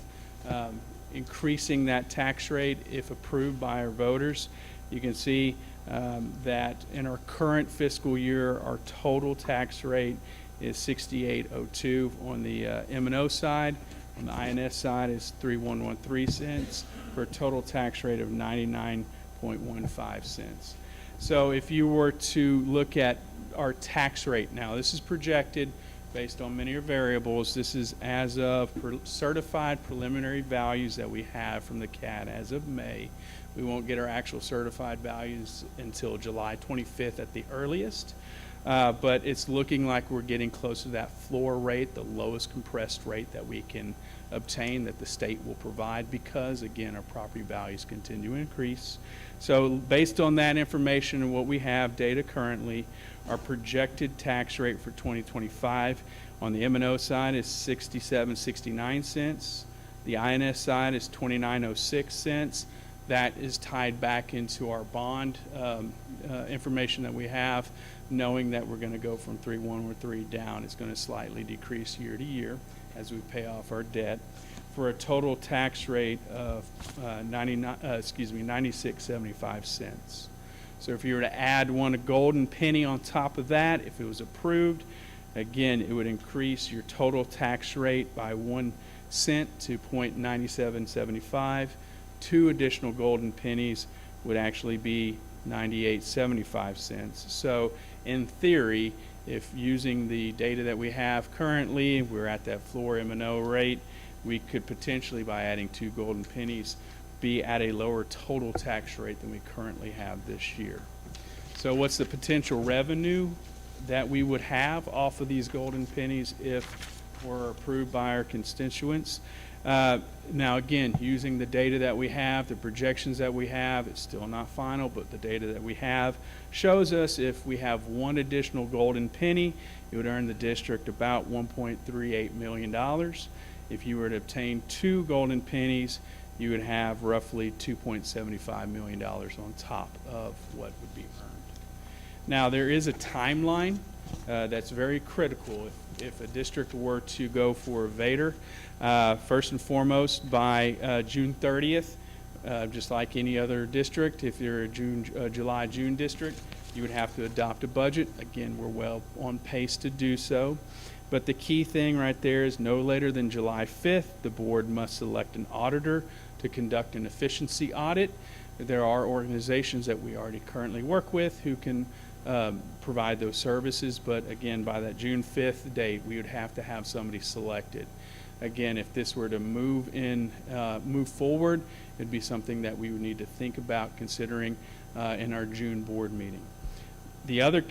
increasing that tax rate if approved by our voters, you can see that in our current fiscal year, our total tax rate is 68.02 on the M&O side. On the INS side is 3113 cents for a total tax rate of 99.15 cents. So if you were to look at our tax rate now, this is projected based on many variables. This is as of certified preliminary values that we have from the CAD as of May. We won't get our actual certified values until July 25th at the earliest. But it's looking like we're getting close to that floor rate, the lowest compressed rate that we can obtain that the state will provide because, again, our property values continue to increase. So based on that information and what we have data currently, our projected tax rate for 2025 on the M&O side is 67.69 cents. The INS side is 29.06 cents. That is tied back into our bond information that we have, knowing that we're going to go from 3.113 down. It's going to slightly decrease year to year as we pay off our debt, for a total tax rate of 96.75 cents. So if you were to add one golden penny on top of that, if it was approved, again, it would increase your total tax rate by 1 cent to 0.9775. 2 additional golden pennies would actually be 98.75 cents. So in theory, if using the data that we have currently, we're at that floor M&O rate, we could potentially, by adding 2 golden pennies, be at a lower total tax rate than we currently have this year. So what's the potential revenue that we would have off of these golden pennies if we're approved by our constituents? Now again, using the data that we have, the projections that we have, it's still not final, but the data that we have shows us if we have 1 additional golden penny, it would earn the district about $1.38 million. If you were to obtain 2 golden pennies, you would have roughly $2.75 million on top of what would be earned. Now, there is a timeline that's very critical if a district were to go for a VIII.A. First and foremost, by June 30th, just like any other district, if you're a July-June district, you would have to adopt a budget. Again, we're well on pace to do so. But the key thing right there is no later than July 5th, the board must select an auditor to conduct an efficiency audit. There are organizations that we already currently work with who can provide those services, but again, by that June 5th date, we would have to have somebody selected. Again, if this were to move forward, it'd be something that we would need to think about considering in our June board meeting. The other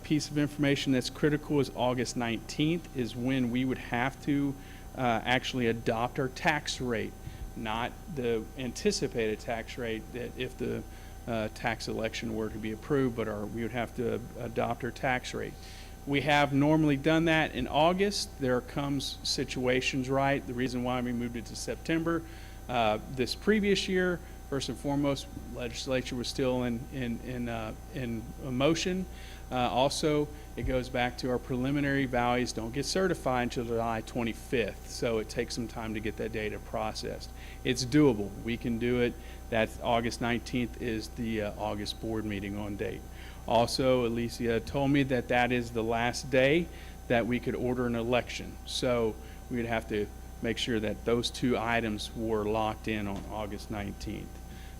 piece of information that's critical is August 19th is when we would have to actually adopt our tax rate, not the anticipated tax rate that if the tax election were to be approved, but we would have to adopt our tax rate. We have normally done that in August. There comes situations, right? The reason why we moved it to September this previous year, first and foremost, legislature was still in motion. Also, it goes back to our preliminary values don't get certified until July 25th, so it takes some time to get that data processed. It's doable. We can do it. That's August 19th is the August board meeting on date. Also, Alicia told me that that is the last day that we could order an election. So we'd have to make sure that those two items were locked in on August 19th.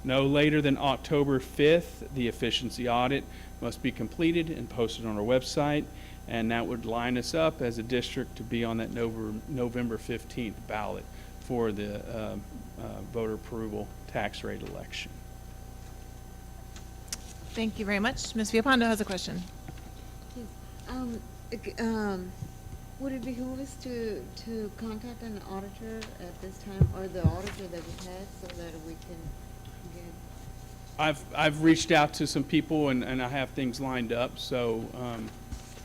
No later than October 5th, the efficiency audit must be completed and posted on our website, and that would line us up as a district to be on that November 15th ballot for the voter approval tax rate election. Thank you very much. Ms. Villalpando has a question. Would it behoove us to contact an auditor at this time, or the auditor that we had, so that we can get? I've reached out to some people and I have things lined up. So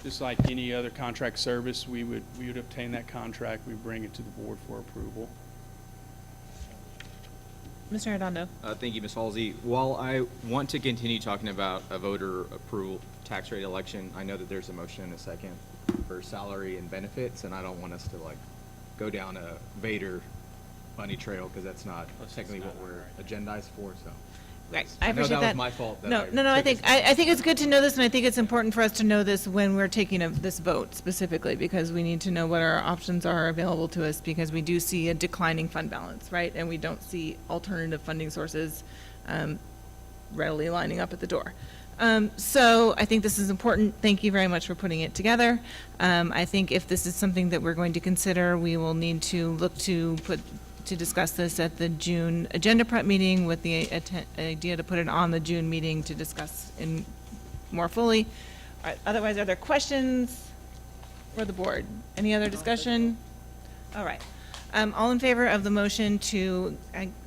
just like any other contract service, we would obtain that contract. We bring it to the board for approval. Mr. Redondo. Thank you, Ms. Halsey. While I want to continue talking about a voter approval tax rate election, I know that there's a motion and a second for salary and benefits, and I don't want us to like go down a Vader bunny trail because that's not technically what we're agendized for. So. Right, I appreciate know that that. was my fault. That No, I think it's good to know this, and I think it's important for us to know this when we're taking this vote specifically, because we need to know what our options are available to us, because we do see a declining fund balance, right? And we don't see alternative funding sources readily lining up at the door. So I think this is important. Thank you very much for putting it together. I think if this is something that we're going to consider, we will need to look to discuss this at the June agenda prep meeting with the idea to put it on the June meeting to discuss in more fully. All right, otherwise, are there questions for the board? Any other discussion? All right. All in favor of the motion to,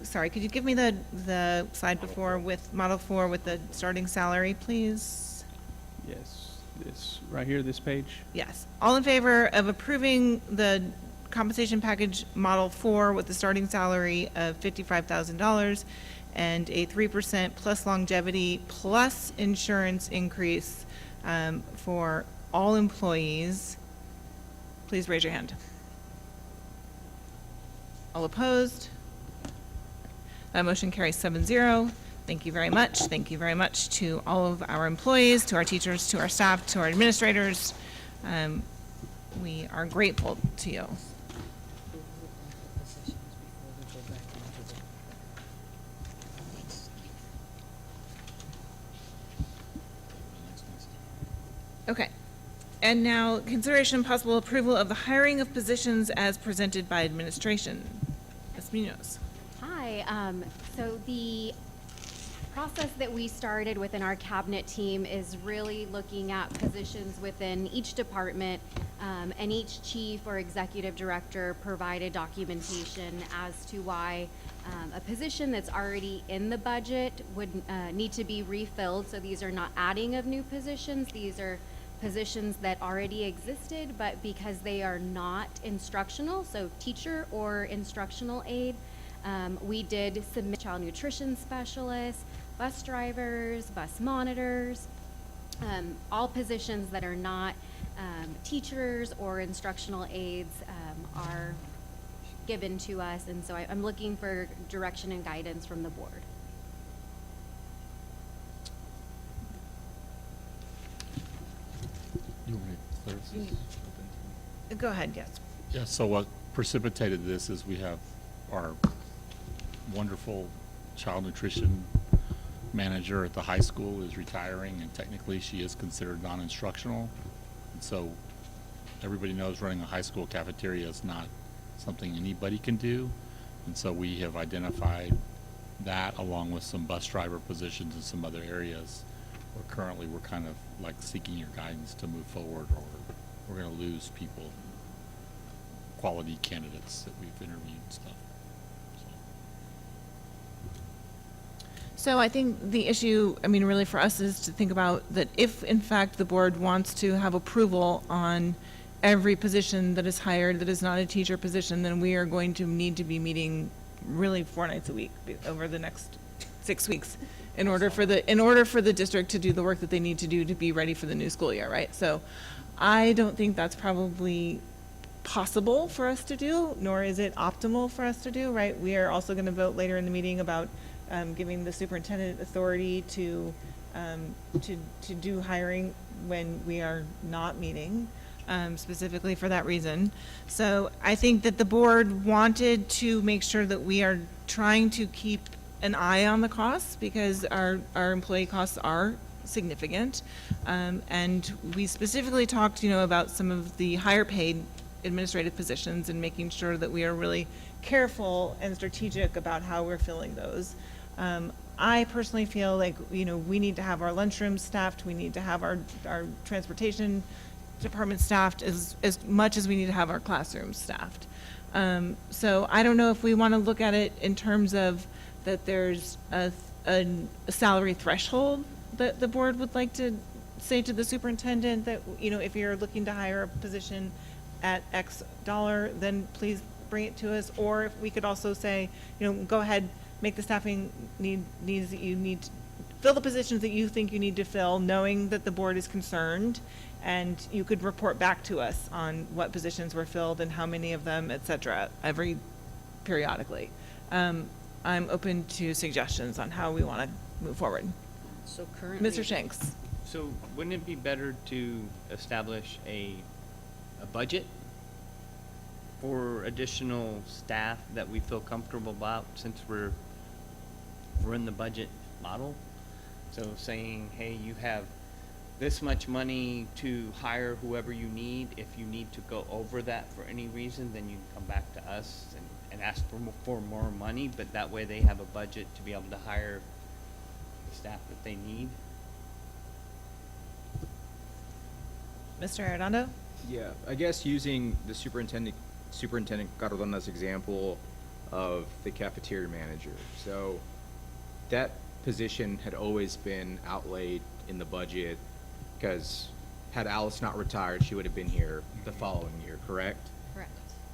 sorry, could you give me the slide before with Model 4 with the starting salary, please? Yes, this right here, this page. Yes. All in favor of approving the compensation package Model 4 with the starting salary of $55,000 and a 3% plus longevity plus insurance increase for all employees, please raise your hand. All opposed? That motion carries 7-0. Thank you very much. Thank you very much to all of our employees, to our teachers, to our staff, to our administrators. We are grateful to you. Okay. And now, consideration and possible approval of the hiring of positions as presented by administration. Ms. Munoz. Hi. So the process that we started within our cabinet team is really looking at positions within each department, and each chief or executive director provided documentation as to why a position that's already in the budget would need to be refilled. So these are not adding of new positions. These are positions that already existed, but because they are not instructional, so teacher or instructional aide, we did submit child nutrition specialists, bus drivers, bus monitors, all positions that are not teachers or instructional aides are given to us, and so I'm looking for direction and guidance from the board. go ahead, yes. Yeah, so what precipitated this is we have our wonderful child nutrition manager at the high school is retiring, and technically she is considered non-instructional. And so everybody knows running a high school cafeteria is not something anybody can do. And so we have identified that along with some bus driver positions in some other areas where currently we're kind of like seeking your guidance to move forward, or we're going to lose people, quality candidates that we've interviewed and stuff. So I think the issue, I mean, really for us is to think about that if in fact the board wants to have approval on every position that is hired that is not a teacher position, then we are going to need to be meeting really 4 nights a week over the next 6 weeks in order for the district to do the work that they need to do to be ready for the new school year, right? So I don't think that's probably possible for us to do, nor is it optimal for us to do, right? We are also going to vote later in the meeting about giving the superintendent authority to do hiring when we are not meeting, specifically for that reason. So I think that the board wanted to make sure that we are trying to keep an eye on the costs, because our employee costs are significant. And we specifically talked, about some of the higher paid administrative positions and making sure that we are really careful and strategic about how we're filling those. I personally feel like, we need to have our lunchrooms staffed. We need to have our transportation department staffed as much as we need to have our classrooms staffed. So I don't know if we want to look at it in terms of that there's a salary threshold that the board would like to say to the superintendent that, if you're looking to hire a position at X dollar, then please bring it to us. Or if we could also say, go ahead, make the staffing needs that you need to fill the positions that you think you need to fill, knowing that the board is concerned, and you could report back to us on what positions were filled and how many of them, et cetera, periodically. I'm open to suggestions on how we want to move forward. So currently. Mr. Shanks. So wouldn't it be better to establish a budget for additional staff that we feel comfortable about, since we're in the budget model? So saying, hey, you have this much money to hire whoever you need. If you need to go over that for any reason, then you can come back to us and ask for more money, but that way they have a budget to be able to hire the staff that they need. Mr. Arredondo? Yeah, I guess using the Superintendent Cardona's example of the cafeteria manager. So that position had always been outlaid in the budget, because had Alice not retired, she would have been here the following year, correct? Correct.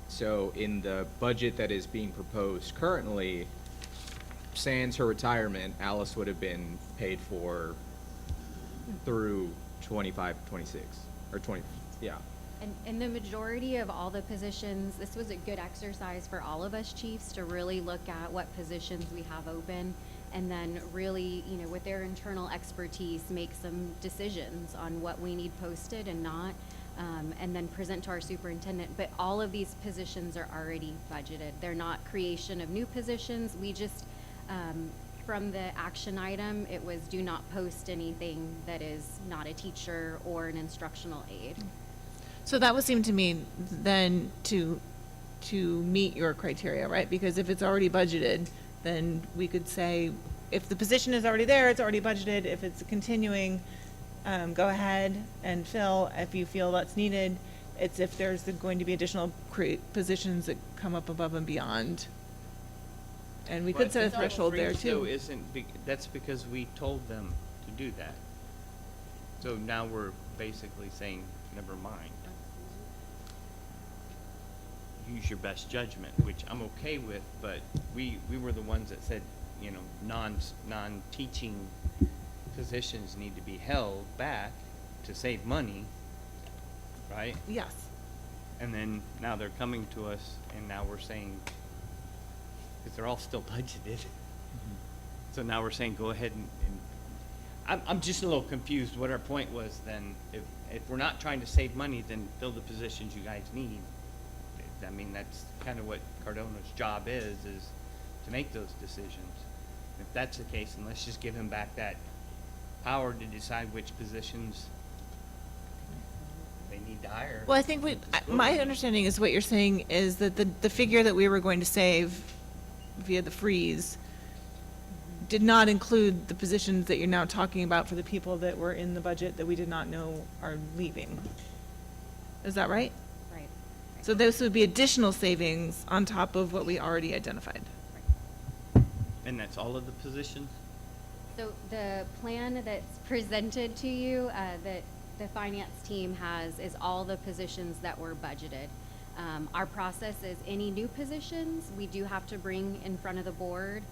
So in the budget that is being proposed currently, sans her retirement, Alice would have been paid for through 25, 26, or 20, yeah. And the majority of all the positions, this was a good exercise for all of us chiefs to really look at what positions we have open, and then really, with their internal expertise, make some decisions on what we need posted and not, and then present to our superintendent. But all of these positions are already budgeted. They're not creation of new positions. We just, from the action item, it was do not post anything that is not a teacher or an instructional aide. So that would seem to me then to meet your criteria, right? Because if it's already budgeted, then we could say, if the position is already there, it's already budgeted. If it's continuing, go ahead and fill if you feel that's needed. It's if there's going to be additional positions that come up above and beyond. And we could set a threshold there too. That's because we told them to do that. So now we're basically saying, never mind. Use your best judgment, which I'm okay with, but we were the ones that said, non-teaching positions need to be held back to save money, right? Yes. And then now they're coming to us, and now we're saying, because they're all still budgeted. So now we're saying, go ahead and I'm just a little confused what our point was then. If we're not trying to save money, then fill the positions you guys need. I mean, that's kind of what Cardona's job is to make those decisions. If that's the case, then let's just give him back that power to decide which positions they need to hire. Well, I think my understanding is what you're saying is that the figure that we were going to save via the freeze did not include the positions that you're now talking about for the people that were in the budget that we did not know are leaving. Is that right? Right. So those would be additional savings on top of what we already identified. And that's all of the positions? So the plan that's presented to you, that the finance team has, is all the positions that were budgeted. Our process is any new positions, we do have to bring in front of the board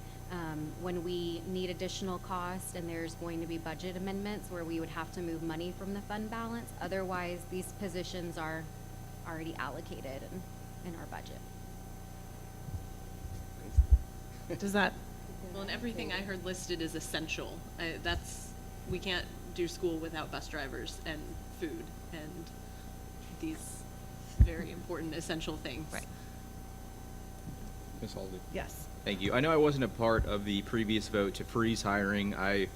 when we need additional cost and there's going to be budget amendments where we would have to move money from the fund balance. Otherwise, these positions are already allocated in our budget. Does that? Well, and everything I heard listed is essential. We can't do school without bus drivers and food and these very important essential things. Right. Ms. Halsey? Yes. Thank you. I know I wasn't a part of the previous vote to freeze hiring. I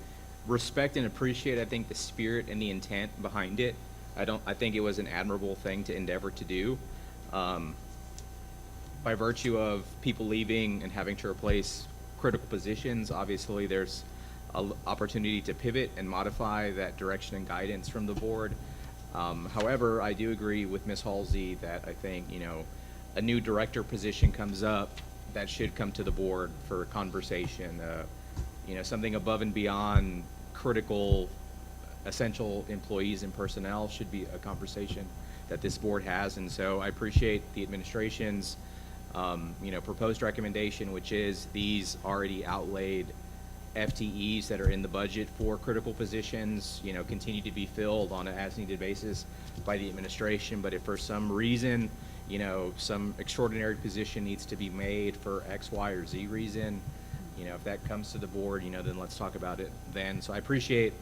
respect and appreciate, I think, the spirit and the intent behind it. I think it was an admirable thing to endeavor to do. By virtue of people leaving and having to replace critical positions, obviously there's an opportunity to pivot and modify that direction and guidance from the board. However, I do agree with Ms. Halsey that I think, a new director position comes up that should come to the board for conversation. Something above and beyond critical, essential employees and personnel should be a conversation that this board has. And so I appreciate the administration's proposed recommendation, which is these already outlaid FTEs that are in the budget for critical positions, continue to be filled on an as-needed basis by the administration. But if for some reason, some extraordinary position needs to be made for X, Y, or Z reason, if that comes to the board, then let's talk about it then. So I appreciate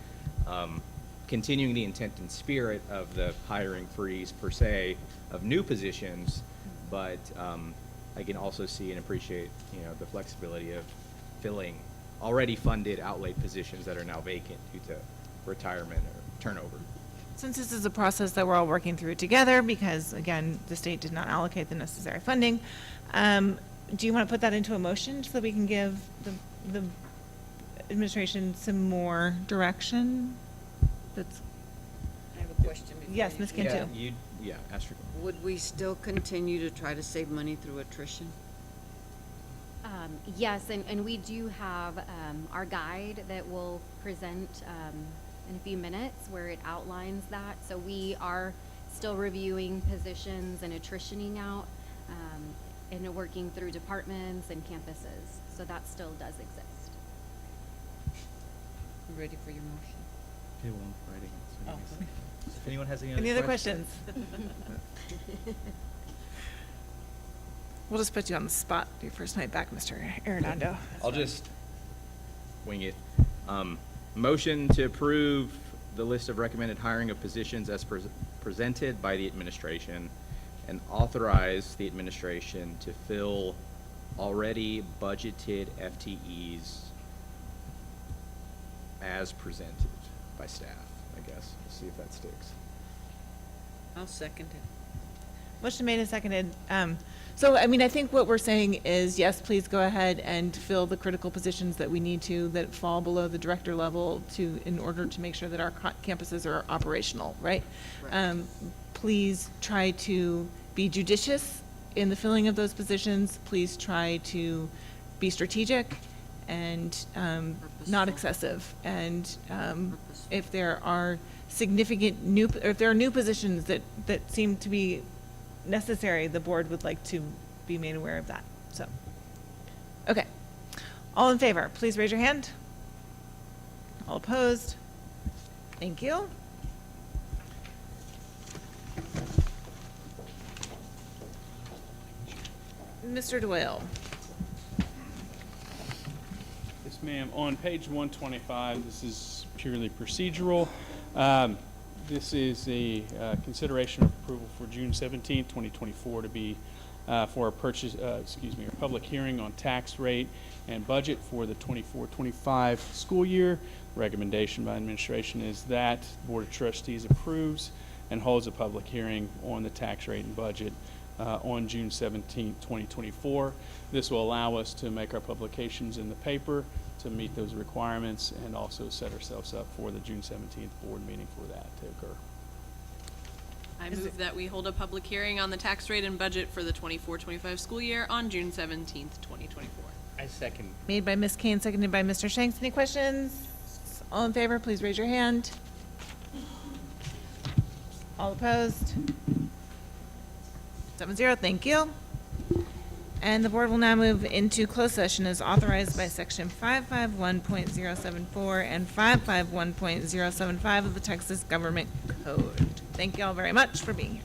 continuing the intent and spirit of the hiring freeze per se of new positions, but I can also see and appreciate, the flexibility of filling already funded outlaid positions that are now vacant due to retirement or turnover. Since this is a process that we're all working through together, because again, the state did not allocate the necessary funding, do you want to put that into a motion so that we can give the administration some more direction? I have a question. Yes, Ms. Cantu. Ask your question. Would we still continue to try to save money through attrition? Yes, and we do have our guide that we'll present in a few minutes where it outlines that. So we are still reviewing positions and attritioning out and working through departments and campuses. So that still does exist. You ready for your motion? Okay, well, I'm writing it, so anyways. If anyone has any Any other other questions? We'll just put you on the spot your first night back, Mr. Arredondo. I'll just wing it. Motion to approve the list of recommended hiring of positions as presented by the administration and authorize the administration to fill already budgeted FTEs as presented by staff, I guess. We'll see if that sticks. I'll second it. Motion made and seconded. So, I mean, I think what we're saying is, yes, please go ahead and fill the critical positions that we need to, that fall below the director level in order to make sure that our campuses are operational, right? Please try to be judicious in the filling of those positions. Please try to be strategic and not excessive. And if there are significant new positions that seem to be necessary, the board would like to be made aware of that. So, okay. All in favor, please raise your hand. All opposed? Thank you. Mr. Doyle. Yes, ma'am. On page 125, this is purely procedural. This is a consideration of approval for June 17th, 2024 to be for a a public hearing on tax rate and budget for the 24-25 school year. Recommendation by administration is that the Board of Trustees approves and holds a public hearing on the tax rate and budget on June 17th, 2024. This will allow us to make our publications in the paper to meet those requirements and also set ourselves up for the June 17th board meeting for that to occur. I move that we hold a public hearing on the tax rate and budget for the 24-25 school year on June 17th, 2024. I second. Made by Ms. Kane, seconded by Mr. Shanks. Any questions? All in favor, please raise your hand. All opposed? 7-0, thank you. And the board will now move into closed session as authorized by section 551.074 and 551.075 of the Texas Government Code. Thank you all very much for being here.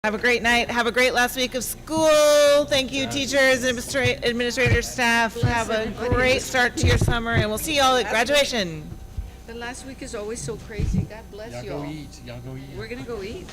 Have a great night. Have a great last week of school. Thank you, teachers, administrators, staff. Have a great start to your summer, and we'll see y'all at graduation. The last week is always so crazy. God bless you all. Y'all go eat. We're gonna go eat.